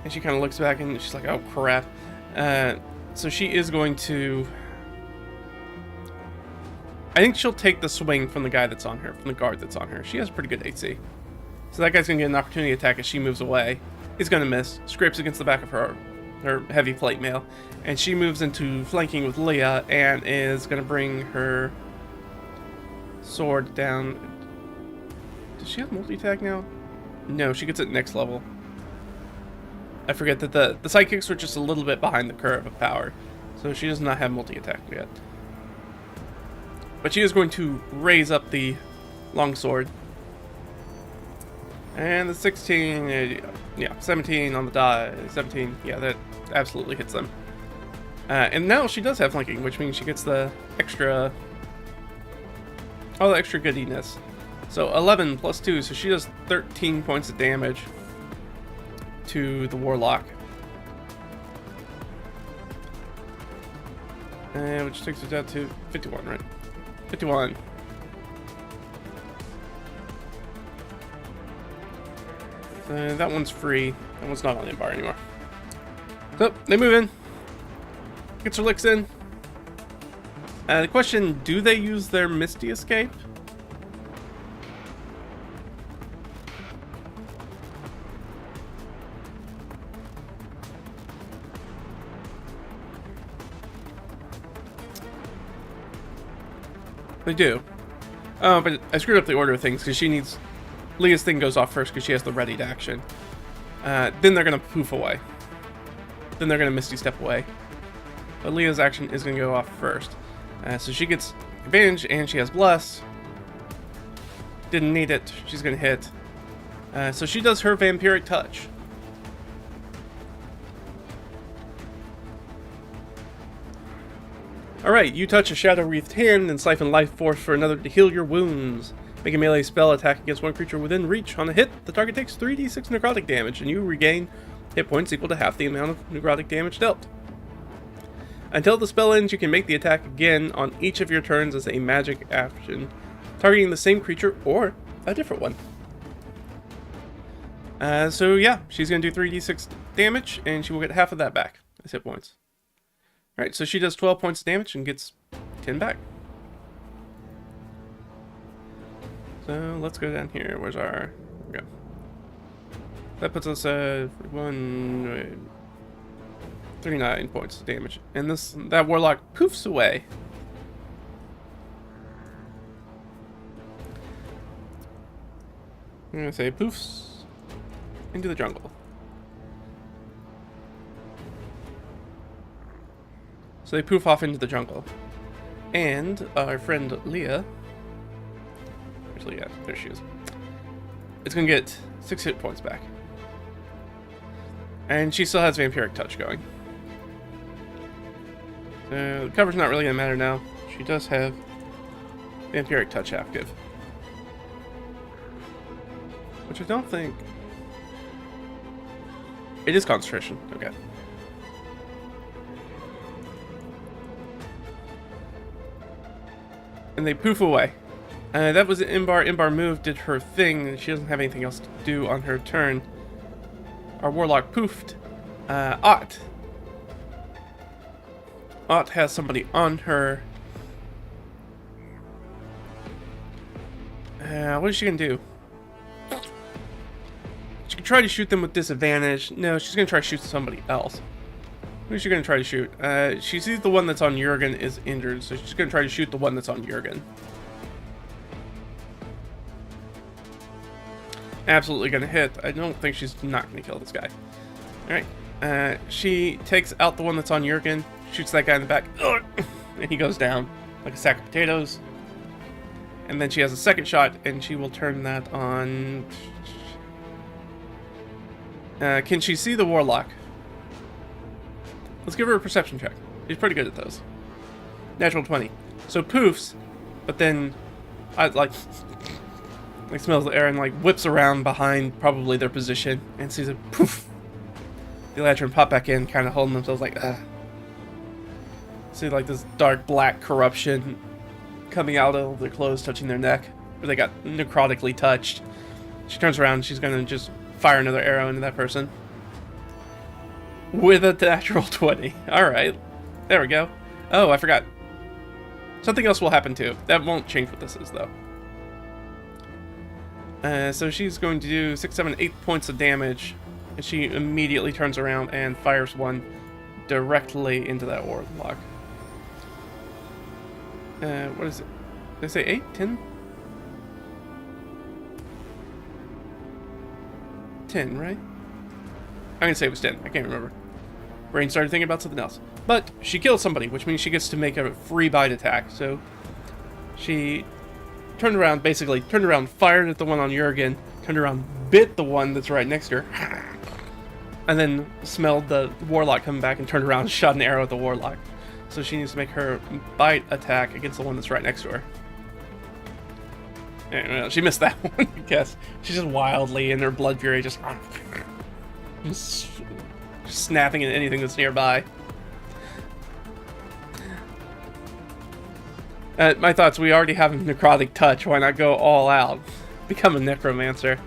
she kind of looks back and she's like, oh crap. So she is going to... I think she'll take the swing from the guy that's on her, from the guard that's on her. She has pretty good AC. So that guy's going to get an opportunity attack as she moves away. He's going to miss. Scrapes against the back of her heavy plate mail. And she moves into flanking with Leah and is going to bring her sword down. Does she have multi-attack now? No, she gets it next level. I forget that the sidekicks were just a little bit behind the curve of power. So she does not have multi-attack yet. But she is going to raise up the longsword. And the 16, yeah, 17 on the die. 17, yeah, that absolutely hits them. And now she does have flanking, which means she gets the extra... all the extra goodiness. So 11 plus 2, so she does 13 points of damage to the Warlock. And which takes us down to 51, right? 51. That one's free. That one's not on the bar anymore. So, they move in. Gets her licks in. The question, do they use their Misty Escape? They do. But I screwed up the order of things because she needs... Leah's thing goes off first because she has the ready to action. Then they're going to poof away. Then they're going to Misty Step away. But Leah's action is going to go off first. So she gets advantage and she has Bless. Didn't need it. She's going to hit. So she does her Vampiric Touch. Alright, you touch a shadow-wreathed hand and siphon life force for another to heal your wounds. Make a melee spell attack against one creature within reach. On a hit, the target takes 3d6 necrotic damage, and you regain hit points equal to half the amount of necrotic damage dealt. Until the spell ends, you can make the attack again on each of your turns as a magic action, targeting the same creature or a different one. So yeah, she's going to do 3d6 damage, and she will get half of that back as hit points. Alright, so she does 12 points of damage and gets 10 back. So let's go down here. Where's our... There we go. That puts us at 39 points of damage. And that Warlock poofs away. I'm gonna say poofs into the jungle. So they poof off into the jungle. And our friend Leah... Where's Leah? There she is. It's going to get 6 hit points back. And she still has Vampiric Touch going. So the cover's not really going to matter now. She does have Vampiric Touch active. Which I don't think... It is concentration. Okay. And they poof away. That was Imbar. Imbar moved, did her thing, and she doesn't have anything else to do on her turn. Our warlock poofed. Ott. Ott has somebody on her. What is she gonna do? She can try to shoot them with disadvantage. No, she's gonna try to shoot somebody else. Who's she gonna try to shoot? She sees the one that's on Jurgen is injured, so she's gonna try to shoot the one that's on Jurgen. Absolutely gonna hit. I don't think she's not gonna kill this guy. Alright. She takes out the one that's on Jurgen, shoots that guy in the back, and he goes down like a sack of potatoes. And then she has a second shot, and she will turn that on... can she see the warlock? Let's give her a perception check. She's pretty good at those. Natural 20. So poofs, but then I like smells the air and like whips around behind probably their position and sees a poof. The Eladrin pop back in, kind of holding themselves like, ugh. See like this dark black corruption coming out of their clothes, touching their neck, where they got necrotically touched. She turns around, she's gonna just fire another arrow into that person. With a natural 20. Alright. There we go. Oh, I forgot. Something else will happen too. That won't change what this is, though. So she's going to do 6, 7, 8 points of damage. And she immediately turns around and fires one directly into that warlock. What is it? Did I say 8? 10? 10, right? I'm gonna say it was 10. I can't remember. Brain started thinking about something else. But she killed somebody, which means she gets to make a free bite attack. So she turned around, basically turned around, fired at the one on Jurgen, turned around, bit the one that's right next to her, and then smelled the warlock coming back and turned around and shot an arrow at the warlock. So she needs to make her bite attack against the one that's right next to her. Yeah, she missed that one, I guess. She's just wildly in her blood fury, just snapping at anything that's nearby. My thoughts, we already have a necrotic touch, why not go all out? Become a necromancer.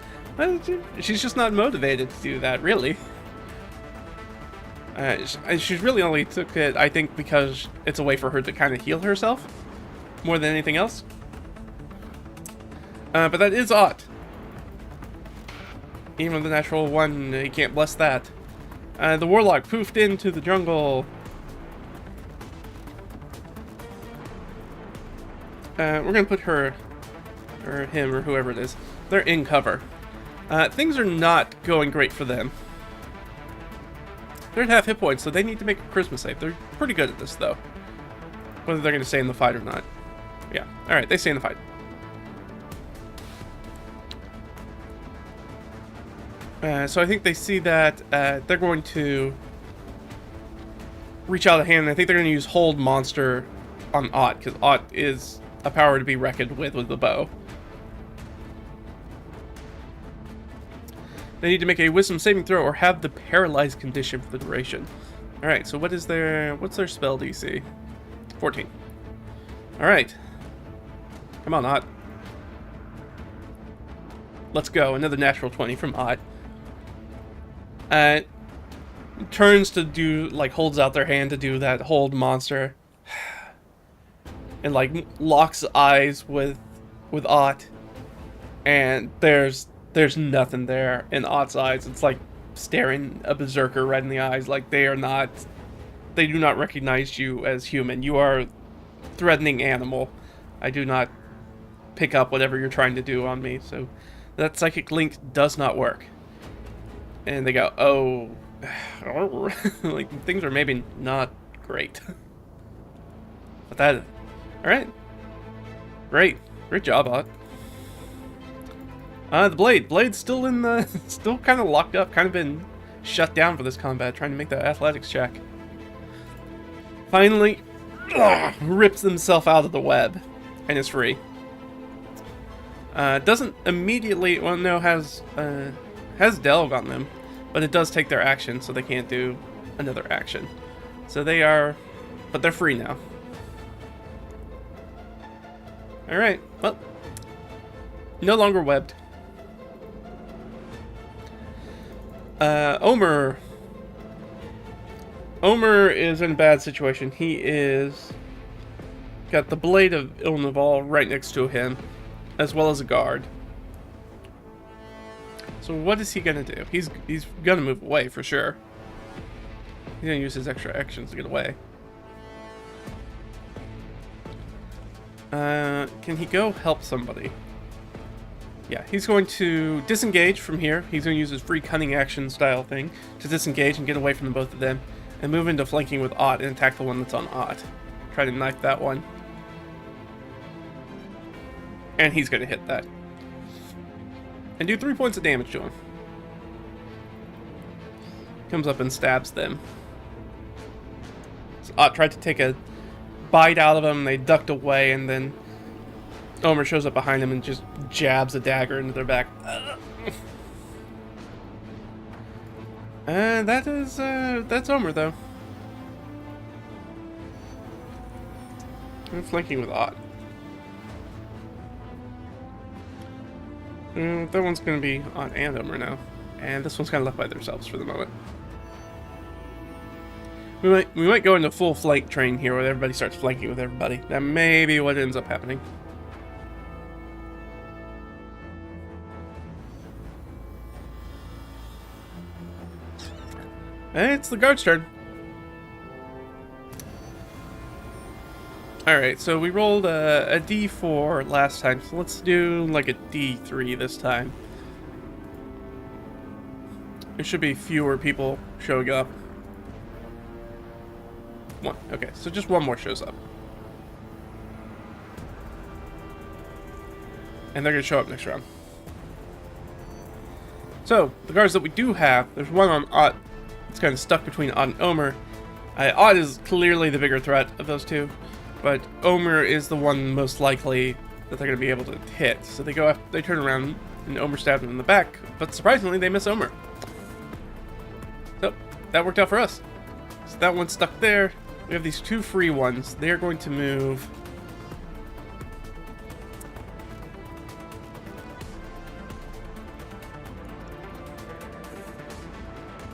She's just not motivated to do that, really. She really only took it, I think, because it's a way for her to kind of heal herself, more than anything else. But that is Ott. Even with the natural 1, you can't bless that. The warlock poofed into the jungle. We're gonna put her, or him, or whoever it is. They're in cover. Things are not going great for them. They're at half hit points, so they need to make a charisma save. They're pretty good at this, though. Whether they're gonna stay in the fight or not. Yeah, alright, they stay in the fight. So I think they see that they're going to reach out a hand, and I think they're going to use Hold Monster on Ott, because Ott is a power to be reckoned with the bow. They need to make a Wisdom saving throw or have the paralyzed condition for the duration. Alright, so what's their spell DC? 14. Alright. Come on, Ott. Let's go. Another natural 20 from Ott. Turns to do, like, holds out their hand to do that Hold Monster. And, like, locks eyes with Ott. And there's nothing there in Ott's eyes. It's like staring a berserker right in the eyes. Like, they do not recognize you as human. You are threatening animal. I do not pick up whatever you're trying to do on me. So that psychic link does not work. And they go, oh, like, things are maybe not great. But that, alright. Great job, Ott. The Blade's still in the, still kind of locked up, kind of been shut down for this combat, trying to make that athletics check. Finally, rips himself out of the web, and is free. Doesn't immediately, well, no, has Delve on them, but it does take their action, so they can't do another action. So they are, but they're free now. Alright, well. No longer webbed. Omer. Omer is in a bad situation. He is got the Blade of Ilnaval right next to him, as well as a guard. So what is he gonna do? He's gonna move away for sure. He's gonna use his extra actions to get away. Can he go help somebody? Yeah, he's going to disengage from here. He's going to use his free cunning action style thing to disengage and get away from the both of them, and move into flanking with Ott and attack the one that's on Ott. Try to knife that one. And he's going to hit that. And do 3 points of damage to him. Comes up and stabs them. So Ott tried to take a bite out of him, they ducked away, and then Omer shows up behind him and just jabs a dagger into their back. And that's Omer, though. I'm flanking with Ott. That one's going to be Ott and Omer now. And this one's kind of left by themselves for the moment. We might go into full flank train here where everybody starts flanking with everybody. That may be what ends up happening. And it's the guard's turn. Alright, so we rolled a D4 last time, so let's do like a D3 this time. There should be fewer people showing up. One. Okay, so just one more shows up. And they're going to show up next round. So, the guards that we do have, there's one on Ott. It's kind of stuck between Ott and Omer. Ott is clearly the bigger threat of those two, but Omer is the one most likely that they're going to be able to hit. So they go after, they turn around, and Omer stabs them in the back, but surprisingly they miss Omer. So, that worked out for us. So that one's stuck there. We have these two free ones. They're going to move.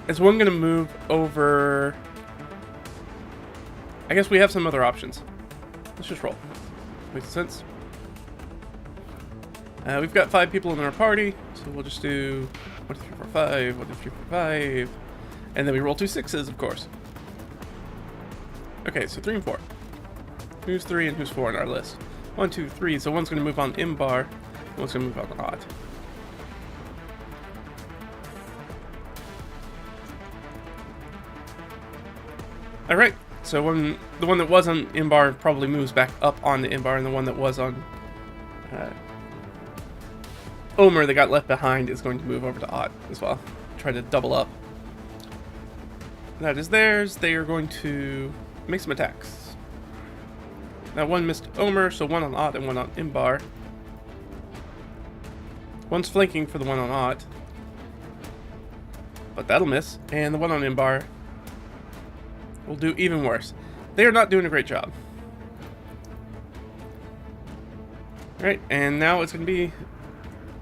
Is one going to move over? I guess we have some other options. Let's just roll. Makes sense. We've got 5 people in our party, so we'll just do 1, 2, 3, 4, 5, 1, 2, 3, 4, 5, and then we roll 2 6s, of course. Okay, so 3 and 4. Who's 3 and who's 4 on our list? 1, 2, 3. So one's going to move on Imbar, one's going to move on Ott. All right. So the one that was on Imbar probably moves back up on the Imbar, and the one that was on Omer that got left behind is going to move over to Ott as well. Try to double up. That is theirs. They are going to make some attacks. Now one missed Omer, so one on Ott and one on Imbar. One's flanking for the one on Ott, but that'll miss. And the one on Imbar will do even worse. They are not doing a great job. Alright, and now it's going to be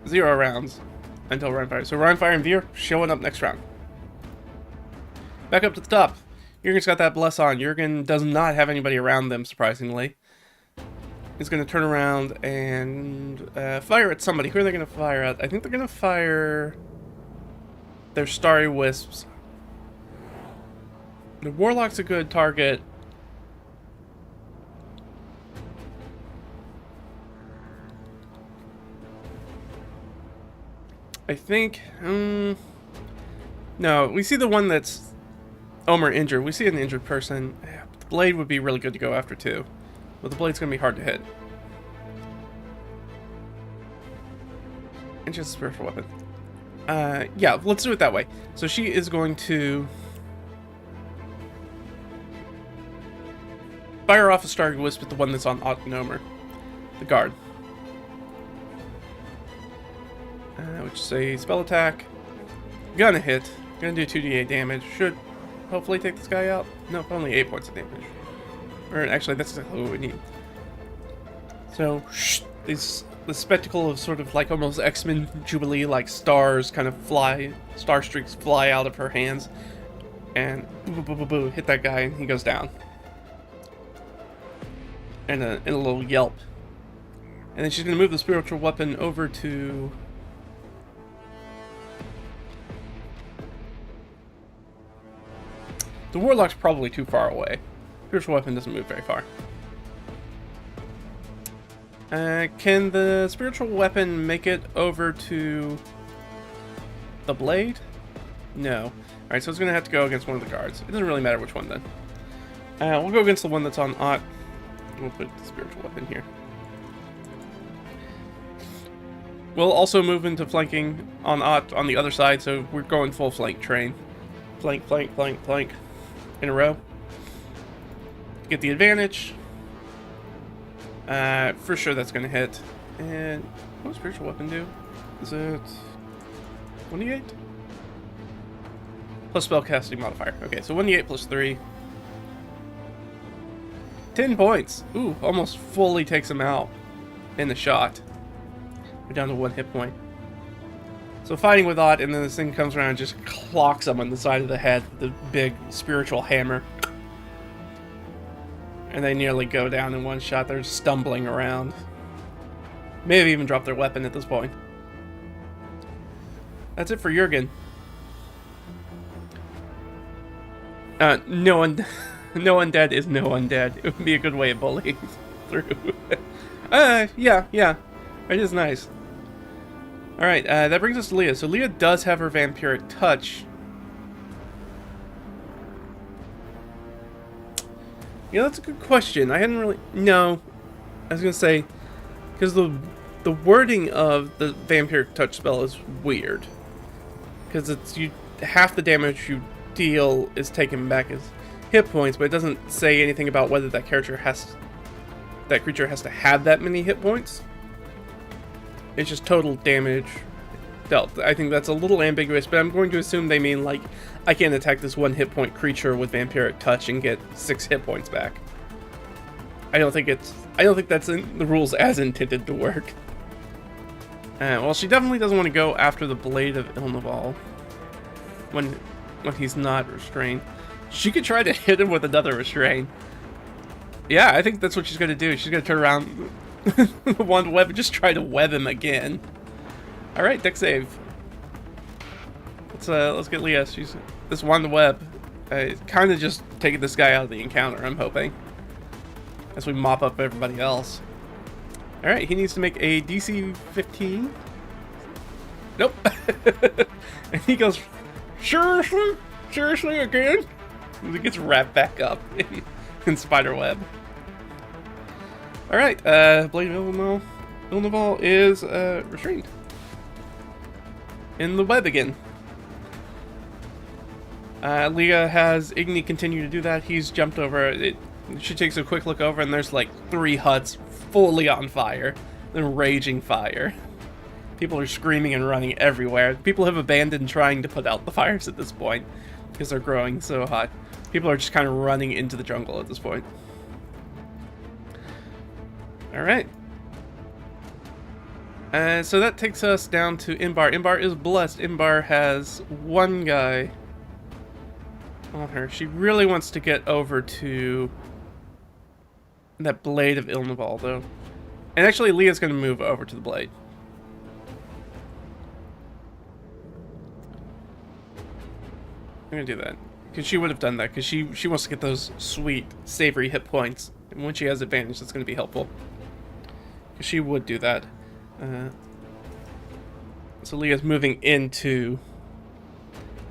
0 rounds until Rhinefire. So Rhinefire and Veer showing up next round. Back up to the top. Jurgen's got that bless on. Jurgen does not have anybody around them, surprisingly. He's going to turn around and fire at somebody. Who are they going to fire at? I think they're going to fire their Starry Wisps. The Warlock's a good target. I think... no, we see the one that's Omer injured. We see an injured person. The blade would be really good to go after too. But the blade's going to be hard to hit. And just a spiritual weapon. Yeah, let's do it that way. So she is going to fire off a Starry Wisp at the one that's on Ott and Omer, the guard. Which is a spell attack. Gonna hit. Gonna do 2d8 damage. Should hopefully take this guy out. Nope, only 8 points of damage. Or actually, that's exactly what we need. So, this spectacle of sort of like almost X-Men Jubilee, like stars kind of fly, star streaks fly out of her hands, and boo, boo, boo, boo, hit that guy, and he goes down. And a little yelp. And then she's going to move the spiritual weapon over to... The warlock's probably too far away. Spiritual weapon doesn't move very far. Can the spiritual weapon make it over to the blade? No. Alright, so it's going to have to go against one of the guards. It doesn't really matter which one then. We'll go against the one that's on Ott. We'll put the spiritual weapon here. We'll also move into flanking on Ott on the other side, so we're going full flank train. Flank, flank, flank, flank. In a row. Get the advantage. For sure that's going to hit. And what does spiritual weapon do? Is it 1d8? Plus spellcasting modifier. Okay, so 1d8 plus 3. 10 points. Ooh, almost fully takes him out in the shot. We're down to 1 hit point. So fighting with Ott, and then this thing comes around and just clocks him on the side of the head with the big spiritual hammer. And they nearly go down in one shot. They're stumbling around. Maybe even drop their weapon at this point. That's it for Jurgen. No undead is no undead. It would be a good way of bullying through. Yeah. It is nice. Alright, that brings us to Leah. So Leah does have her vampiric touch. Yeah, that's a good question. I hadn't really... No. I was going to say... Because the wording of the vampiric touch spell is weird. Because it's... half the damage you deal is taken back as hit points, but it doesn't say anything about whether that creature has to have that many hit points. It's just total damage dealt. I think that's a little ambiguous, but I'm going to assume they mean, like, I can attack this 1 hit point creature with vampiric touch and get 6 hit points back. I don't think that's in the rules as intended to work. Well, she definitely doesn't want to go after the Blade of Ilnaval when he's not restrained. She could try to hit him with another restrain. Yeah, I think that's what she's going to do. She's going to turn around the wand web and just try to web him again. Alright, deck save. Let's get Leah. She's this wand web. Kind of just taking this guy out of the encounter, I'm hoping. As we mop up everybody else. Alright, he needs to make a DC 15. Nope. And he goes, seriously? Seriously again? And he gets wrapped back up in spider web. Alright, Blade of Ilnaval is restrained. In the web again. Leah has Igni continue to do that. He's jumped over it. She takes a quick look over, and there's like 3 huts fully on fire. They're raging fire. People are screaming and running everywhere. People have abandoned trying to put out the fires at this point because they're growing so hot. People are just kind of running into the jungle at this point. Alright. So that takes us down to Imbar. Imbar is blessed. Imbar has 1 guy on her. She really wants to get over to that Blade of Ilnaval, though. And actually, Leah's going to move over to the Blade. I'm going to do that. Because she would have done that. Because she wants to get those sweet, savory hit points. And when she has advantage, that's going to be helpful. Because she would do that. So Leah's moving into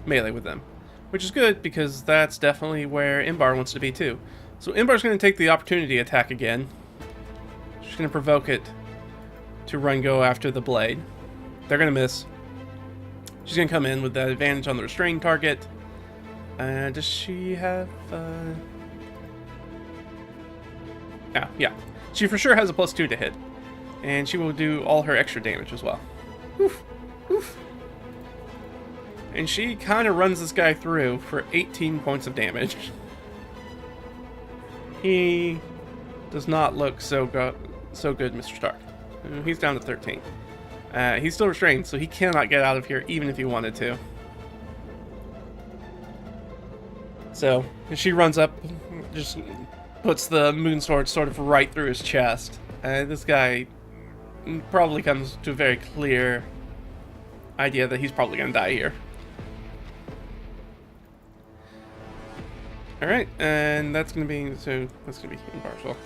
melee with them. Which is good, because that's definitely where Imbar wants to be, too. So Imbar's going to take the opportunity attack again. She's going to provoke it to go after the Blade. They're going to miss. She's going to come in with that advantage on the restrained target. Does she have... Yeah. She for sure has a +2 to hit. And she will do all her extra damage as well. Oof. Oof. And she kind of runs this guy through for 18 points of damage. He does not look so so good, Mr. Stark. He's down to 13. He's still restrained, so he cannot get out of here even if he wanted to. So she runs up, just puts the moon sword sort of right through his chest. This guy probably comes to a very clear idea that he's probably going to die here. Alright, and that's going to be, Imbar as well.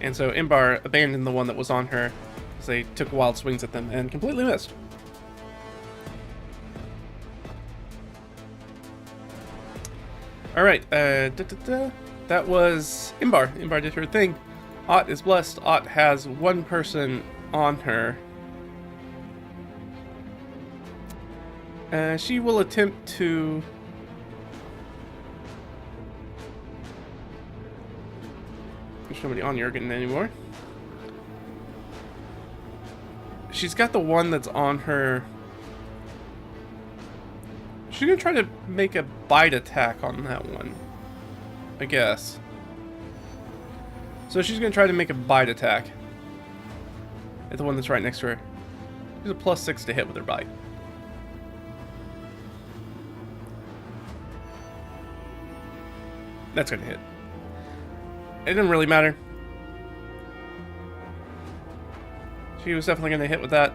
And so Imbar abandoned the one that was on her as they took wild swings at them and completely missed. Alright, that was Imbar. Imbar did her thing. Ott is blessed. Ott has one person on her. She will attempt to... There's nobody on Jurgen anymore. She's got the one that's on her. She's gonna try to make a bite attack on that one, I guess. So she's gonna try to make a bite attack at the one that's right next to her. She's a +6 to hit with her bite. That's gonna hit. It didn't really matter. She was definitely gonna hit with that.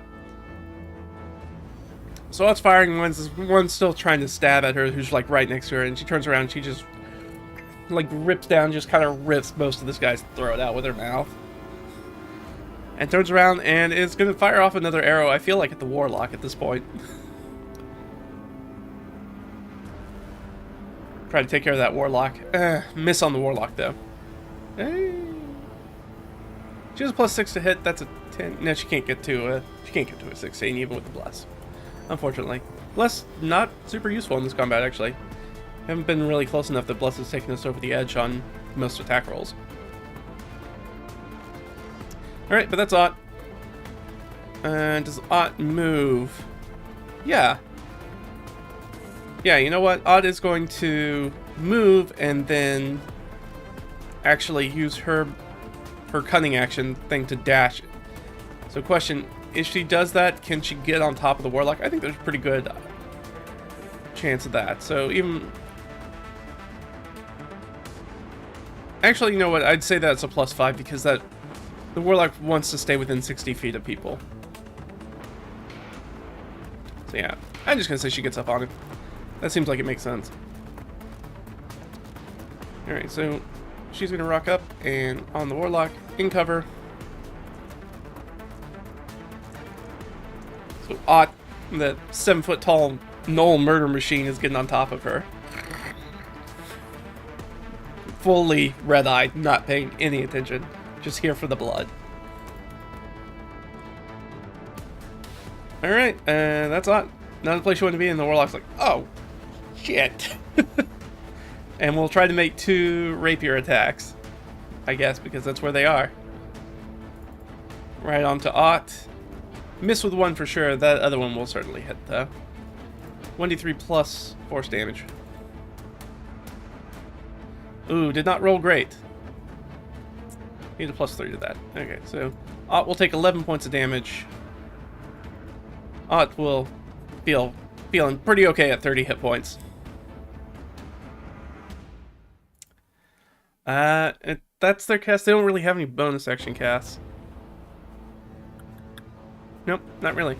So Ott's firing, one's still trying to stab at her, who's like right next to her, and she turns around and she just like rips down, just kind of rips most of this guy's throat out with her mouth. And turns around and is gonna fire off another arrow, I feel like at the Warlock at this point. Try to take care of that Warlock. Miss on the Warlock though. She has a +6 to hit, that's a 10. No, she can't get to a 16 even with the bless. Unfortunately. Bless not super useful in this combat actually. Haven't been really close enough that Bless has taken us over the edge on most attack rolls. Alright, but that's Ott. Does Ott move? Yeah. Yeah, you know what? Ott is going to move and then actually use her cunning action thing to dash. So question, if she does that, can she get on top of the Warlock? I think there's a pretty good chance of that. So even... Actually, you know what? I'd say that's a +5 because the Warlock wants to stay within 60 feet of people. So yeah, I'm just gonna say she gets up on it. That seems like it makes sense. Alright, so she's gonna rock up and on the Warlock, in cover. So Ott, the 7-foot-tall Knoll murder machine, is getting on top of her. Fully red-eyed, not paying any attention. Just here for the blood. Alright, that's Ott. Not the place you want to be, and the Warlock's like, oh, shit. And we'll try to make 2 rapier attacks, I guess, because that's where they are. Right on to Ott. Miss with 1 for sure. That other one will certainly hit, though. 1d3 plus force damage. Ooh, did not roll great. Need a +3 to that. Okay, so Ott will take 11 points of damage. Ott will feeling pretty okay at 30 hit points. That's their cast. They don't really have any bonus action casts. Nope, not really.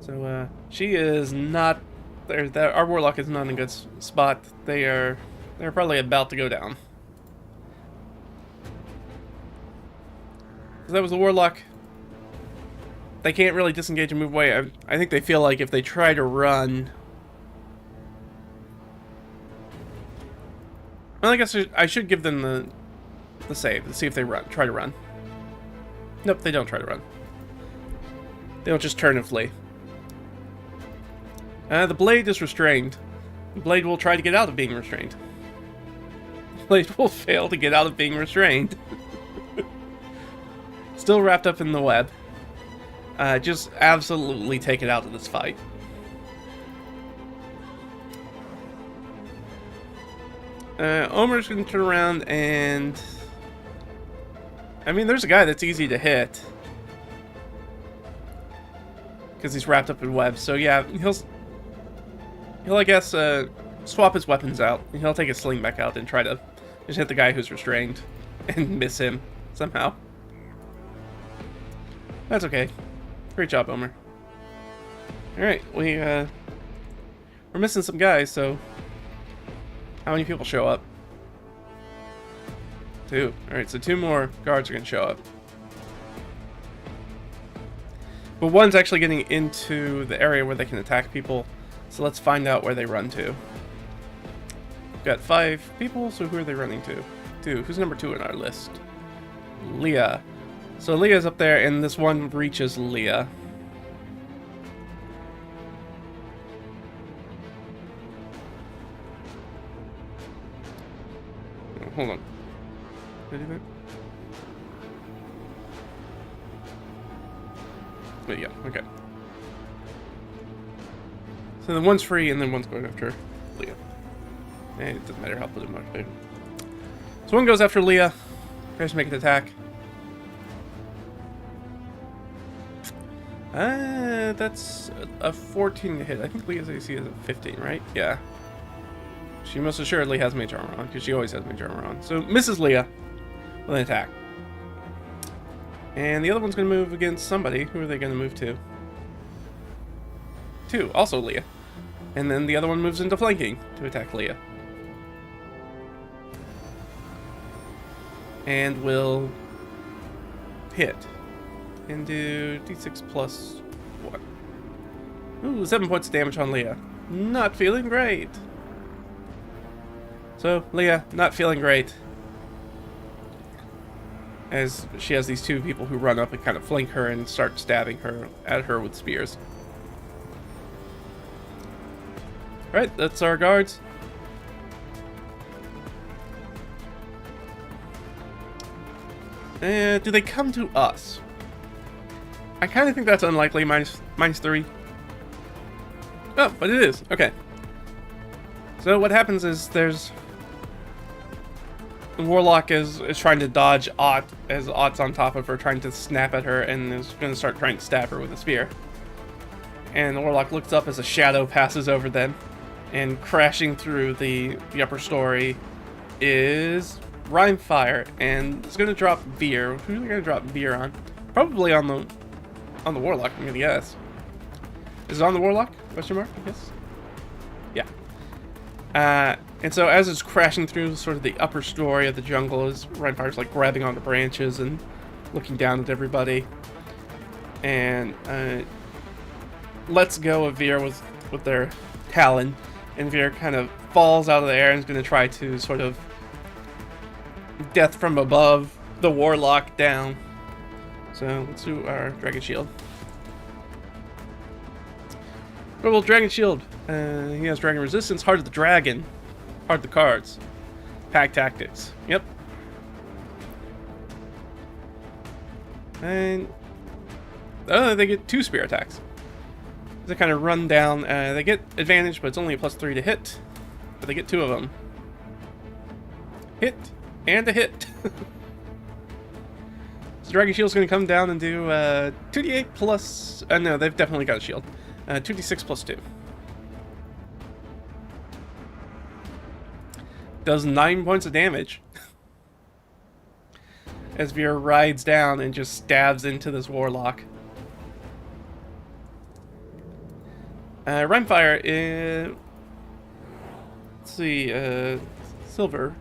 So, she is not... Our Warlock is not in a good spot. They're probably about to go down. So that was the Warlock. They can't really disengage and move away. I think they feel like if they try to run... Well, I guess I should give them the save to see if they try to run. Nope, they don't try to run. They don't just turn and flee. The blade is restrained. The blade will try to get out of being restrained. The blade will fail to get out of being restrained. Still wrapped up in the web. Just absolutely take it out of this fight. Omer's going to turn around and I mean, there's a guy that's easy to hit. Because he's wrapped up in webs. So yeah, he'll I guess, swap his weapons out. He'll take his sling back out and try to just hit the guy who's restrained. And miss him, somehow. That's okay. Great job, Omer. Alright, we're missing some guys, so... How many people show up? 2. Alright, so 2 more guards are going to show up. But one's actually getting into the area where they can attack people, so let's find out where they run to. We've got 5 people, so who are they running to? 2. Who's number 2 in our list? Leah. So Leah's up there, and this one reaches Leah. Oh, hold on. Did I do that? But yeah, okay. So then one's free, and then one's going after Leah. And it doesn't matter how put him up there. So one goes after Leah. Tries to make an attack. That's a 14 to hit. I think Leah's AC is a 15, right? Yeah. She most assuredly has mage armor on, because she always has mage armor on. So misses Leah with an attack. And the other one's going to move against somebody. Who are they going to move to? 2, also Leah. And then the other one moves into flanking to attack Leah. And will hit. And do d6 plus 1. Ooh, 7 points of damage on Leah. Not feeling great. So, Leah, not feeling great. As she has these 2 people who run up and kind of flank her and start stabbing her at her with spears. Alright, that's our guards. Do they come to us? I kind of think that's unlikely, minus 3. Oh, but it is. Okay. So what happens is there's... The Warlock is trying to dodge Ott, as Ott's on top of her, trying to snap at her, and is going to start trying to stab her with a spear. And the Warlock looks up as a shadow passes over them, and crashing through the upper story is Rhymefire, and it's going to drop Veer. Who's going to drop Veer on? Probably on the Warlock, I'm going to guess. Is it on the Warlock? Question mark, I guess? Yeah. And so as it's crashing through sort of the upper story of the jungle, as Rhinefire's like grabbing onto branches and looking down at everybody, and lets go of Veer with their talon, and Veer kind of falls out of the air and is going to try to sort of death from above the Warlock down. So let's do our Dragon Shield. Well, Dragon Shield. He has Dragon Resistance, Heart of the Dragon. Heart of the Cards. Pack Tactics. Yep. And they get 2 spear attacks. They kind of run down. They get advantage, but it's only a +3 to hit. But they get 2 of them. Hit and a hit. So Dragon Shield's going to come down and do 2d8 plus... no, they've definitely got a shield. 2d6 plus 2. Does 9 points of damage. As Veer rides down and just stabs into this Warlock. Rhymefire is... Let's see, Silver.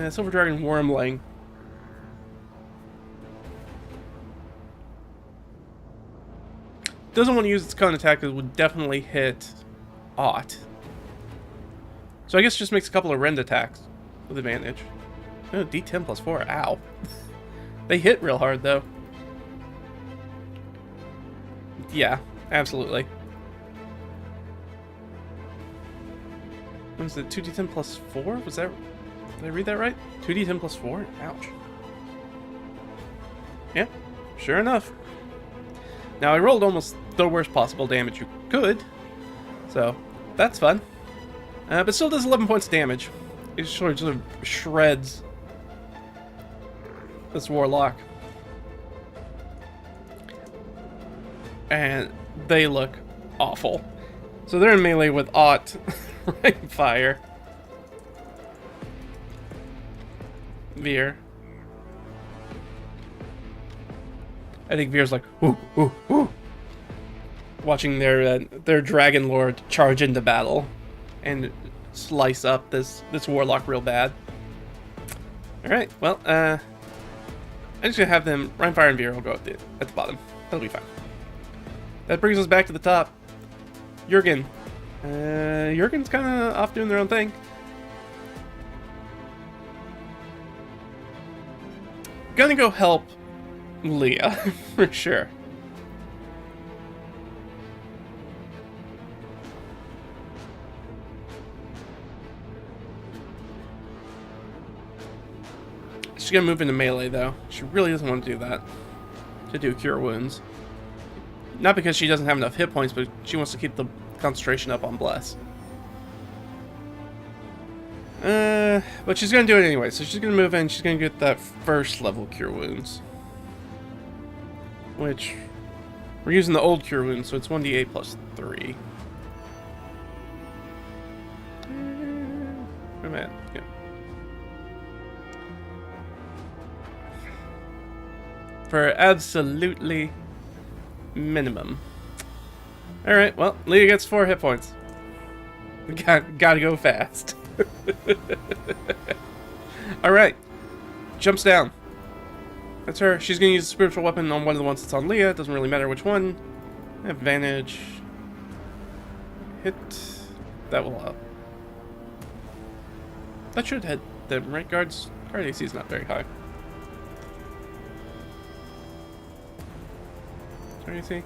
Silver Dragon Wormling. Doesn't want to use its cone attack, because it would definitely hit Ott. So I guess it just makes a couple of rend attacks with advantage. Oh, D10 plus 4. Ow. They hit real hard, though. Yeah, absolutely. What was it? 2d10 plus 4? Was that... Did I read that right? 2d10 plus 4? Ouch. Yeah, sure enough. Now, I rolled almost the worst possible damage you could. So, that's fun. But still does 11 points of damage. It sort of shreds this warlock. And they look awful. So they're in melee with Ott, rain fire. Veer. I think Veer's like, ooh, ooh, ooh. Watching their dragon lord charge into battle and slice up this warlock real bad. Alright, well, I'm just gonna have them, Rainfire and Veer will go at the bottom. That'll be fine. That brings us back to the top. Jurgen. Jurgen's kinda off doing their own thing. Gonna go help Leah, for sure. She's gonna move into melee, though. She really doesn't want to do that. To do Cure Wounds. Not because she doesn't have enough hit points, but she wants to keep the concentration up on Bless. But she's gonna do it anyway, so she's gonna move in, she's gonna get that first level Cure Wounds. Which, we're using the old Cure Wounds, so it's 1d8 plus 3. Where am I at? Yeah. For absolutely minimum. Alright, well, Leah gets 4 hit points. We gotta go fast. Alright. Jumps down. That's her. She's gonna use a spiritual weapon on one of the ones that's on Leah. It doesn't really matter which one. Advantage. Hit. That will help. That should hit them, right? Guard AC is not very high. Their AC?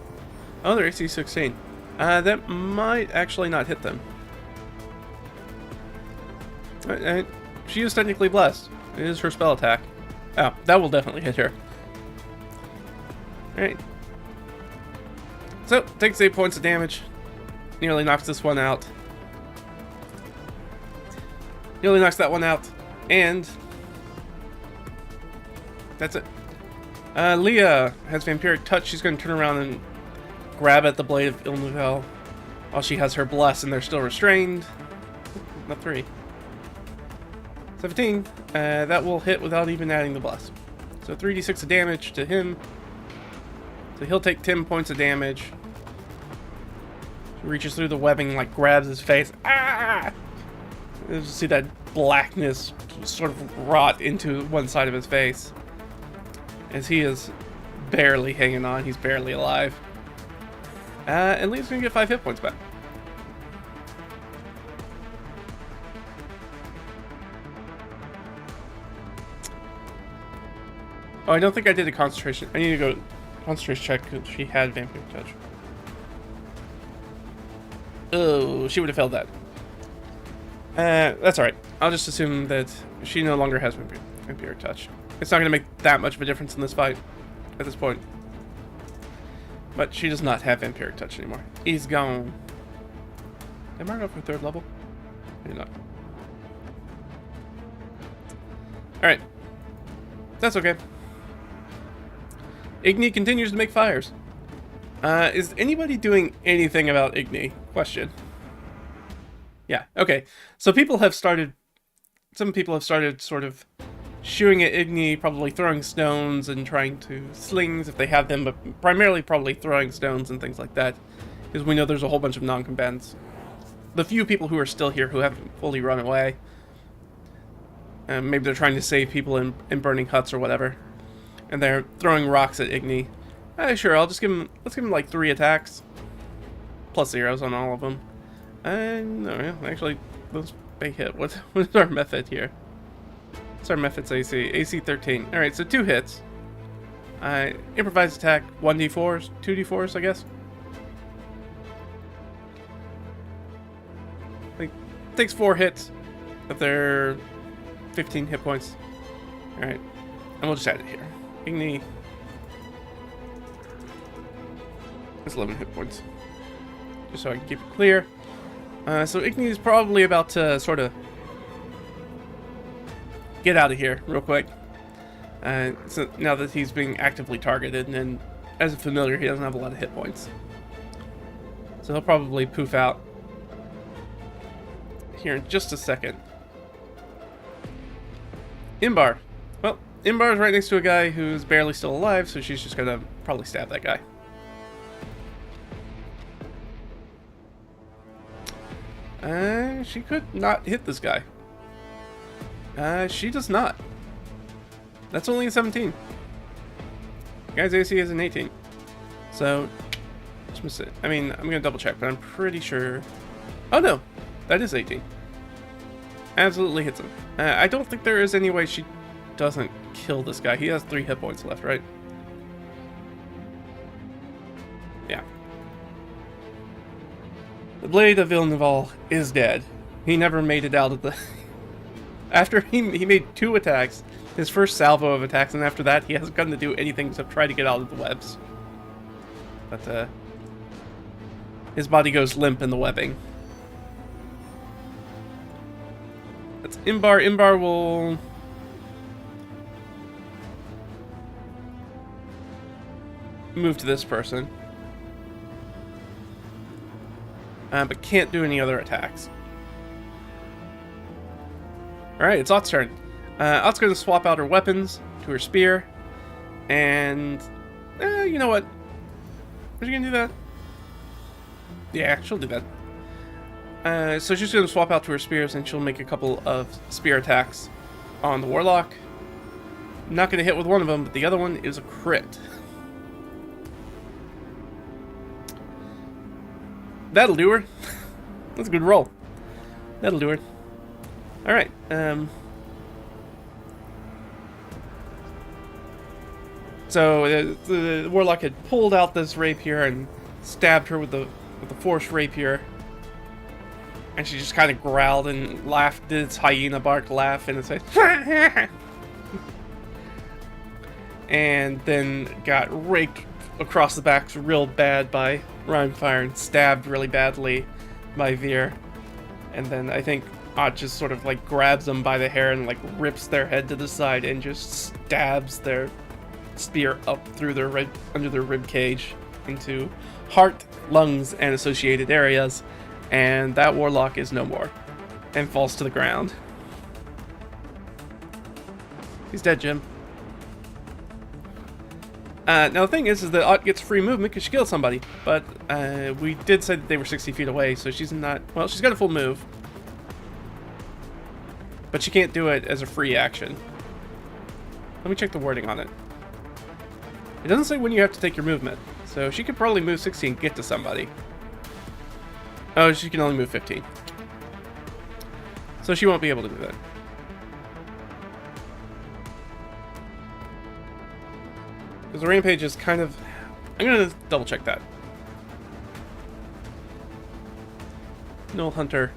Oh, their AC is 16. That might actually not hit them. She is technically blessed. It is her spell attack. Oh, that will definitely hit her. Alright. So, takes 8 points of damage. Nearly knocks this one out. Nearly knocks that one out. And that's it. Leah has Vampiric Touch. She's going to turn around and grab at the Blade of Ilnuvel while she has her Bless and they're still restrained. Not 3. 17. That will hit without even adding the Bless. So 3d6 of damage to him. So he'll take 10 points of damage. She reaches through the webbing, like grabs his face. Ah! You see that blackness sort of rot into one side of his face. As he is barely hanging on. He's barely alive. And Leah's going to get 5 hit points back. Oh, I don't think I did a concentration. I need to go concentration check because she had Vampiric Touch. Oh, she would have failed that. That's alright. I'll just assume that she no longer has Vampiric Touch. It's not going to make that much of a difference in this fight at this point. But she does not have Vampiric Touch anymore. He's gone. Did I mark up for 3rd level? Maybe not. Alright. That's okay. Igni continues to make fires. Is anybody doing anything about Igni? Question. Yeah, okay. So people have started... Some people have started sort of shooting at Igni, probably throwing stones and trying to slings if they have them, but primarily probably throwing stones and things like that. Because we know there's a whole bunch of non-combatants. The few people who are still here who haven't fully run away. Maybe they're trying to save people in burning huts or whatever. And they're throwing rocks at Igni. Sure, I'll just give him, let's give him like 3 attacks. Plus 0s on all of them. No, actually, those may hit. What's our method here? What's our method's AC? AC 13. Alright, so 2 hits. Improvised attack, 1d4s, 2d4s, I guess. Like, takes 4 hits if they're 15 hit points. Alright, and we'll just add it here. Igni. That's 11 hit points. Just so I can keep it clear. So Igni is probably about to sort of get out of here real quick. So now that he's being actively targeted, and as a familiar, he doesn't have a lot of hit points. So he'll probably poof out here in just a second. Imbar. Well, Imbar is right next to a guy who's barely still alive, so she's just gonna probably stab that guy. She could not hit this guy. She does not. That's only a 17. The guy's AC is an 18. So, let's miss it. I mean, I'm gonna double check, but I'm pretty sure. Oh no, that is 18. Absolutely hits him. I don't think there is any way she doesn't kill this guy. He has 3 hit points left, right? Yeah. The Blade of Vilnaval is dead. He never made it out of the... After he made 2 attacks, his first salvo of attacks, and after that he hasn't gotten to do anything except try to get out of the webs. But, his body goes limp in the webbing. That's Imbar. Imbar will... move to this person. But can't do any other attacks. Alright, it's Ott's turn. Ott's going to swap out her weapons to her spear. And... you know what? Is she going to do that? Yeah, she'll do that. So she's going to swap out to her spears, and she'll make a couple of spear attacks on the Warlock. Not going to hit with one of them, but the other one is a crit. That'll do her. That's a good roll. That'll do her. Alright, so the Warlock had pulled out this rapier and stabbed her with the force rapier. And she just kind of growled and laughed, did its hyena bark laugh in its face. And then got raked across the back real bad by Rhymefire and stabbed really badly by Veer. And then I think Ott just sort of like grabs them by the hair and like rips their head to the side and just stabs their spear up through their under their rib cage into heart, lungs, and associated areas. And that Warlock is no more and falls to the ground. He's dead, Jim. Now the thing is that Ott gets free movement because she killed somebody, but we did say that they were 60 feet away, so she's not... Well, she's got a full move, but she can't do it as a free action. Let me check the wording on it. It doesn't say when you have to take your movement, so she could probably move 60 and get to somebody. Oh, she can only move 15. So she won't be able to do that. Because the rampage is kind of... I'm going to double check that. Null Hunter.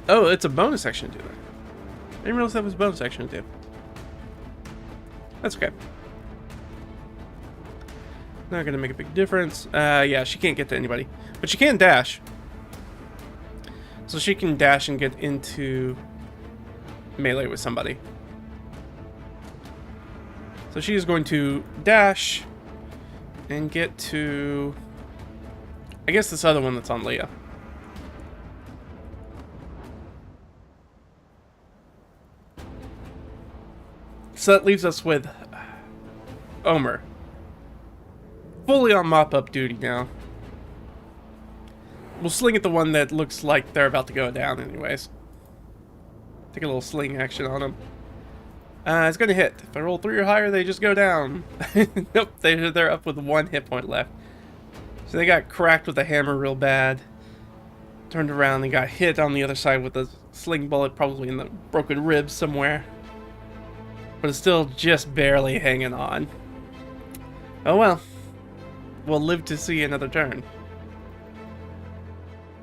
Oh, it's a bonus action to do it. I didn't realize that was a bonus action to do. That's okay. Not going to make a big difference. Yeah, she can't get to anybody. But she can dash. So she can dash and get into melee with somebody. So she is going to dash and get to, I guess, this other one that's on Leah. So that leaves us with Omer. Fully on mop-up duty now. We'll sling at the one that looks like they're about to go down anyways. Take a little sling action on them. It's going to hit. If I roll 3 or higher, they just go down. Nope, they're up with 1 hit point left. So they got cracked with a hammer real bad. Turned around and got hit on the other side with a sling bullet, probably in the broken ribs somewhere. But it's still just barely hanging on. Oh well. We'll live to see another turn.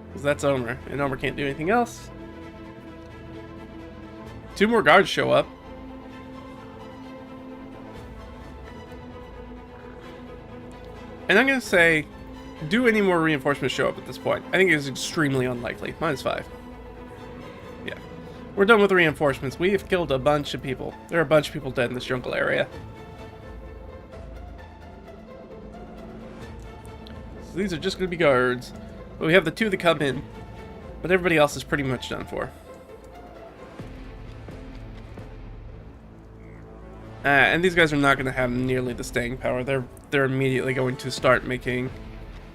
Because that's Omer, and Omer can't do anything else. 2 more guards show up. And I'm going to say, do any more reinforcements show up at this point? I think it's extremely unlikely. -5. Yeah. We're done with reinforcements. We have killed a bunch of people. There are a bunch of people dead in this jungle area. So these are just going to be guards. But we have the 2 that come in. But everybody else is pretty much done for. And these guys are not going to have nearly the staying power. They're immediately going to start making...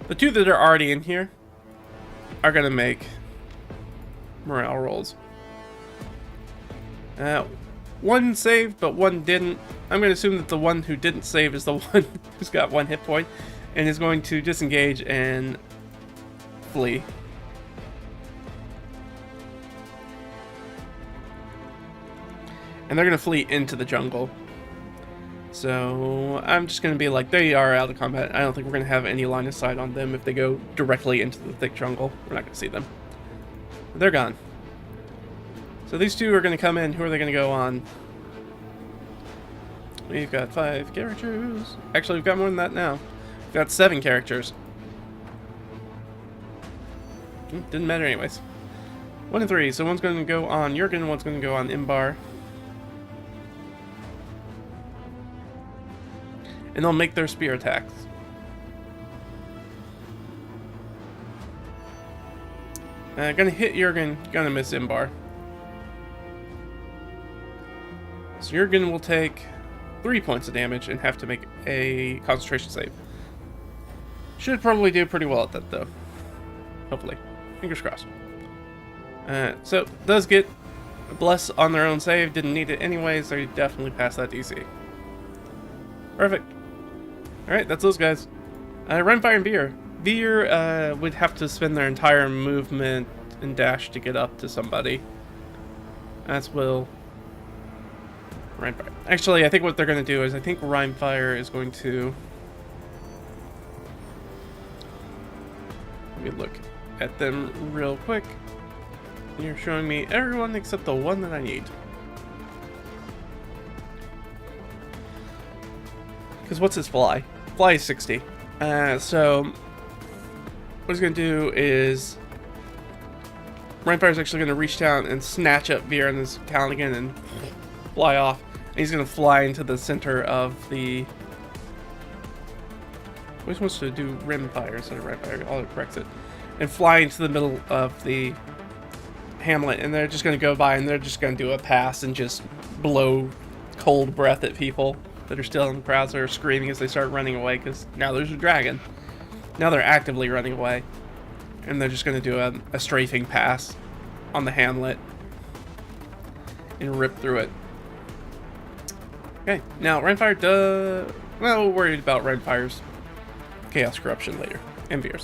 The 2 that are already in here are going to make morale rolls. One saved, but one didn't. I'm going to assume that the one who didn't save is the one who's got 1 hit point and is going to disengage and flee. And they're going to flee into the jungle. So I'm just going to be like, they are out of combat. I don't think we're going to have any line of sight on them if they go directly into the thick jungle. We're not going to see them. They're gone. So these 2 are going to come in. Who are they going to go on? We've got 5 characters. Actually, we've got more than that now. We've got 7 characters. Didn't matter anyways. 1 and 3. So one's going to go on Jurgen, one's going to go on Imbar. And they'll make their spear attacks. Gonna hit Jurgen, gonna miss Imbar. So Jurgen will take 3 points of damage and have to make a concentration save. Should probably do pretty well at that though. Hopefully. Fingers crossed. So does get a bless on their own save, didn't need it anyways, so you definitely pass that DC. Perfect. Alright, that's those guys. Renfire and Veer. Veer would have to spend their entire movement and dash to get up to somebody. As will Renfire. Actually, I think what they're going to do is, I think Renfire is going to... Let me look at them real quick. You're showing me everyone except the one that I need. Because what's his fly? Fly is 60. So what he's going to do is Renfire's actually going to reach down and snatch up Veer in his talon again and fly off. And he's going to fly into the center of the... Always wants to do rimfire instead of Renfire. I'll correct it. And fly into the middle of the hamlet. And they're just going to go by and they're just going to do a pass and just blow cold breath at people that are still in the crowds that are screaming as they start running away, because now there's a dragon. Now they're actively running away. And they're just going to do a strafing pass on the hamlet and rip through it. Okay, now Renfire does... Well, we're worried about Renfire's Chaos Corruption later. And Veer's.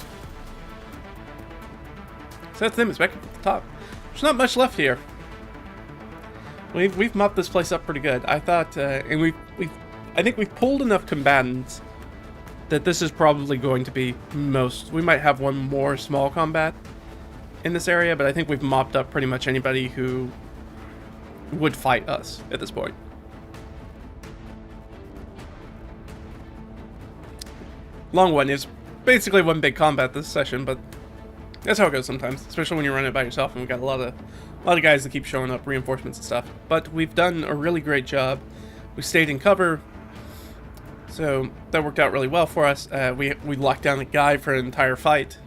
So that's them, it's back at the top. There's not much left here. We've mopped this place up pretty good. I thought, and I think we've pulled enough combatants that this is probably going to be most... We might have one more small combat in this area, but I think we've mopped up pretty much anybody who would fight us at this point. Long one is basically one big combat this session, but that's how it goes sometimes, especially when you run it by yourself, and we've got a lot of guys that keep showing up, reinforcements and stuff. But we've done a really great job. We stayed in cover, so that worked out really well for us. We locked down a guy for an entire fight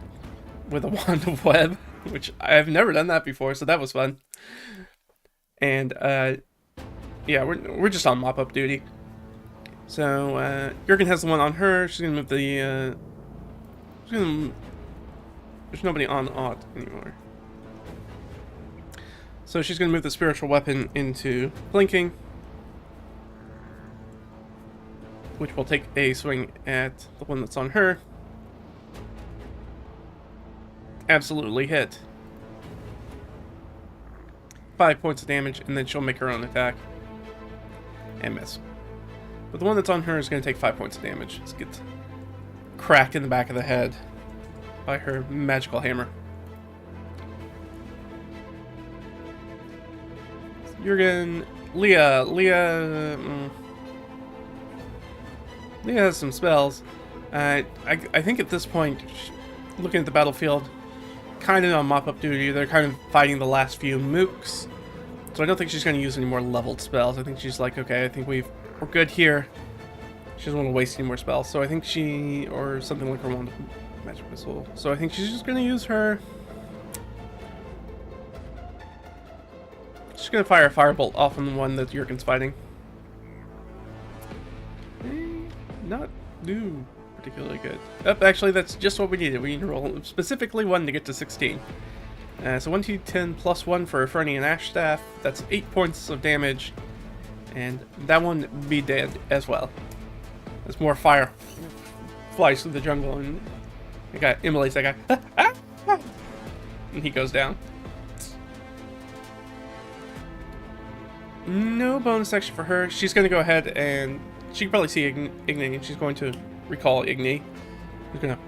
with a wand of web, which I've never done that before, so that was fun. And yeah, we're just on mop-up duty. So Jurgen has the one on her. She's gonna move the. There's nobody on Odd anymore. So she's gonna move the spiritual weapon into blinking, which will take a swing at the one that's on her. Absolutely hit. 5 points of damage, and then she'll make her own attack and miss. But the one that's on her is going to take 5 points of damage. Just get cracked in the back of the head by her magical hammer. Jurgen, Leah has some spells. I think at this point, looking at the battlefield, kind of on mop-up duty. They're kind of fighting the last few mooks So I don't think she's going to use any more leveled spells. I think she's like, okay, I think we're good here. She doesn't want to waste any more spells. So I think or something like her wand of magic missile. So I think she's just going to use her. She's going to fire a firebolt off on the one that Jurgen's fighting. Not do particularly good. Oh, actually, that's just what we needed. We need to roll specifically 1 to get to 16. So 1d10 plus 1 for Fernie and Ash Staff. That's 8 points of damage. And that one be dead as well. As more fire flies through the jungle and the guy immolates that guy. And he goes down. No bonus action for her. She's going to go ahead and she can probably see Igni, and she's going to recall Igni. She's going to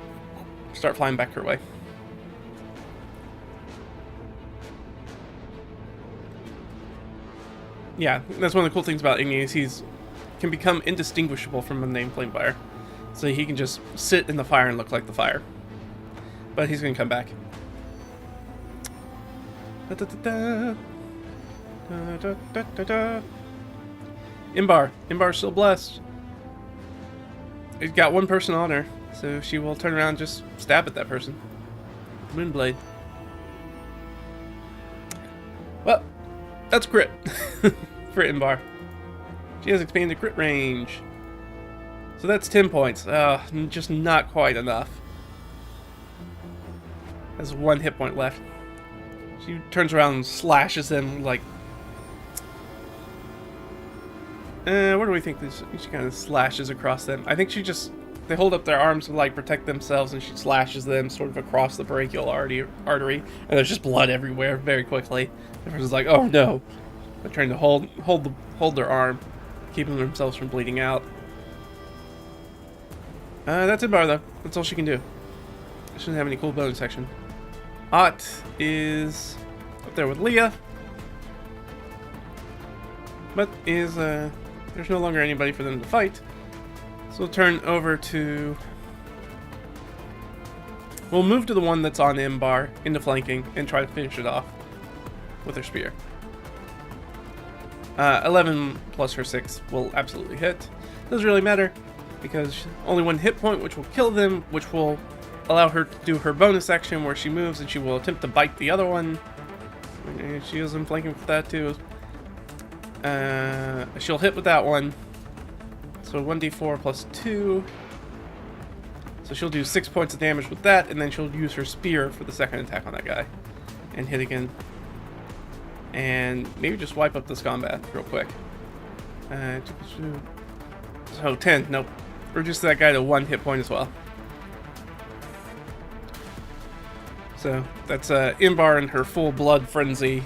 start flying back her way. Yeah, that's one of the cool things about Igni is he's can become indistinguishable from a named flame fire. So he can just sit in the fire and look like the fire. But he's going to come back. Imbar's still blessed. He's got one person on her, so she will turn around and just stab at that person. Moonblade. Well, that's crit for Imbar. She has expanded crit range. So that's 10 points. Just not quite enough. Has 1 hit point left. She turns around and slashes them like... what do we think this? She kind of slashes across them. I think she just... They hold up their arms to like protect themselves, and she slashes them sort of across the brachial artery, and there's just blood everywhere very quickly. The person's like, "Oh no!" They're trying to hold their arm, keeping themselves from bleeding out. That's Imbar though. That's all she can do. She doesn't have any cool bonus action. Ott is up there with Leah, but is there's no longer anybody for them to fight. So we'll turn over to... We'll move to the one that's on Imbar into flanking and try to finish it off with her spear. 11 plus her 6 will absolutely hit. Doesn't really matter because only 1 hit point, which will kill them, which will allow her to do her bonus action where she moves and she will attempt to bite the other one. And she is in flanking for that too. She'll hit with that one. So 1d4 plus 2. So she'll do 6 points of damage with that, and then she'll use her spear for the second attack on that guy. And hit again. And maybe just wipe up this combat real quick. So 10, nope. Reduce that guy to 1 hit point as well. So that's Imbar in her full blood frenzy.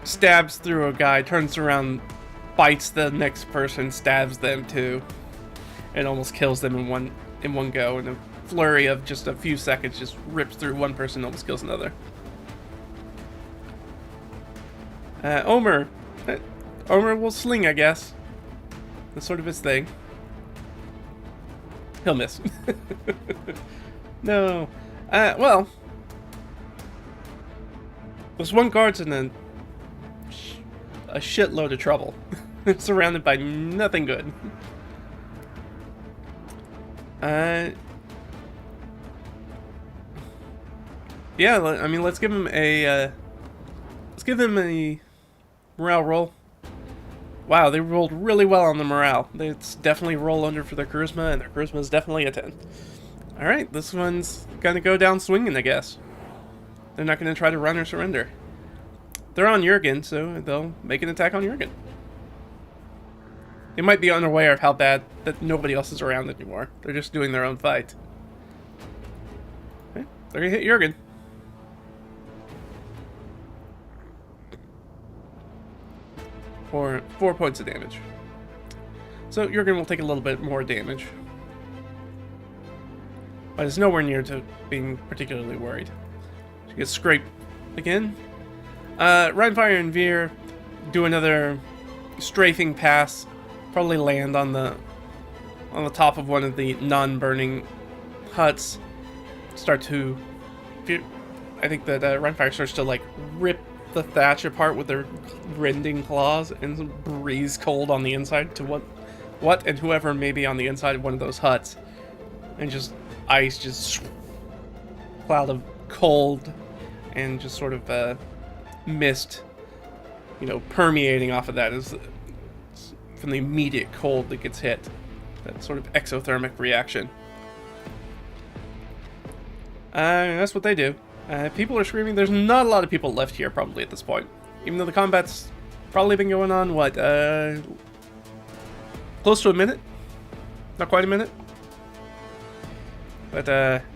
Stabs through a guy, turns around, bites the next person, stabs them too, and almost kills them in one go. In a flurry of just a few seconds, just rips through one person and almost kills another. Omer. Omer will sling, I guess. That's sort of his thing. He'll miss. No. Well. This one guard's in a shitload of trouble. Surrounded by nothing good. Yeah, I mean, let's give him a morale roll. Wow, they rolled really well on the morale. It's definitely roll under for their charisma, and their charisma is definitely a 10. Alright, this one's gonna go down swinging, I guess. They're not gonna try to run or surrender. They're on Jurgen, so they'll make an attack on Jurgen. They might be unaware of how bad that nobody else is around anymore. They're just doing their own fight. Okay, they're gonna hit Jurgen. For 4 points of damage. So Jurgen will take a little bit more damage. But it's nowhere near to being particularly worried. She gets scraped again. Rhinefire and Veer do another strafing pass. Probably land on the top of one of the non-burning huts. Start to... I think that Rhinefire starts to like rip the thatch apart with their rending claws and breeze cold on the inside to what and whoever may be on the inside of one of those huts, and just ice, just cloud of cold and just sort of mist, you know, permeating off of that is from the immediate cold that gets hit. That sort of exothermic reaction. That's what they do. People are screaming. There's not a lot of people left here probably at this point. Even though the combat's probably been going on, what, close to a minute? Not quite a minute? But,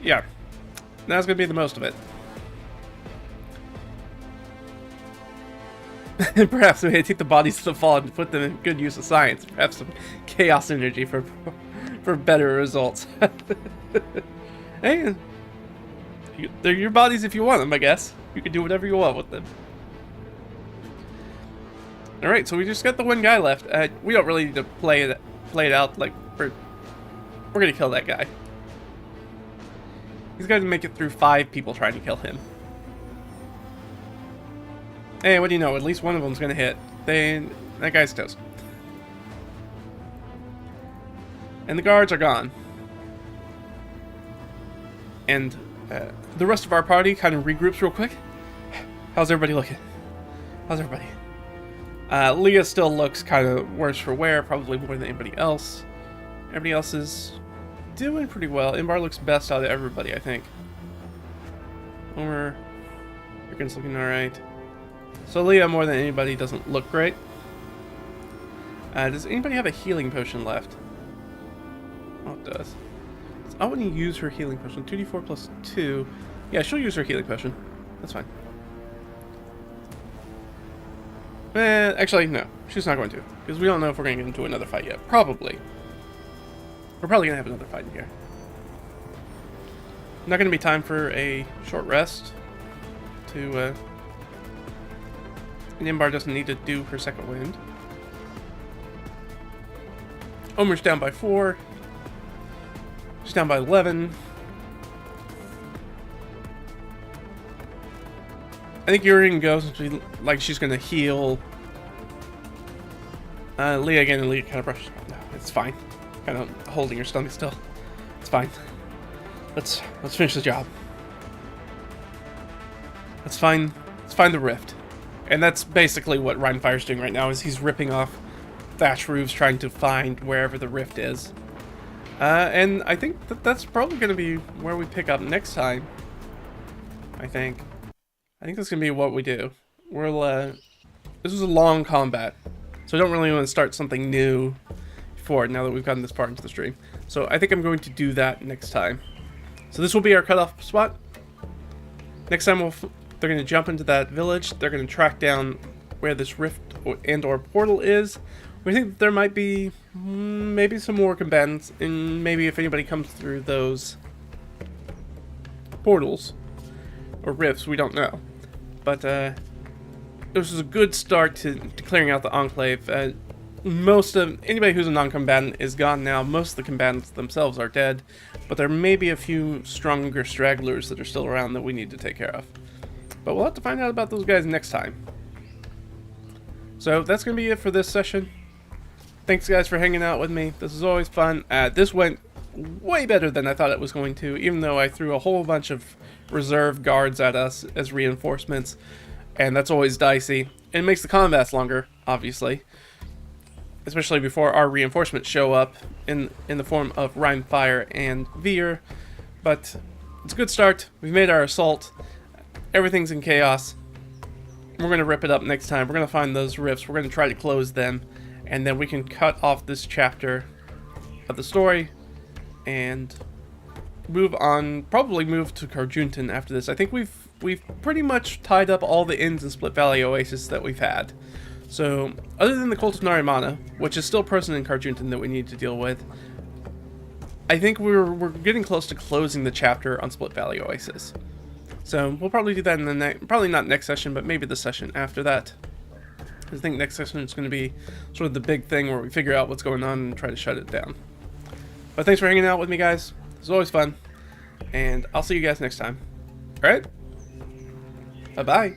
yeah. Now's gonna be the most of it. Perhaps we may take the bodies of the fallen and put them in good use of science. Perhaps some chaos energy for better results. Hey, they're your bodies if you want them, I guess. You can do whatever you want with them. Alright, so we just got the one guy left. We don't really need to play it out like we're gonna kill that guy. He's got to make it through 5 people trying to kill him. Hey, what do you know? At least one of them's gonna hit. That guy's toast. And the guards are gone. And the rest of our party kind of regroups real quick. How's everybody looking? How's everybody? Leah still looks kind of worse for wear, probably more than anybody else. Everybody else is doing pretty well. Imbar looks best out of everybody, I think. Homer, Rickon's looking alright. So Leah, more than anybody, doesn't look great. Does anybody have a healing potion left? Oh, it does. I want to use her healing potion. 2d4 plus 2. Yeah, she'll use her healing potion. That's fine. Actually, no. She's not going to. Because we don't know if we're going to get into another fight yet. Probably. We're probably going to have another fight in here. Not going to be time for a short rest. Nimbar doesn't need to do her second wind. Omer's down by 4. She's down by 11. I think Urian goes like she's gonna heal Leah again, and Leah kind of brushes. No, it's fine. Kind of holding her stomach still. It's fine. Let's finish the job. Let's find the rift. And that's basically what Rhinefire's doing right now, is he's ripping off thatch roofs trying to find wherever the rift is. And I think that's probably going to be where we pick up next time. I think that's going to be what we do. This was a long combat, so I don't really want to start something new for it now that we've gotten this far into the stream. So I think I'm going to do that next time. So this will be our cutoff spot. Next time they're going to jump into that village. They're going to track down where this rift or portal is. We think that there might be maybe some more combatants, and maybe if anybody comes through those portals or rifts, we don't know. But this is a good start to clearing out the enclave. Most of anybody who's a non-combatant is gone now. Most of the combatants themselves are dead, but there may be a few stronger stragglers that are still around that we need to take care of. But we'll have to find out about those guys next time. So that's going to be it for this session. Thanks guys for hanging out with me. This is always fun. This went way better than I thought it was going to, even though I threw a whole bunch of reserve guards at us as reinforcements. And that's always dicey. And it makes the combats longer, obviously. Especially before our reinforcements show up in the form of Rheinfire and Veer. But it's a good start. We've made our assault. Everything's in chaos. We're going to rip it up next time. We're going to find those rifts. We're going to try to close them. And then we can cut off this chapter of the story and move on. Probably move to Carjuntan after this. I think we've pretty much tied up all the inns in Split Valley Oasis that we've had. So, other than the Cult of Narimana, which is still present in Carjuntan that we need to deal with, I think we're getting close to closing the chapter on Split Valley Oasis. So, we'll probably do that in the probably not next session, but maybe the session after that. I think next session is going to be sort of the big thing where we figure out what's going on and try to shut it down. But thanks for hanging out with me, guys. It's always fun. And I'll see you guys next time. Alright? Bye-bye.